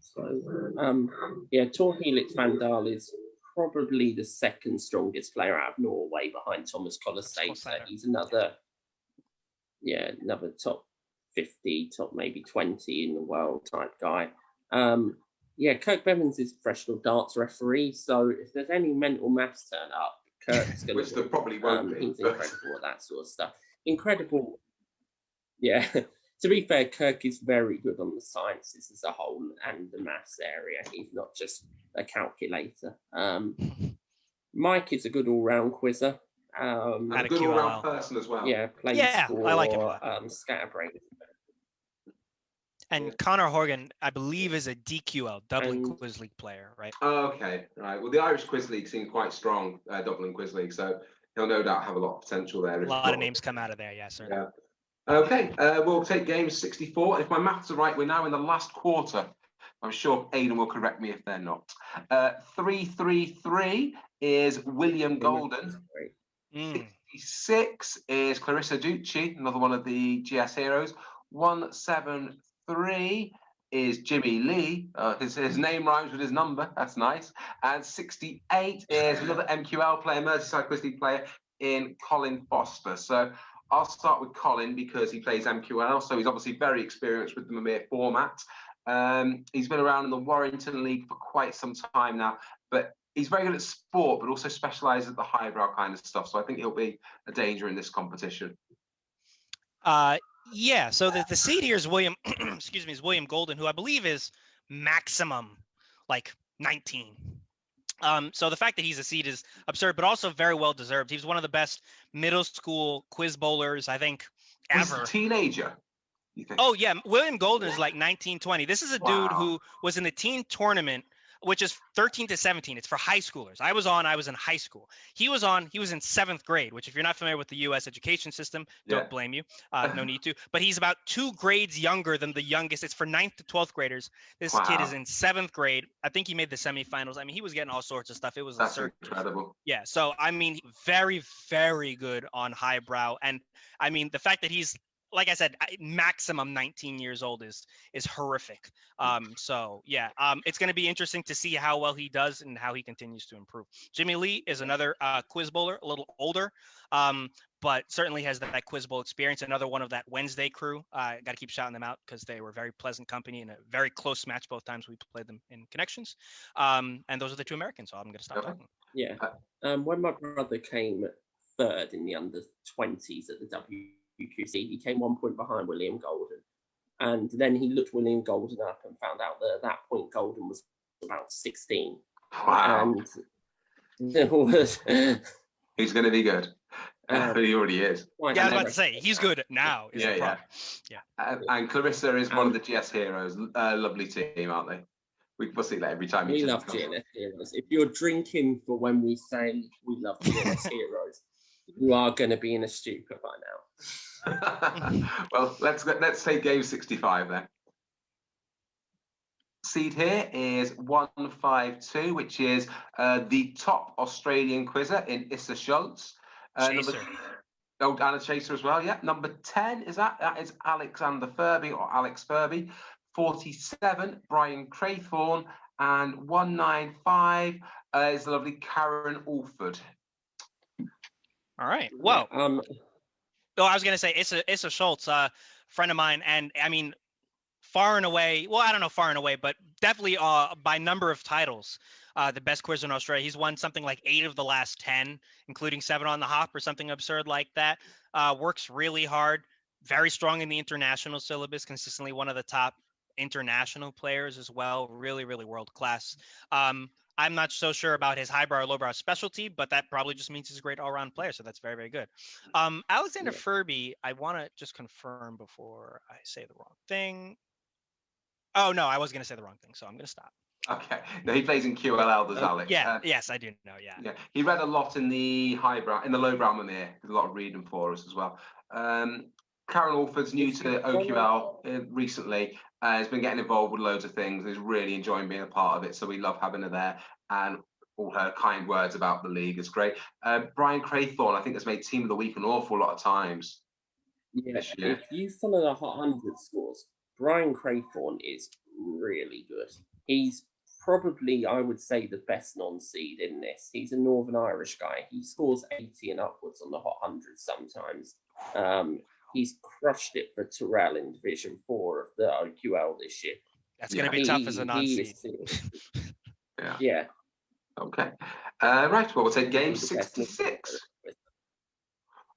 So, Tor Helix Vandal is probably the second strongest player out of Norway behind Thomas Collerstater. He's another top 50, top maybe 20 in the world type guy. Kirk Bevins is professional darts referee. So if there's any mental maths turn up, Kirk's going to. Which there probably won't be. He's incredible at that sort of stuff. Incredible. Yeah, to be fair, Kirk is very good on the sciences as a whole and the maths area. He's not just a calculator. Mike is a good all-round quizzer. And a Out of good all-round QLL. person as well. Yeah, plays Yeah, for I like him a lot. Scatterbrain. And Connor Horgan, I believe, is a DQL, Dublin And- Quiz League player, right? Oh, okay, right. Well, the Irish Quiz League seemed quite strong, Dublin Quiz League, so he'll no doubt have a lot of potential there. A lot of names come out of there, yeah, certainly. Yeah. Okay, we'll take game 64. If my maths are right, we're now in the last quarter. I'm sure Aidan will correct me if they're not. 3-3-3 is William Golden. 66 is Clarissa Ducci, another one of the GS heroes. 173 is Jimmy Lee. His name rhymes with his number. That's nice. And 68 is another MQL player, Merseyside Quiz League player in Colin Foster. So I'll start with Colin because he plays MQL. So he's obviously very experienced with the Mimir format. He's been around in the Warrington League for quite some time now, but he's very good at sport, but also specialises at the highbrow kind of stuff. So I think he'll be a danger in this competition. Yeah. So the seed here is William. Excuse me, is William Golden, who I believe is maximum like 19. So the fact that he's a seed is absurd, but also very well deserved. He was one of the best middle school quiz bowlers, I think, ever. He's a teenager. Oh yeah, William Golden is like 19, 20. This is a dude who was in the teen tournament, which is 13 to 17. It's for high schoolers. I was in high school. He was in 7th grade, which if you're not familiar with the U.S. education system, don't blame you. No need to. But he's about 2 grades younger than the youngest. It's for 9th to 12th graders. This kid is in 7th grade. I think he made the semifinals. I mean, he was getting all sorts of stuff. It was That's incredible. Yeah. So, I mean, very, very good on highbrow. And I mean, the fact that he's, like I said, maximum 19 years old is horrific. So yeah, it's going to be interesting to see how well he does and how he continues to improve. Jimmy Lee is another quiz bowler, a little older, but certainly has that quiz bowl experience. Another one of that Wednesday crew. Got to keep shouting them out because they were very pleasant company and a very close match both times we played them in Connections. And those are the 2 Americans. So I'm going to stop talking. Yeah. When my brother came 3rd in the under 20s at the WQC, he came 1 point behind William Golden. And then he looked William Golden up and found out that at that point Golden was about 16. Wow. And it was... He's going to be good. He already is. Yeah, I was about to say, he's good now. Yeah. And Clarissa is one of the GS heroes. Lovely team, aren't they? We must see that every time. We love GS heroes. If you're drinking for when we say we love GS heroes, you are going to be in a stupor by now. Well, let's take game 65 then. Seed here is 152, which is the top Australian quizzer in Issa Schultz. Chaser. And a chaser as well, yeah. Number 10 is that is Alexander Furby or Alex Furby. 47, Brian Craythorne, and 195 is the lovely Karen Alford. All right. Well, I was going to say Issa Schultz, friend of mine, and I mean, far and away. Well, I don't know far and away, but definitely by number of titles, the best quizzer in Australia. He's won something like 8 of the last 10, including 7 on the hop or something absurd like that. Works really hard, very strong in the international syllabus, consistently one of the top international players as well. Really, really world class. I'm not so sure about his highbrow or lowbrow specialty, but that probably just means he's a great all-round player. So that's very, very good. Alexander Furby, I want to just confirm before I say the wrong thing. Oh, no, I was going to say the wrong thing, so I'm going to stop. Okay. No, he plays in QLL, does Alex? Yes, I do know, yeah. He read a lot in the lowbrow Mimir. There's a lot of reading for us as well. Karen Alford's new to OQL recently. Has been getting involved with loads of things. Is really enjoying being a part of it. So we love having her there, and all her kind words about the league is great. Brian Craythorne, I think, has made Team of the Week an awful lot of times. Yeah, if you follow the Hot 100 scores, Brian Craythorne is really good. He's probably, I would say, the best non-seed in this. He's a Northern Irish guy. He scores 80 and upwards on the Hot 100 sometimes. He's crushed it for Tyrrell in Division 4 of the OQL this year. That's going to be tough as a non-seed. Yeah. Okay. Right. Well, we'll take game 66.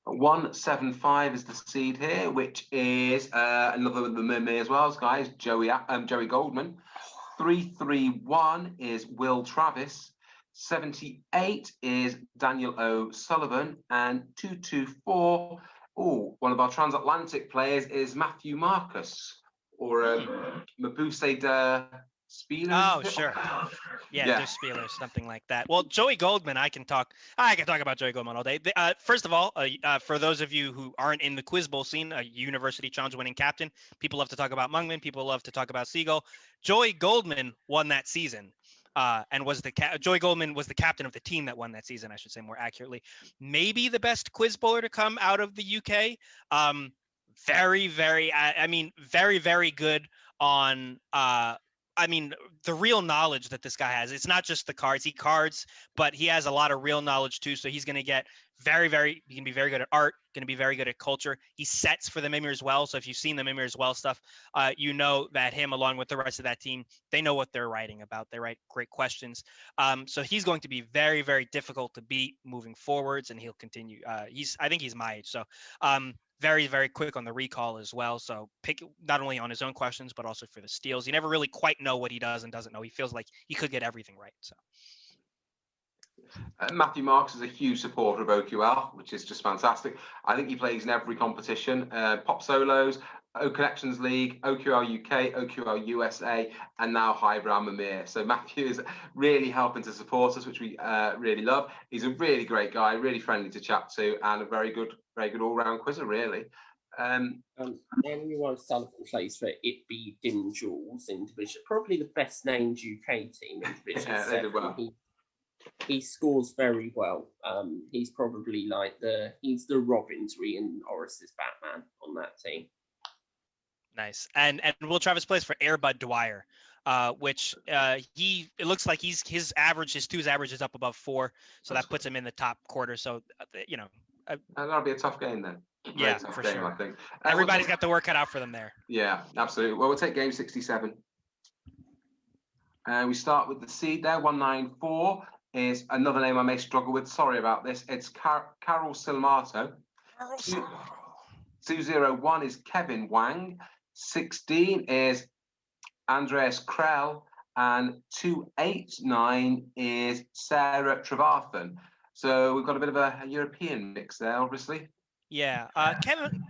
175 is the seed here, which is another of the Mimir as well, guys. Joey Goldman. 331 is Will Travis. 78 is Daniel O'Sullivan, and 224. Oh, one of our transatlantic players is Matthew Marcus, or Mabuse de Spielers. Oh, sure. Yeah, there's Spielers, something like that. Well, Joey Goldman, I can talk about Joey Goldman all day. First of all, for those of you who aren't in the Quiz Bowl scene, a University Challenge winning captain, people love to talk about Mungman, people love to talk about Siegel. Joey Goldman won that season. And was Joey Goldman was the captain of the team that won that season, I should say more accurately. Maybe the best quiz bowler to come out of the UK. Very, very, very, very good on, the real knowledge that this guy has. It's not just the cards. He cards, but he has a lot of real knowledge too. So he's going to get he can be very good at art, going to be very good at culture. He sets for the Mimir as well. So if you've seen the Mimir as well stuff, you know that him, along with the rest of that team, they know what they're writing about. They write great questions. So he's going to be very, very difficult to beat moving forwards, and he'll continue. I think he's my age. So very, very quick on the recall as well. So pick not only on his own questions, but also for the steals. You never really quite know what he does and doesn't know. He feels like he could get everything right. So. Matthew Marks is a huge supporter of OQL, which is just fantastic. I think he plays in every competition, Pop Solos, O Connections League, OQL UK, OQL USA, and now Highbrow Mimir. So Matthew is really helping to support us, which we really love. He's a really great guy, really friendly to chat to, and a very good all-round quizzer, really. Anyone Sullivan plays for It Be Dim Jules in Division, probably the best named UK team in Division 7. They did well. He scores very well. He's probably he's the Robin to Ian Orris's Batman on that team. Nice. And Will Travis plays for Airbud Dwyer, which it looks like his twos average is up above 4, so that puts him in the top quarter. So that'll be a tough game then. Yeah, for game, sure. I think Everybody's got the work cut out for them there. Yeah, absolutely. Well, we'll take game 67. We start with the seed there. 194 is another name I may struggle with. Sorry about this. It's Carol Silmato. 201 is Kevin Wang. 16 is Andreas Krell. And 289 is Sarah Trevarthen. So we've got a bit of a European mix there, obviously. Yeah,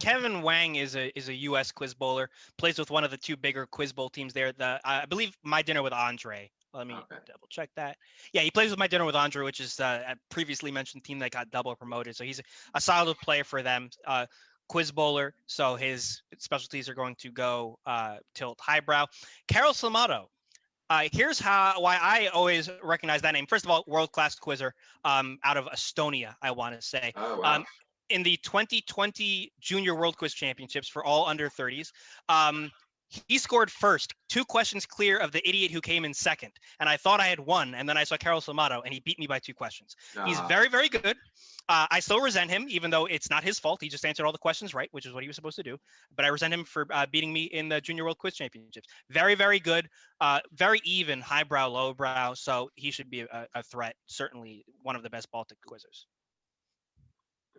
Kevin Wang is a U.S. quiz bowler. Plays with one of the two bigger quiz bowl teams there. I believe My Dinner with Andre. Let me double check that. Yeah, he plays with My Dinner with Andre, which is a previously mentioned team that got double promoted. So he's a solid player for them. Quiz bowler. So his specialties are going to go tilt highbrow. Carol Slamato. Here's why I always recognize that name. First of all, world-class quizzer out of Estonia, I want to say. Oh, wow. In the 2020 Junior World Quiz Championships for all under 30s, he scored first, 2 questions clear of the idiot who came in second. And I thought I had won, and then I saw Carol Slamato, and he beat me by 2 questions. He's very, very good. I still resent him, even though it's not his fault. He just answered all the questions right, which is what he was supposed to do. But I resent him for beating me in the Junior World Quiz Championships. Very, very good. Very even, highbrow, lowbrow. So he should be a threat. Certainly one of the best Baltic quizzers.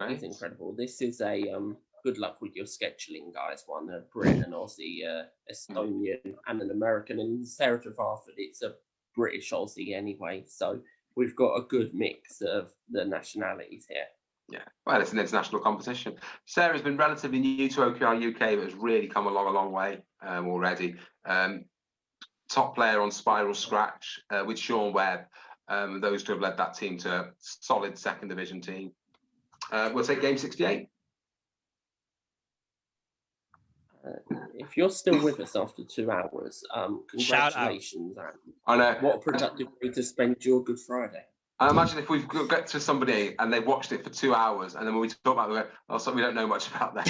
It's incredible. This is a good luck with your scheduling, guys. One, a Brit, an Aussie, Estonian, and an American. And Sarah Trevarthen, it's a British Aussie anyway. So we've got a good mix of the nationalities here. Yeah, well, it's an international competition. Sarah's been relatively new to OQR UK, but has really come along a long way already. Top player on Spiral Scratch with Sean Webb. Those two have led that team to a solid second division team. We'll take game 68. If you're still with us after 2 hours, congratulations. I know. What a productive way to spend your Good Friday. I imagine if we've got to somebody and they've watched it for 2 hours, and then when we talk about it, we don't know much about that.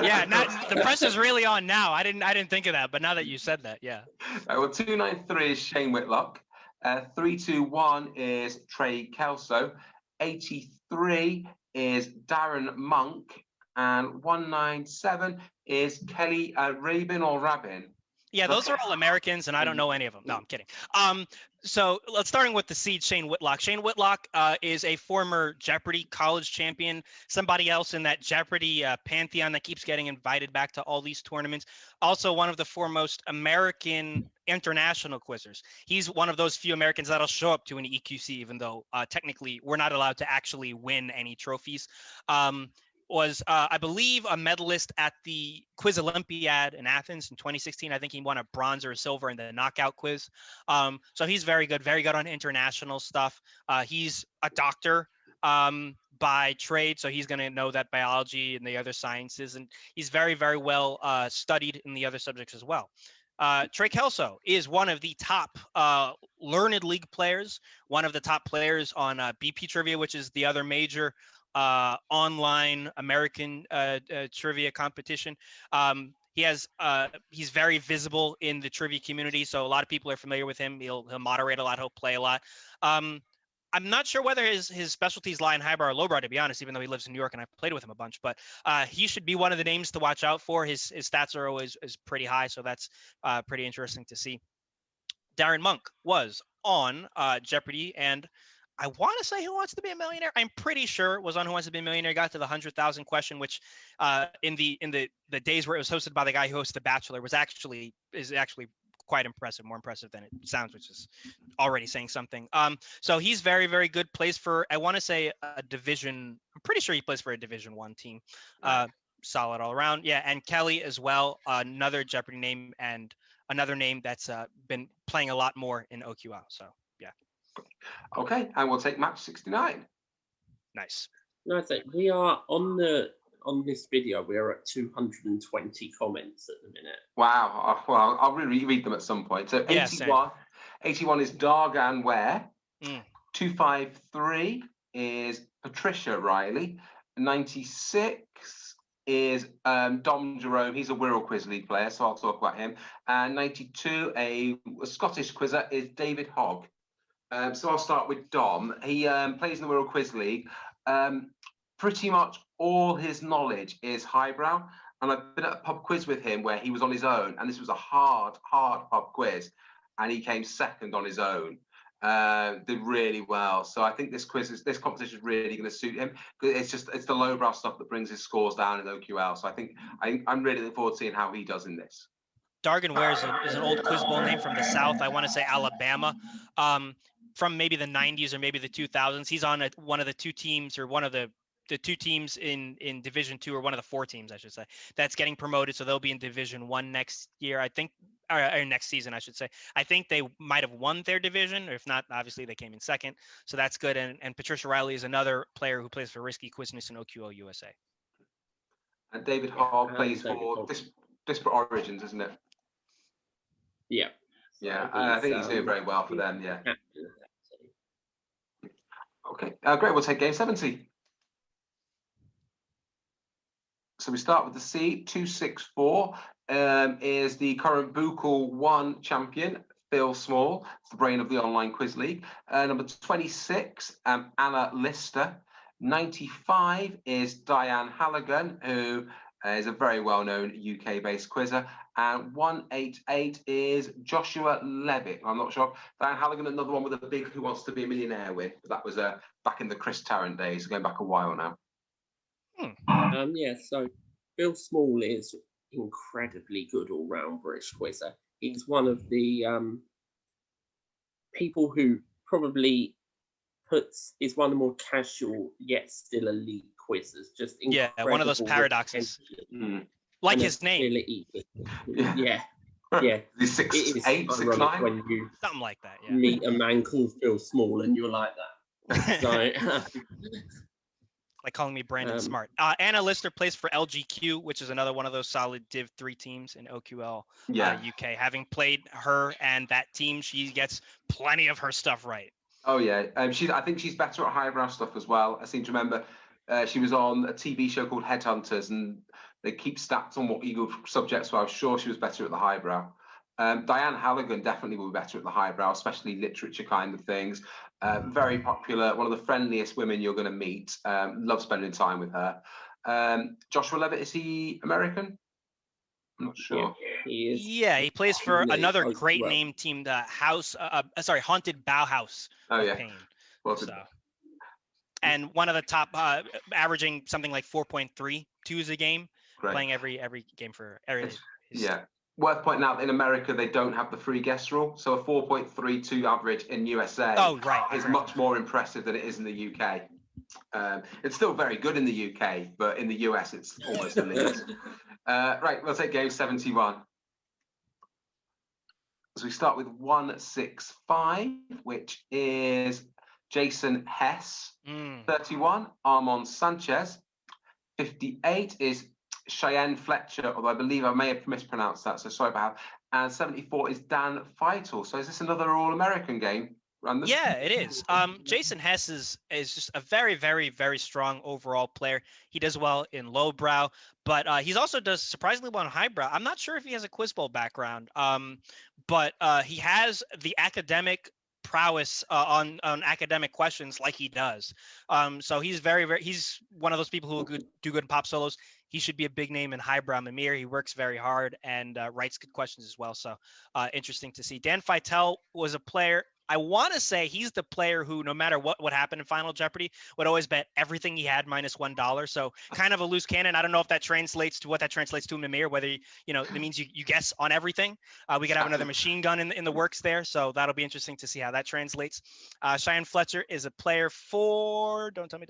Yeah, the press is really on now. I didn't think of that, but now that you said that, yeah. Well, 293 is Shane Whitlock. 321 is Trey Kelso. 83 is Darren Monk. And 197 is Kelly Rabin or Rabin? Yeah, those are all Americans, and I don't know any of them. No, I'm kidding. So let's starting with the seed, Shane Whitlock. Shane Whitlock is a former Jeopardy college champion, somebody else in that Jeopardy pantheon that keeps getting invited back to all these tournaments. Also, one of the foremost American international quizzers. He's one of those few Americans that'll show up to an EQC, even though technically we're not allowed to actually win any trophies. Was, I believe, a medalist at the Quiz Olympiad in Athens in 2016. I think he won a bronze or a silver in the knockout quiz. So he's very good on international stuff. He's a doctor by trade, so he's going to know that biology and the other sciences, and he's very, very well studied in the other subjects as well. Trey Kelso is one of the top Learned League players, one of the top players on BP Trivia, which is the other major online American trivia competition. He's very visible in the trivia community, so a lot of people are familiar with him. He'll moderate a lot, he'll play a lot. I'm not sure whether his specialties lie in highbrow or lowbrow, to be honest, even though he lives in New York and I've played with him a bunch. But he should be one of the names to watch out for. His stats are always pretty high, so that's pretty interesting to see. Darren Monk was on Jeopardy, and I want to say Who Wants to Be a Millionaire. I'm pretty sure it was on Who Wants to Be a Millionaire. Got to the 100,000 question, which in the days where it was hosted by the guy who hosted The Bachelor is actually quite impressive, more impressive than it sounds, which is already saying something. So he's very, very good. Plays for, I want to say, a division. I'm pretty sure he plays for a Division I team. Solid all around. Yeah, and Kelly as well, another Jeopardy name and another name that's been playing a lot more in OQL. So yeah. Okay, and we'll take match 69. Nice. No, I think we are on this video. We are at 220 comments at the minute. Wow. Well, I'll reread them at some point. So 81 is Dargan Ware. 253 is Patricia Riley. 96 is Dom Jerome. He's a Wirral Quiz League player, so I'll talk about him. And 92, a Scottish quizzer, is David Hogg. So I'll start with Dom. He plays in the Wirral Quiz League. Pretty much all his knowledge is highbrow. And I've been at a pub quiz with him where he was on his own. And this was a hard pub quiz. And he came second on his own. Did really well. So I think this competition is really going to suit him. It's the lowbrow stuff that brings his scores down in OQL. So I'm really looking forward to seeing how he does in this. Dargan Ware is an old quiz bowl name from the South. I want to say Alabama. From maybe the 90s or maybe the 2000s. He's on one of the two teams, or one of the two teams in Division II, or one of the four teams, I should say, that's getting promoted. So they'll be in Division I next year, I think, or next season, I should say. I think they might have won their division, or if not, obviously they came in second. So that's good. And Patricia Riley is another player who plays for Risky Quizness and OQL USA. And David Hogg plays for Disparate Origins, isn't it? Yeah. Yeah, I think he's doing very well for them, yeah. Okay, great. We'll take game 70. So we start with the seed. 264 is the current Buchel 1 champion, Phil Small. It's the brain of the online quiz league. Number 26, Anna Lister. 95 is Diane Halligan, who is a very well-known UK-based quizzer. And 188 is Joshua Levitt. I'm not sure. Diane Halligan, another one with a big Who Wants to Be a Millionaire win. But that was back in the Chris Tarrant days, going back a while now. Yeah, so Bill Small is incredibly good all-round British quizzer. He's one of the people who probably is one of the more casual yet still elite quizzers. Just one of those paradoxes. Like his name. Yeah. He's 6'8", 6'9", when you something like that. Yeah. Meet a man called Phil Small and you're like that. So, like calling me Brandon Smart. Anna Lister plays for LGQ, which is another one of those solid Div 3 teams in OQL UK. Having played her and that team, she gets plenty of her stuff right. Oh yeah, I think she's better at highbrow stuff as well. I seem to remember she was on a TV show called Headhunters, and they keep stats on what eagle subjects were. I was sure she was better at the highbrow. Diane Halligan definitely will be better at the highbrow, especially literature kind of things. Very popular, one of the friendliest women you're going to meet. Love spending time with her. Joshua Levitt, is he American? I'm not sure. He is. Yeah, he plays for Really another bodes great well. name team, the Haunted Bauhaus Oh, of yeah. Pain. Well, So, and one of the top, averaging something like 4.32s a game, great. playing every game for his Yeah. Worth pointing out, in America, they don't have the free guest rule. So a 4.32 average in USA is much more impressive than it is in the UK. It's still very good in the UK, but in the US, it's almost elite. Right, we'll take game 71. So we start with 165, which is Jason Hess. 31, Armand Sanchez. 58 is Cheyenne Fletcher, although I believe I may have mispronounced that, so sorry about that. And 74 is Dan Feitel. So is this another All-American game? Yeah, it is. Jason Hess is just a very, very, very strong overall player. He does well in lowbrow, but he's also does surprisingly well in highbrow. I'm not sure if he has a quiz bowl background, but he has the academic prowess on academic questions like he does. So he's he's one of those people who will do good in pop solos. He should be a big name in highbrow Mimir. He works very hard and writes good questions as well. So interesting to see. Dan Feitel was a player. I want to say he's the player who, no matter what would happen in Final Jeopardy, would always bet everything he had minus $1. So kind of a loose cannon. I don't know if that translates to what that translates to in Mimir, whether, it means you guess on everything. We could have another machine gun in the works there. So that'll be interesting to see how that translates. Cheyenne Fletcher is a player for, don't tell me,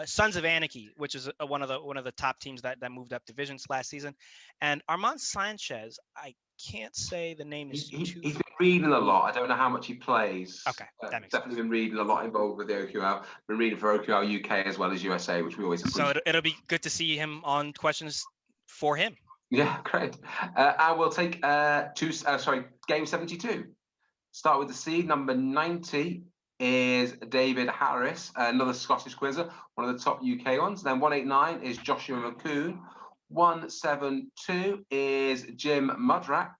Sons of Anarchy, which is one of the top teams that moved up divisions last season. And Armand Sanchez, I can't say the name is he's been reading a lot. I don't know how much he plays. Okay, that makes definitely been reading a lot, involved with the OQL. Been reading for OQL UK as well as USA, which we always appreciate. So it'll be good to see him on questions for him. Yeah, great. And we'll take game 72. Start with the seed. Number 90 is David Harris, another Scottish quizzer, one of the top UK ones. Then 189 is Joshua McCoon. 172 is Jim Mudrack,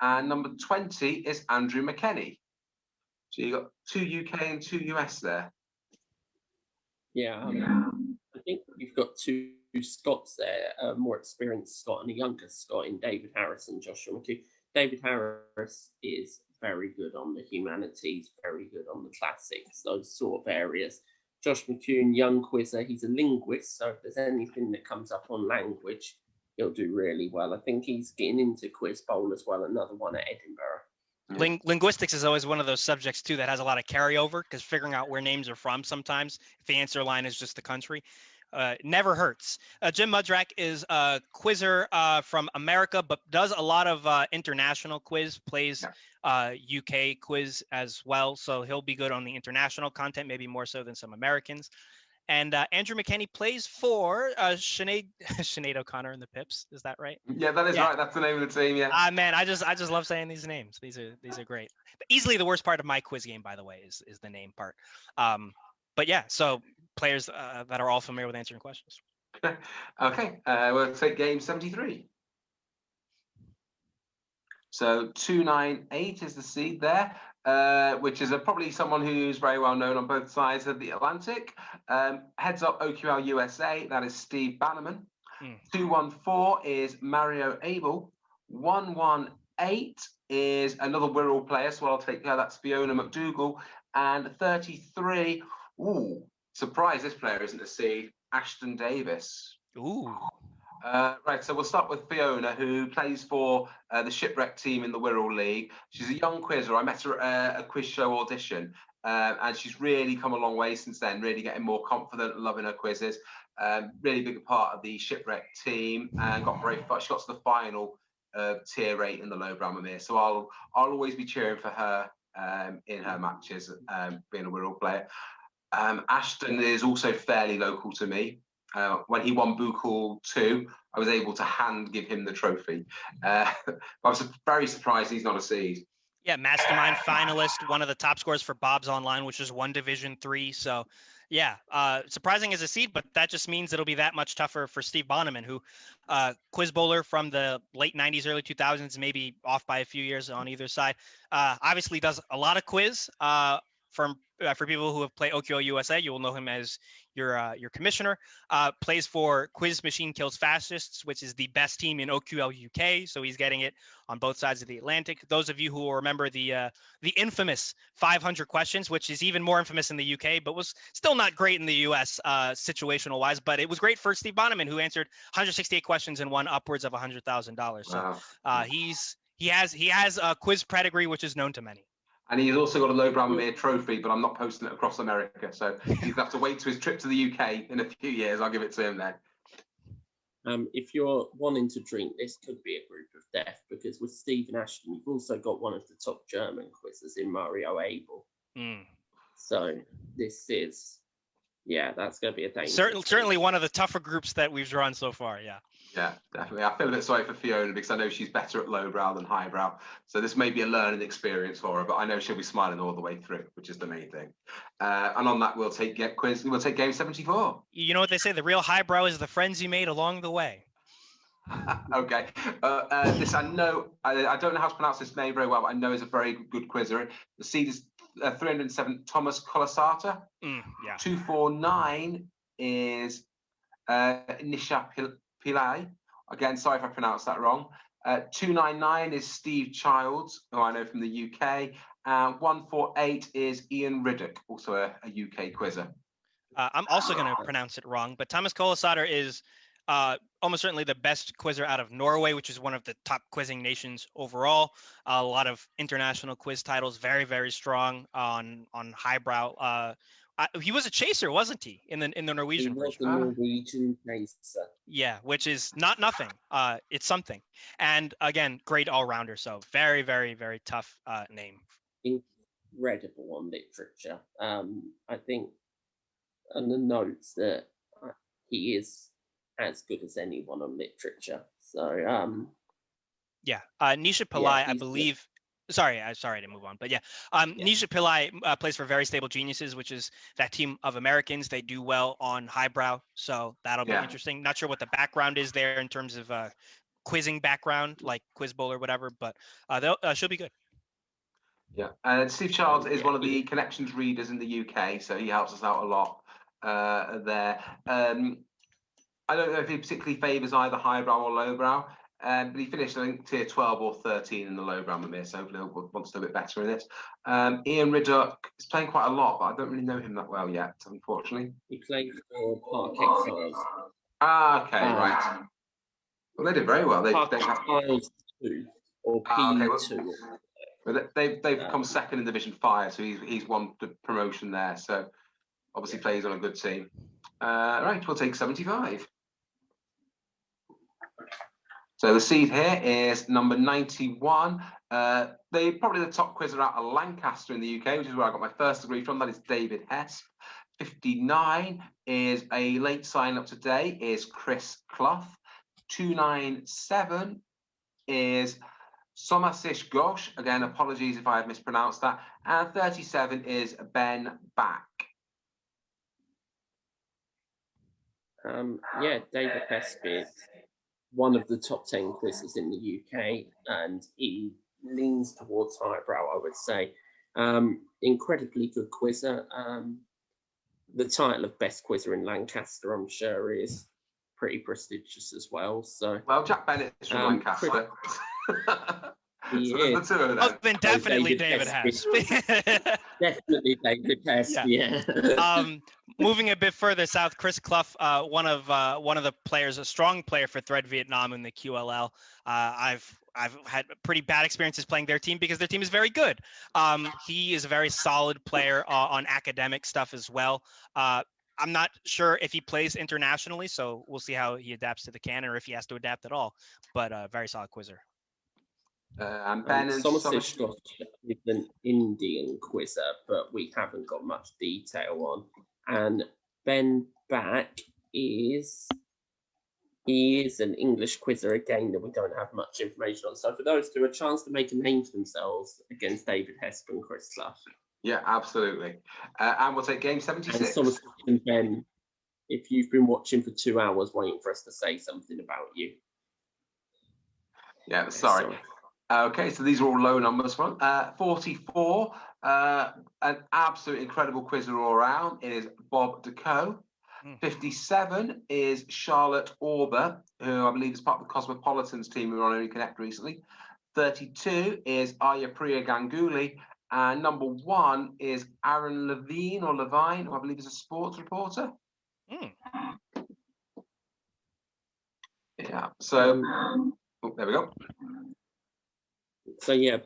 and number 20 is Andrew McKenney. So you got 2 UK and 2 US there. Yeah, I think you've got 2 Scots there, a more experienced Scot and a younger Scot in David Harris and Joshua McCoon. David Harris is very good on the humanities, very good on the classics, those sort of areas. Josh McCoon, young quizzer, he's a linguist, so if there's anything that comes up on language, he'll do really well. I think he's getting into quiz bowl as well, another one at Edinburgh. Linguistics is always one of those subjects too that has a lot of carryover, because figuring out where names are from sometimes, if the answer line is just the country, never hurts. Jim Mudrack is a quizzer from America, but does a lot of international quiz, plays UK quiz as well. So he'll be good on the international content, maybe more so than some Americans. And Andrew McKenney plays for Sinead O'Connor and the Pips. Is that right? Yeah, that is right. That's the name of the team. Yeah. Man, I just love saying these names. These are great. But easily the worst part of my quiz game, by the way, is the name part. But yeah, so players that are all familiar with answering questions. Okay, we'll take game 73. So 298 is the seed there, which is probably someone who's very well known on both sides of the Atlantic. Heads up OQL USA, that is Steve Bannerman. 214 is Mario Abel. 118 is another Wirral player, so I'll take her. That's Fiona McDougall. And 33, surprise, this player isn't a seed, Ashton Davis. Right, so we'll start with Fiona, who plays for the Shipwreck team in the Wirral League. She's a young quizzer. I met her at a quiz show audition, and she's really come a long way since then, really getting more confident and loving her quizzes. Really big part of the Shipwreck team, and got very far. She got to the final tier 8 in the lowbrow Mimir. So I'll always be cheering for her in her matches, being a Wirral player. Ashton is also fairly local to me. When he won Buchel 2, I was able to hand give him the trophy. I was very surprised he's not a seed. Yeah, Mastermind finalist, one of the top scorers for Bob's Online, which is won Division 3. So, yeah, surprising as a seed, but that just means it'll be that much tougher for Steve Bonneman, who quiz bowler from the late 90s, early 2000s, maybe off by a few years on either side. Obviously does a lot of quiz. for people who have played OQL USA, you will know him as your commissioner. Plays for Quiz Machine Kills Fascists, which is the best team in OQL UK. So he's getting it on both sides of the Atlantic. Those of you who will remember the infamous 500 questions, which is even more infamous in the UK, but was still not great in the US situational wise. But it was great for Steve Bonneman, who answered 168 questions and won upwards of $100,000. So he has a quiz pedigree, which is known to many. And he's also got a lowbrow Mimir trophy, but I'm not posting it across America. So he's going to have to wait to his trip to the UK in a few years. I'll give it to him then. If you're wanting to drink, this could be a group of death, because with Stephen Ashton, you've also got one of the top German quizzers in Mario Abel. So this is, that's going to be a thing. Certainly one of the tougher groups that we've drawn so far. Yeah, definitely. I feel a bit sorry for Fiona because I know she's better at lowbrow than highbrow. So this may be a learning experience for her, but I know she'll be smiling all the way through, which is the main thing. And on that, we'll take game 74. You know what they say? The real highbrow is the friends you made along the way. Okay. This I know. I don't know how to pronounce this name very well, but I know he's a very good quizzer. The seed is 307. Thomas Colasata. 249 is Nisha Pillai. Again, sorry if I pronounced that wrong. 299 is Steve Childs, who I know from the UK. 148 is Ian Riddock, also a UK quizzer. I'm also going to pronounce it wrong, but Thomas Colasata is almost certainly the best quizzer out of Norway, which is one of the top quizzing nations overall. A lot of international quiz titles, very, very strong on highbrow. He was a chaser, wasn't he, in the Norwegian version? He was the Norwegian chaser. Yeah, which is not nothing. It's something. And again, great all-rounder. So very, very, very tough name. Incredible on literature. I think on the notes that he is as good as anyone on literature. So Nisha Pillai, I believe. Good. Sorry to move on, but Nisha Pillai plays for Very Stable Geniuses, which is that team of Americans. They do well on highbrow, so that'll be interesting. Not sure what the background is there in terms of quizzing background, like Quiz Bowl or whatever, but she'll be good. Yeah, and Steve Childs is one of the connections readers in the UK, so he helps us out a lot there. I don't know if he particularly favours either highbrow or lowbrow. But he finished, I think, tier 12 or 13 in the lowbrow Mimir, so hopefully he wants to do a bit better in this. Ian Riddock is playing quite a lot, but I don't really know him that well yet, unfortunately. He played for Park Exiles. Okay, right. Well, they did very well. Park Exiles 2 or P2. Well, they've come second in Division 5, so he's won the promotion there. So obviously plays on a good team. Right, we'll take 75. So the seed here is number 91. They're probably the top quizzer out of Lancaster in the UK, which is where I got my first degree from. That is David Hess. 59 is a late sign up today, is Chris Clough. 297 is Somasish Ghosh. Again, apologies if I have mispronounced that. And 37 is Ben Back. David Hess is one of the top 10 quizzes in the UK, and he leans towards highbrow, I would say. Incredibly good quizzer. The title of best quizzer in Lancaster, I'm sure, is pretty prestigious as well. So, well, Jack Bennett's from Lancaster. Then definitely David Hess. Definitely David Hess. Yeah. Moving a bit further south, Chris Clough, one of the players, a strong player for Thread Vietnam in the QLL. I've had pretty bad experiences playing their team because their team is very good. He is a very solid player on academic stuff as well. I'm not sure if he plays internationally, so we'll see how he adapts to the canon or if he has to adapt at all. But very solid quizzer. And Ben and Somasish Ghosh is an Indian quizzer, but we haven't got much detail on. And Ben Back is an English quizzer again that we don't have much information on. So for those two, a chance to make a name for themselves against David Hesp and Chris Clough. Yeah, absolutely. And we'll take game 76. And Somasish and Ben, if you've been watching for 2 hours waiting for us to say something about you. Yeah, sorry. Okay, so these are all low numbers. 44 An absolute incredible quizzer all around is Bob Decoe. 57 is Charlotte Orber, who I believe is part of the Cosmopolitans team who were on Only Connect recently. 32 is Aya Priya Ganguly. And number 1 is Aaron Levine, who I believe is a sports reporter. Yeah, so there we go. So yeah,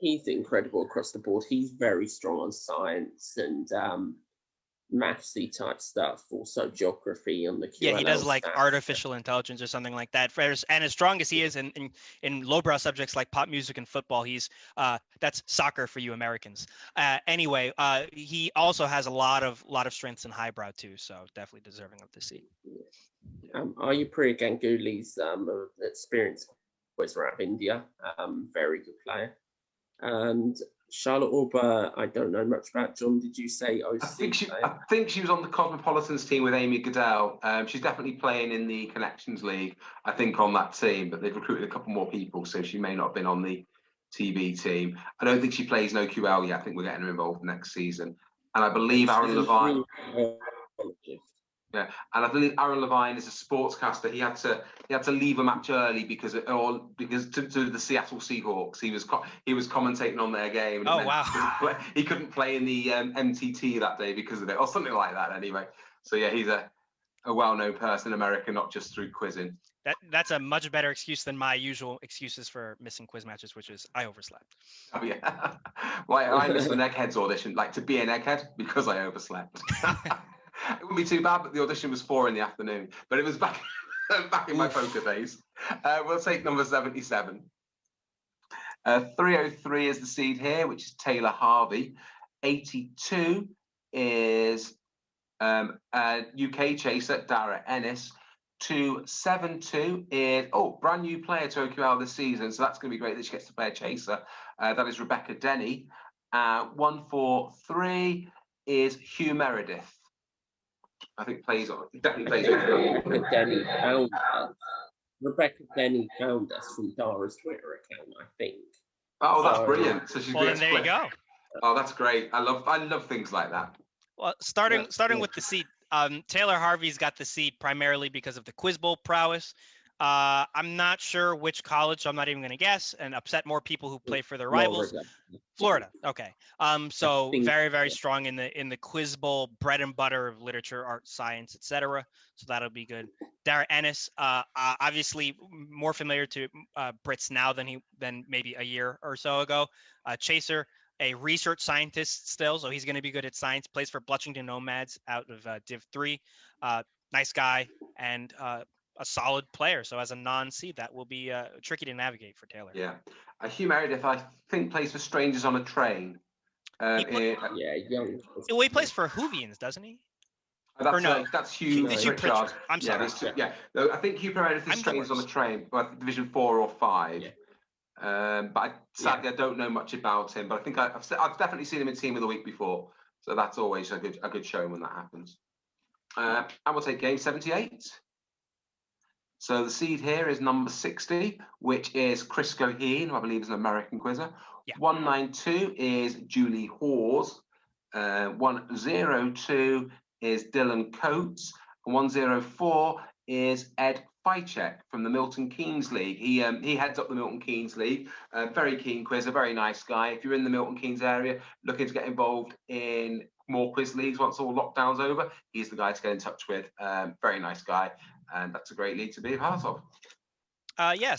he's incredible across the board. He's very strong on science and mathsy type stuff, also geography on the QLL. Yeah, he does like stats. artificial intelligence or something like that. And as strong as he is in lowbrow subjects like pop music and football, he's that's soccer for you Americans. Anyway, he also has a lot of strengths in highbrow too, so definitely deserving of the seat. Aya Priya Ganguly's experienced quizzer out of India, very good player. And Charlotte Orber, I don't know much about. John, did you say OC? I think she was on the Cosmopolitans team with Amy Goodell. She's definitely playing in the Connections League, I think, on that team, but they've recruited a couple more people, so she may not have been on the TV team. I don't think she plays no QL yet. I think we're getting her involved next season. And I believe Aaron Levine... Yeah, and I believe Aaron Levine is a sportscaster. He had to leave a match early because to the Seattle Seahawks. He was commentating on their game. And wow! He couldn't play in the MTT that day because of it, or something like that. Anyway, so yeah, he's a well-known person in America, not just through quizzing. That's a much better excuse than my usual excuses for missing quiz matches, which is I overslept. Oh yeah, well, I missed an Eggheads audition, like to be an Egghead because I overslept. It wouldn't be too bad, but the audition was 4 in the afternoon. But it was back in my poker days. We'll take number 77. 303 is the seed here, which is Taylor Harvey. 82 is UK chaser Dara Ennis. 272 is brand new player to OQL this season, so that's going to be great that she gets to play a chaser. That is Rebecca Denny. 143 is Hugh Meredith. I think definitely plays on. Rebecca Denny found us from Dara's Twitter account, I think. Oh, that's brilliant. So she's then there you go. Oh, that's great. I love things like that. Well, starting with the seed, Taylor Harvey's got the seed primarily because of the Quiz Bowl prowess. I'm not sure which college, so I'm not even going to guess, and upset more people who play for their rivals. Florida. Okay. So very, very strong in the Quiz Bowl bread and butter of literature, art, science, etc. So that'll be good. Dara Ennis, obviously more familiar to Brits now than maybe a year or so ago. Chaser, a research scientist still, so he's going to be good at science. Plays for Bletchington Nomads out of Div 3. Nice guy and a solid player. So as a non-seed, that will be tricky to navigate for Taylor. Yeah. Hugh Meredith, I think, plays for Strangers on a Train. Young. Well, he plays for Whovians, doesn't he? That's Hugh Pritchard. I'm sorry. No, I think Hugh Meredith is Strangers on a Train, but Division 4 or 5. Yeah. But sadly, I don't know much about him. But I think I've definitely seen him in Team of the Week before. So that's always a good showing when that happens. And we'll take game 78. So the seed here is number 60, which is Chris Coheen, who I believe is an American quizzer. Yeah. 192 is Julie Hawes. 102 is Dylan Coates. And 104 is Ed Fychek from the Milton Keynes League. He heads up the Milton Keynes League. Very keen quizzer, very nice guy. If you're in the Milton Keynes area, looking to get involved in more quiz leagues once all lockdown's over, he's the guy to get in touch with. Very nice guy. And that's a great league to be a part of.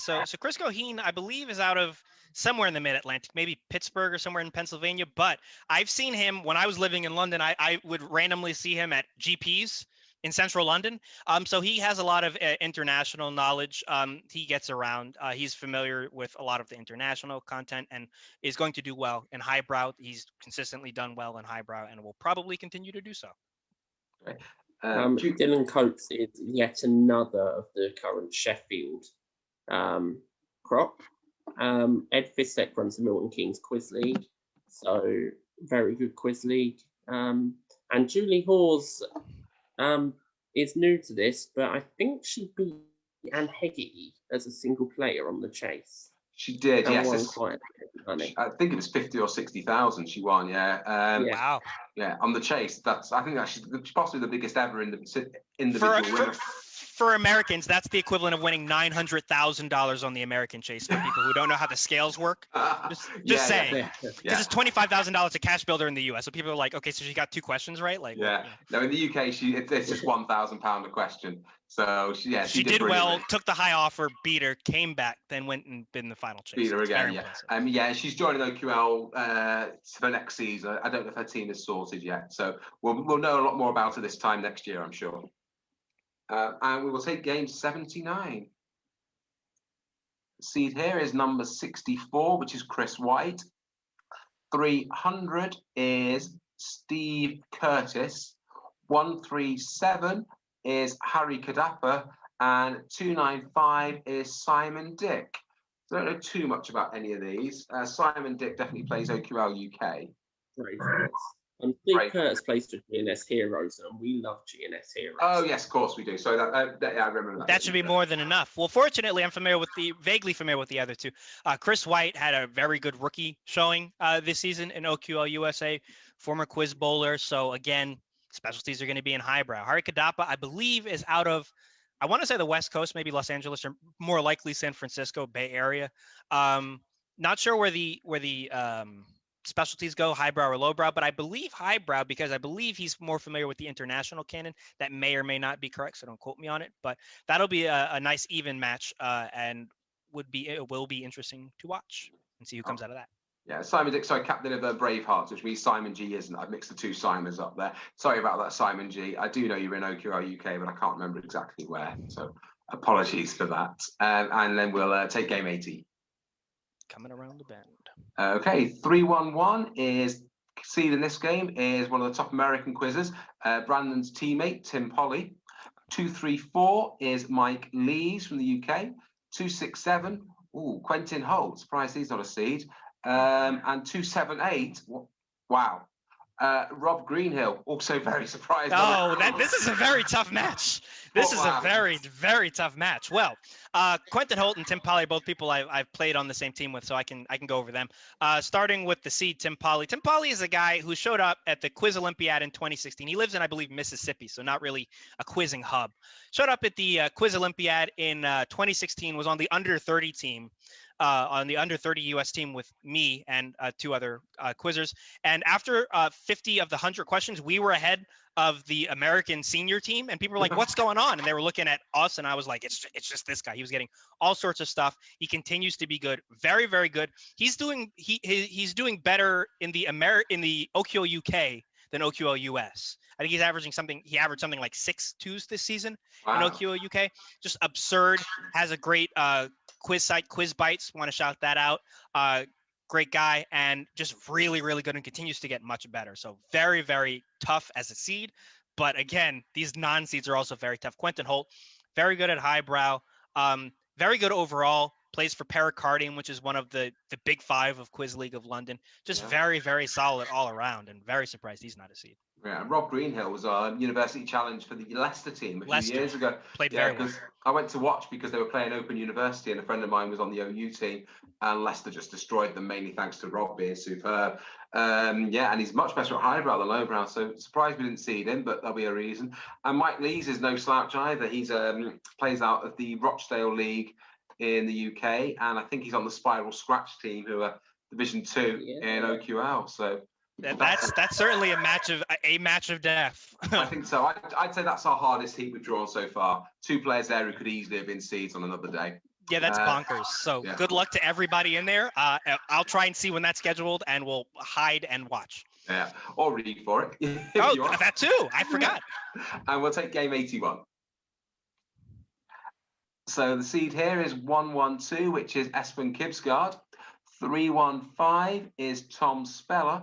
So Chris Coheen, I believe, is out of somewhere in the mid-Atlantic, maybe Pittsburgh or somewhere in Pennsylvania. But I've seen him when I was living in London. I would randomly see him at GPs in central London. So he has a lot of international knowledge. He gets around. He's familiar with a lot of the international content and is going to do well in highbrow. He's consistently done well in highbrow and will probably continue to do so. Great. Dylan Coates is yet another of the current Sheffield crop. Ed Fychek runs the Milton Keynes Quiz League, so very good quiz league. And Julie Hawes is new to this, but I think she beat Anne Hegarty as a single player on the chase. She did, And yes. won quite a bit of money. I think it was 50 or 60,000 she won, yeah. Wow. Yeah, on the chase. I think she's possibly the biggest ever individual winner. For Americans, that's the equivalent of winning $900,000 on the American chase. For people who don't know how the scales work, just saying, because it's $25,000 a cash builder in the U.S. So people are like, okay, so she got 2 questions right, like. Yeah. No, in the UK, it's just £1,000 a question. So she did really well. Took the high offer, beat her, came back, then went and been the final chase. Beat her again, yeah. She's joining OQL for next season. I don't know if her team is sorted yet, so we'll know a lot more about her this time next year, I'm sure. And we will take game 79. The seed here is number 64, which is Chris White. 300 is Steve Curtis. 137 is Harry Kadapa. And 295 is Simon Dick. So I don't know too much about any of these. Simon Dick definitely plays OQL UK. Right. And Steve Curtis plays for GNS Heroes, and we love GNS Heroes. Oh yes, of course we do. So I remember that. That should be more than enough. Well, fortunately, I'm vaguely familiar with the other two. Chris White had a very good rookie showing this season in OQL USA, former quiz bowler. So again, specialties are going to be in highbrow. Hari Kadapa, I believe, is out of, I want to say the West Coast, maybe Los Angeles, or more likely San Francisco Bay Area. Not sure where the specialties go, highbrow or lowbrow, but I believe highbrow because I believe he's more familiar with the international canon. That may or may not be correct, so don't quote me on it. But that'll be a nice even match, and it will be interesting to watch and see who comes out of that. Yeah, Simon Dick, sorry, captain of the Bravehearts, which means Simon G isn't. I've mixed the two Simons up there. Sorry about that, Simon G. I do know you're in OQL UK, but I can't remember exactly where. So apologies for that. And then we'll take game 80. Coming around the bend. Okay, 311 is seed in this game is one of the top American quizzes. Brandon's teammate, Tim Polly. 234 is Mike Lees from the UK. 267, Quentin Holt. Surprised he's not a seed. And 278, wow. Rob Greenhill, also very surprised. This is a very tough match. This is a very, very tough match. Well, Quentin Holt and Tim Polly are both people I've played on the same team with, so I can go over them. Starting with the seed, Tim Polly. Tim Polly is a guy who showed up at the Quiz Olympiad in 2016. He lives in, I believe, Mississippi, so not really a quizzing hub. Showed up at the Quiz Olympiad in 2016, was on the under 30 team. On the under 30 US team with me and 2 other quizzers. And after 50 of the 100 questions, we were ahead of the American senior team. And people were like, what's going on? And they were looking at us. And I was like, it's just this guy. He was getting all sorts of stuff. He continues to be good. Very, very good. He's doing better in the OQL UK than OQL US. I think he averaged something like 6 2s this season in OQL UK. Just absurd. Has a great quiz site, Quiz Bites. Want to shout that out. Great guy and just really, really good and continues to get much better. So very, very tough as a seed. But again, these non-seeds are also very tough. Quentin Holt, very good at highbrow. Very good overall. Plays for Pericardium, which is one of the big 5 of Quiz League of London. Just very, very solid all around and very surprised he's not a seed. Yeah, Rob Greenhill was our university challenge for the Leicester team a few years ago. Played very well. I went to watch because they were playing Open University and a friend of mine was on the OU team and Leicester just destroyed them, mainly thanks to Rob being superb. And he's much better at highbrow than lowbrow, so surprised we didn't seed him, but there'll be a reason. And Mike Lees is no slouch either. He's plays out of the Rochdale League in the UK, and I think he's on the Spiral Scratch team, who are Division 2 in OQL. So that's certainly a match of death. I think so. I'd say that's our hardest heat we've drawn so far. 2 players there who could easily have been seeds on another day. Yeah, that's bonkers. So good luck to everybody in there. I'll try and see when that's scheduled, and we'll hide and watch. Yeah, or read for it. That too. I forgot. And we'll take game 81. So the seed here is 112, which is Espen Kibsgaard. 315 is Tom Speller.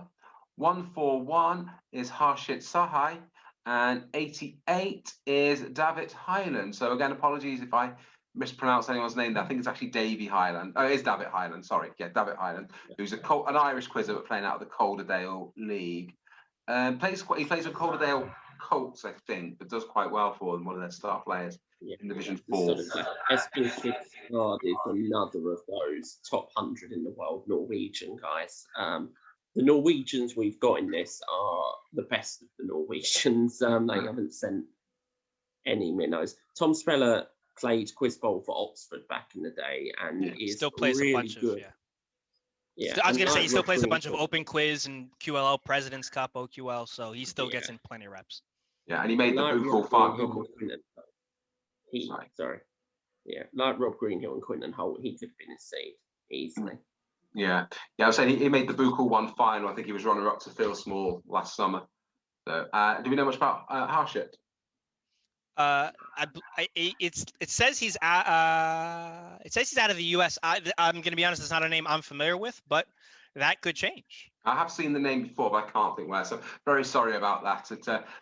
141 is Harshit Sahai. And 88 is David Hyland. So again, apologies if I mispronounce anyone's name there. I think it's actually Davy Hyland. Oh, it is David Hyland. Sorry. Yeah, David Hyland, who's an Irish quizzer but playing out of the Calderdale League. He plays with Calderdale Colts, I think, but does quite well for them. One of their star players in Division 4. Espen Kistgaard is another of those top 100 in the world Norwegian guys. The Norwegians we've got in this are the best of the Norwegians. They haven't sent any minnows. Tom Speller played Quiz Bowl for Oxford back in the day and is still plays really a bunch good. of I was going to say he still plays a bunch of Open Quiz and QLL President's Cup, OQL, so he still gets in plenty of reps. Yeah, and he made the Buchel 5. Like Rob Greenhill and Quinton Holt, he could have been a seed easily. Yeah, I was saying he made the Buchel 1 final. I think he was runner-up to Phil Small last summer. So, do we know much about Harshit? It says he's out of the U.S. I'm going to be honest, it's not a name I'm familiar with, but that could change. I have seen the name before, but I can't think where. So very sorry about that.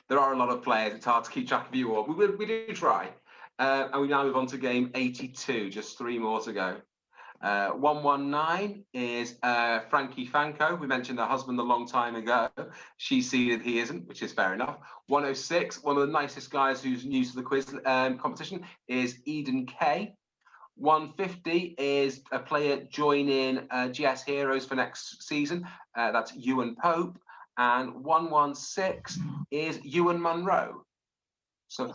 There are a lot of players. It's hard to keep track of you all. We do try. And we now move on to game 82. Just 3 more to go. 119 is Frankie Fanco. We mentioned her husband a long time ago. She's seeded, he isn't, which is fair enough. 106, one of the nicest guys who's new to the quiz competition, is Aidan Kay. 150 is a player joining GS Heroes for next season. That's Ewan Pope. And 116 is Ewan Munro. So,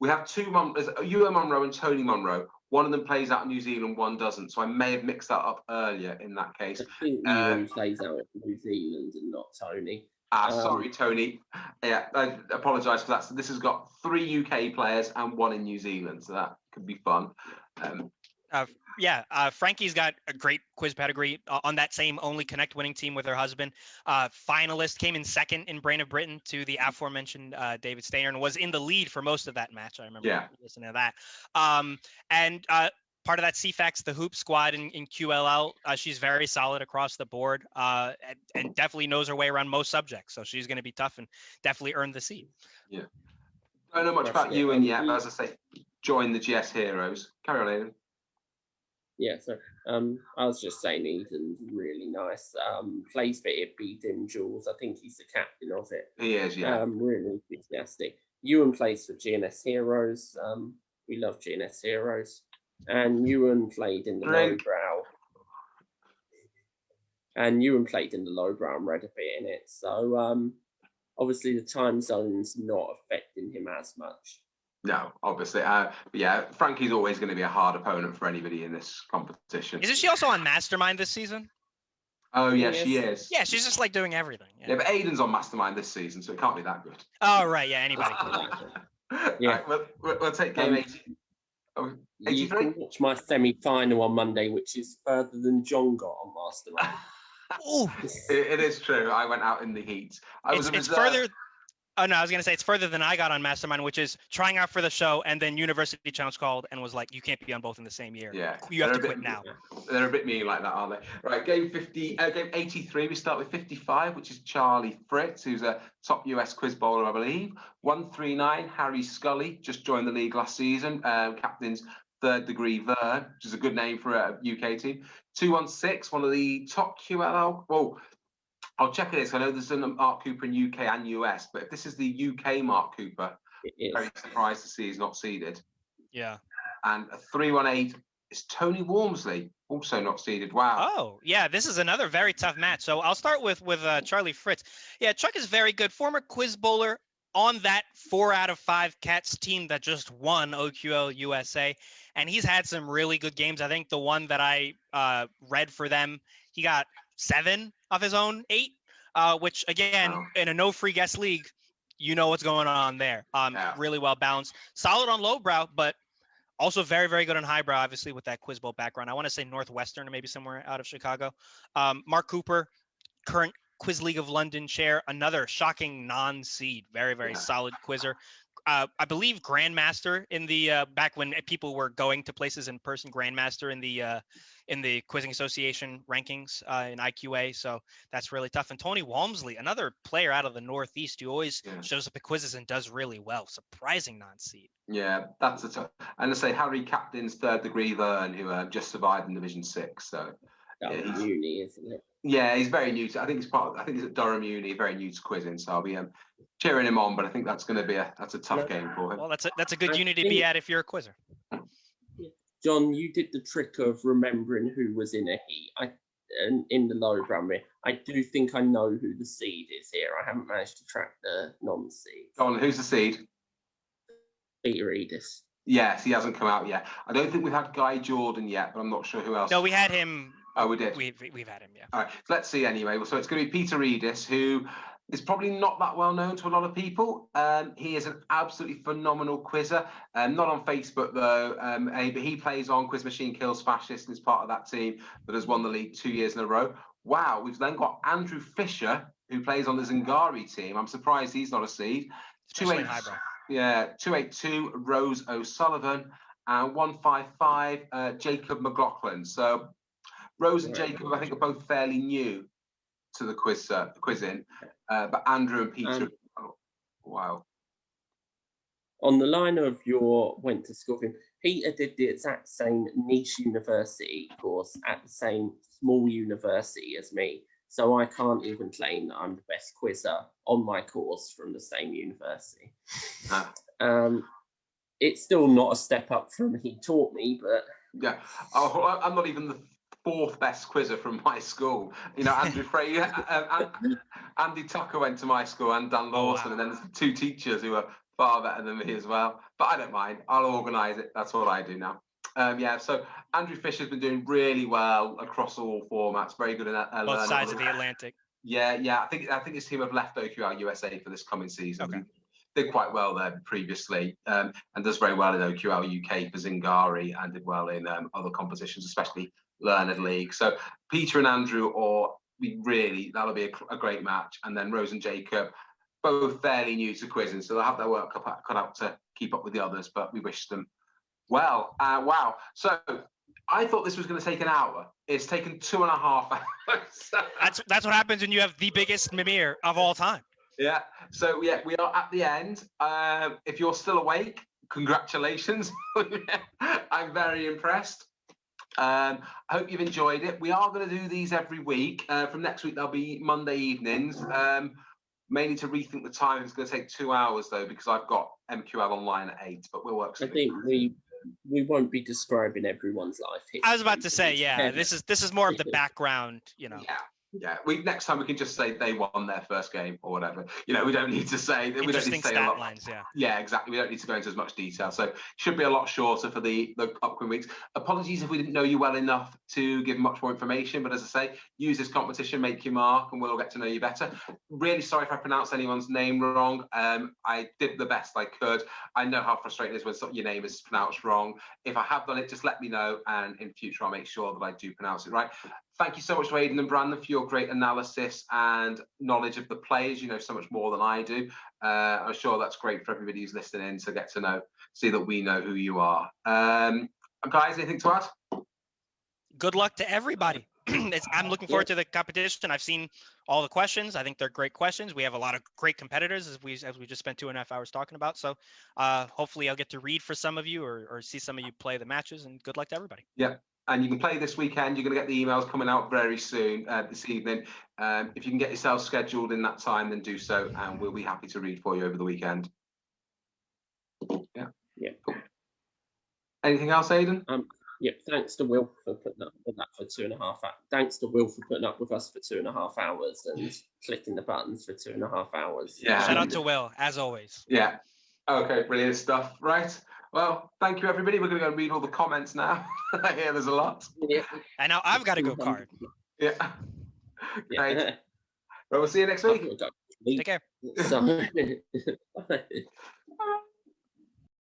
we have Ewan Munro and Tony Munro. One of them plays out in New Zealand, one doesn't. So I may have mixed that up earlier in that case. I think Ewan plays out in New Zealand and not Tony. Sorry, Tony. Yeah, I apologise for that. So this has got 3 UK players and 1 in New Zealand. So that could be fun. Frankie's got a great quiz pedigree on that same Only Connect winning team with her husband. Finalist, came in second in Brain of Britain to the aforementioned David Stainer and was in the lead for most of that match. I remember listening to that. And part of that CFAX, the Hoop squad in QLL, she's very solid across the board and definitely knows her way around most subjects. So she's going to be tough and definitely earned the seat. Yeah. Don't know much about Ewan yet, but as I say, join the GS Heroes. Carry on, Aidan. Yeah, so I was just saying Aidan's really nice. Plays for Ibby Dim Jules. I think he's the captain of it. He is, yeah. Really enthusiastic. Ewan plays for GNS Heroes. We love GNS Heroes. And Ewan played in the lowbrow. And Ewan played in the lowbrow and read a bit in it. So obviously the time zone's not affecting him as much. No, obviously. But yeah, Frankie's always going to be a hard opponent for anybody in this competition. Isn't she also on Mastermind this season? Oh, yeah, she is. Yeah, she's just like doing everything. Yeah, but Aidan's on Mastermind this season, so it can't be that good. Oh, right. Yeah, anybody. Yeah. Right, we'll take game 80. 83? You can watch my semi-final on Monday, which is further than John got on Mastermind. It is true. I went out in the heat. It's further. Oh, no, I was going to say it's further than I got on Mastermind, which is trying out for the show, and then University Challenge called and was like, you can't be on both in the same year. Yeah. You have to quit now. They're a bit mean like that, aren't they? Right, game 83, we start with 55, which is Charlie Fritz, who's a top US quiz bowler, I believe. 139, Harry Scully, just joined the league last season, captain's Third Degree Vern, which is a good name for a UK team. 216, one of the top QLL. Whoa. I'll check this. I know there's a Mark Cooper in UK and US, but if this is the UK Mark Cooper, very surprised to see he's not seeded. Yeah. And a 318 is Tony Walmsley, also not seeded. Wow. Oh, yeah. This is another very tough match. So I'll start with Charlie Fritz. Yeah, Chuck is very good. Former quiz bowler on that 4 out of 5 Cats team that just won OQL USA. And he's had some really good games. I think the one that I read for them, he got 7 of his own 8, which again, in a no free guest league, you know what's going on there. Really well balanced, solid on lowbrow, but also very, very good on highbrow, obviously with that quiz bowl background. I want to say Northwestern or maybe somewhere out of Chicago. Mark Cooper, current Quiz League of London chair, another shocking non-seed, very, very solid quizzer. I believe Grandmaster in the back when people were going to places in person, Grandmaster in the Quizzing Association rankings in IQA. So that's really tough. And Tony Walmsley, another player out of the Northeast who always shows up at quizzes and does really well. Surprising non-seed. Yeah, that's a tough. And I say Harry captain's Third Degree Vern, who just survived in Division 6. So uni, isn't it? Yeah, he's very new to. I think he's at Durham Uni, very new to quizzing. So I'll be cheering him on. But I think that's going to be a tough game for him. Well, that's a good uni to be at if you're a quizzer. John, you did the trick of remembering who was in a heat. In the low Brummy. I do think I know who the seed is here. I haven't managed to track the non-seed. John, who's the seed? Peter Edis. Yes, he hasn't come out yet. I don't think we've had Guy Jordan yet, but I'm not sure who else. No, we had him. Oh, we did. We've had him, yeah. All right, so let's see anyway. So it's going to be Peter Edis, who is probably not that well known to a lot of people. He is an absolutely phenomenal quizzer. Not on Facebook though, but he plays on Quiz Machine Kills Fascist and is part of that team that has won the league 2 years in a row. Wow, we've then got Andrew Fisher, who plays on the Zingari team. I'm surprised he's not a seed. Especially in Highbrow. Yeah, 282 Rose O'Sullivan and 155 Jacob McLaughlin. So Rose and Jacob, I think, are both fairly new to the quizzing, but Andrew and Peter, wow. On the line of your went to school thing, Peter did the exact same niche university course at the same small university as me, so I can't even claim that I'm the best quizzer on my course from the same university. It's still not a step up from he taught me, but yeah, I'm not even the fourth best quizzer from my school. You know, Andrew Frey, Andy Tucker went to my school, and Dan Lawson, and then there's two teachers who are far better than me as well. But I don't mind. I'll organise it. That's what I do now. Yeah, so Andrew Fisher's been doing really well across all formats. Very good at both sides of the Atlantic. Yeah. I think his team have left OQL USA for this coming season. Okay. Did quite well there previously, and does very well in OQL UK for Zingari, and did well in other competitions, especially Learned League. So Peter and Andrew, that'll be a great match. And then Rose and Jacob, both fairly new to quizzing, so they'll have their work cut out to keep up with the others, but we wish them well. Wow. So I thought this was going to take an hour. It's taken 2.5 hours. That's what happens when you have the biggest Mimir of all time. Yeah. So yeah, we are at the end. If you're still awake, congratulations. I'm very impressed. I hope you've enjoyed it. We are going to do these every week. From next week, they'll be Monday evenings. Mainly to rethink the time. It's going to take 2 hours though, because I've got MQL online at 8. But we'll work. I think we won't be describing everyone's life history. I was about to say, yeah, this is more of the background, you know. Yeah. Next time we can just say they won their first game or whatever. You know, we don't need to say that. We don't need to say a lot. Lines, yeah. Yeah, exactly. We don't need to go into as much detail. So should be a lot shorter for the upcoming weeks. Apologies if we didn't know you well enough to give much more information. But as I say, use this competition, make your mark, and we'll get to know you better. Really sorry if I pronounced anyone's name wrong. I did the best I could. I know how frustrating it is when your name is pronounced wrong. If I have done it, just let me know, and in future I'll make sure that I do pronounce it right. Thank you so much to Aidan and Brandon for your great analysis and knowledge of the players. You know so much more than I do. I'm sure that's great for everybody who's listening in to get to know, see that we know who you are. Guys, anything to add? Good luck to everybody. I'm looking forward to the competition. I've seen all the questions. I think they're great questions. We have a lot of great competitors, as we just spent 2.5 hours talking about. So hopefully I'll get to read for some of you or see some of you play the matches, and good luck to everybody. Yeah. And you can play this weekend. You're going to get the emails coming out very soon this evening. If you can get yourself scheduled in that time, then do so, and we'll be happy to read for you over the weekend. Yeah. Cool. Anything else, Aidan? Thanks to Will for putting up with that for 2.5 hours. Thanks to Will for putting up with us for 2.5 hours and clicking the buttons for 2.5 hours. Yeah. Shout out to Will, as always. Yeah. Okay, brilliant stuff. Right. Well, thank you, everybody. We're going to go and read all the comments now. I hear there's a lot. Yeah. And now I've got to go card. Yeah. Great. Well, we'll see you next week. Take care. So,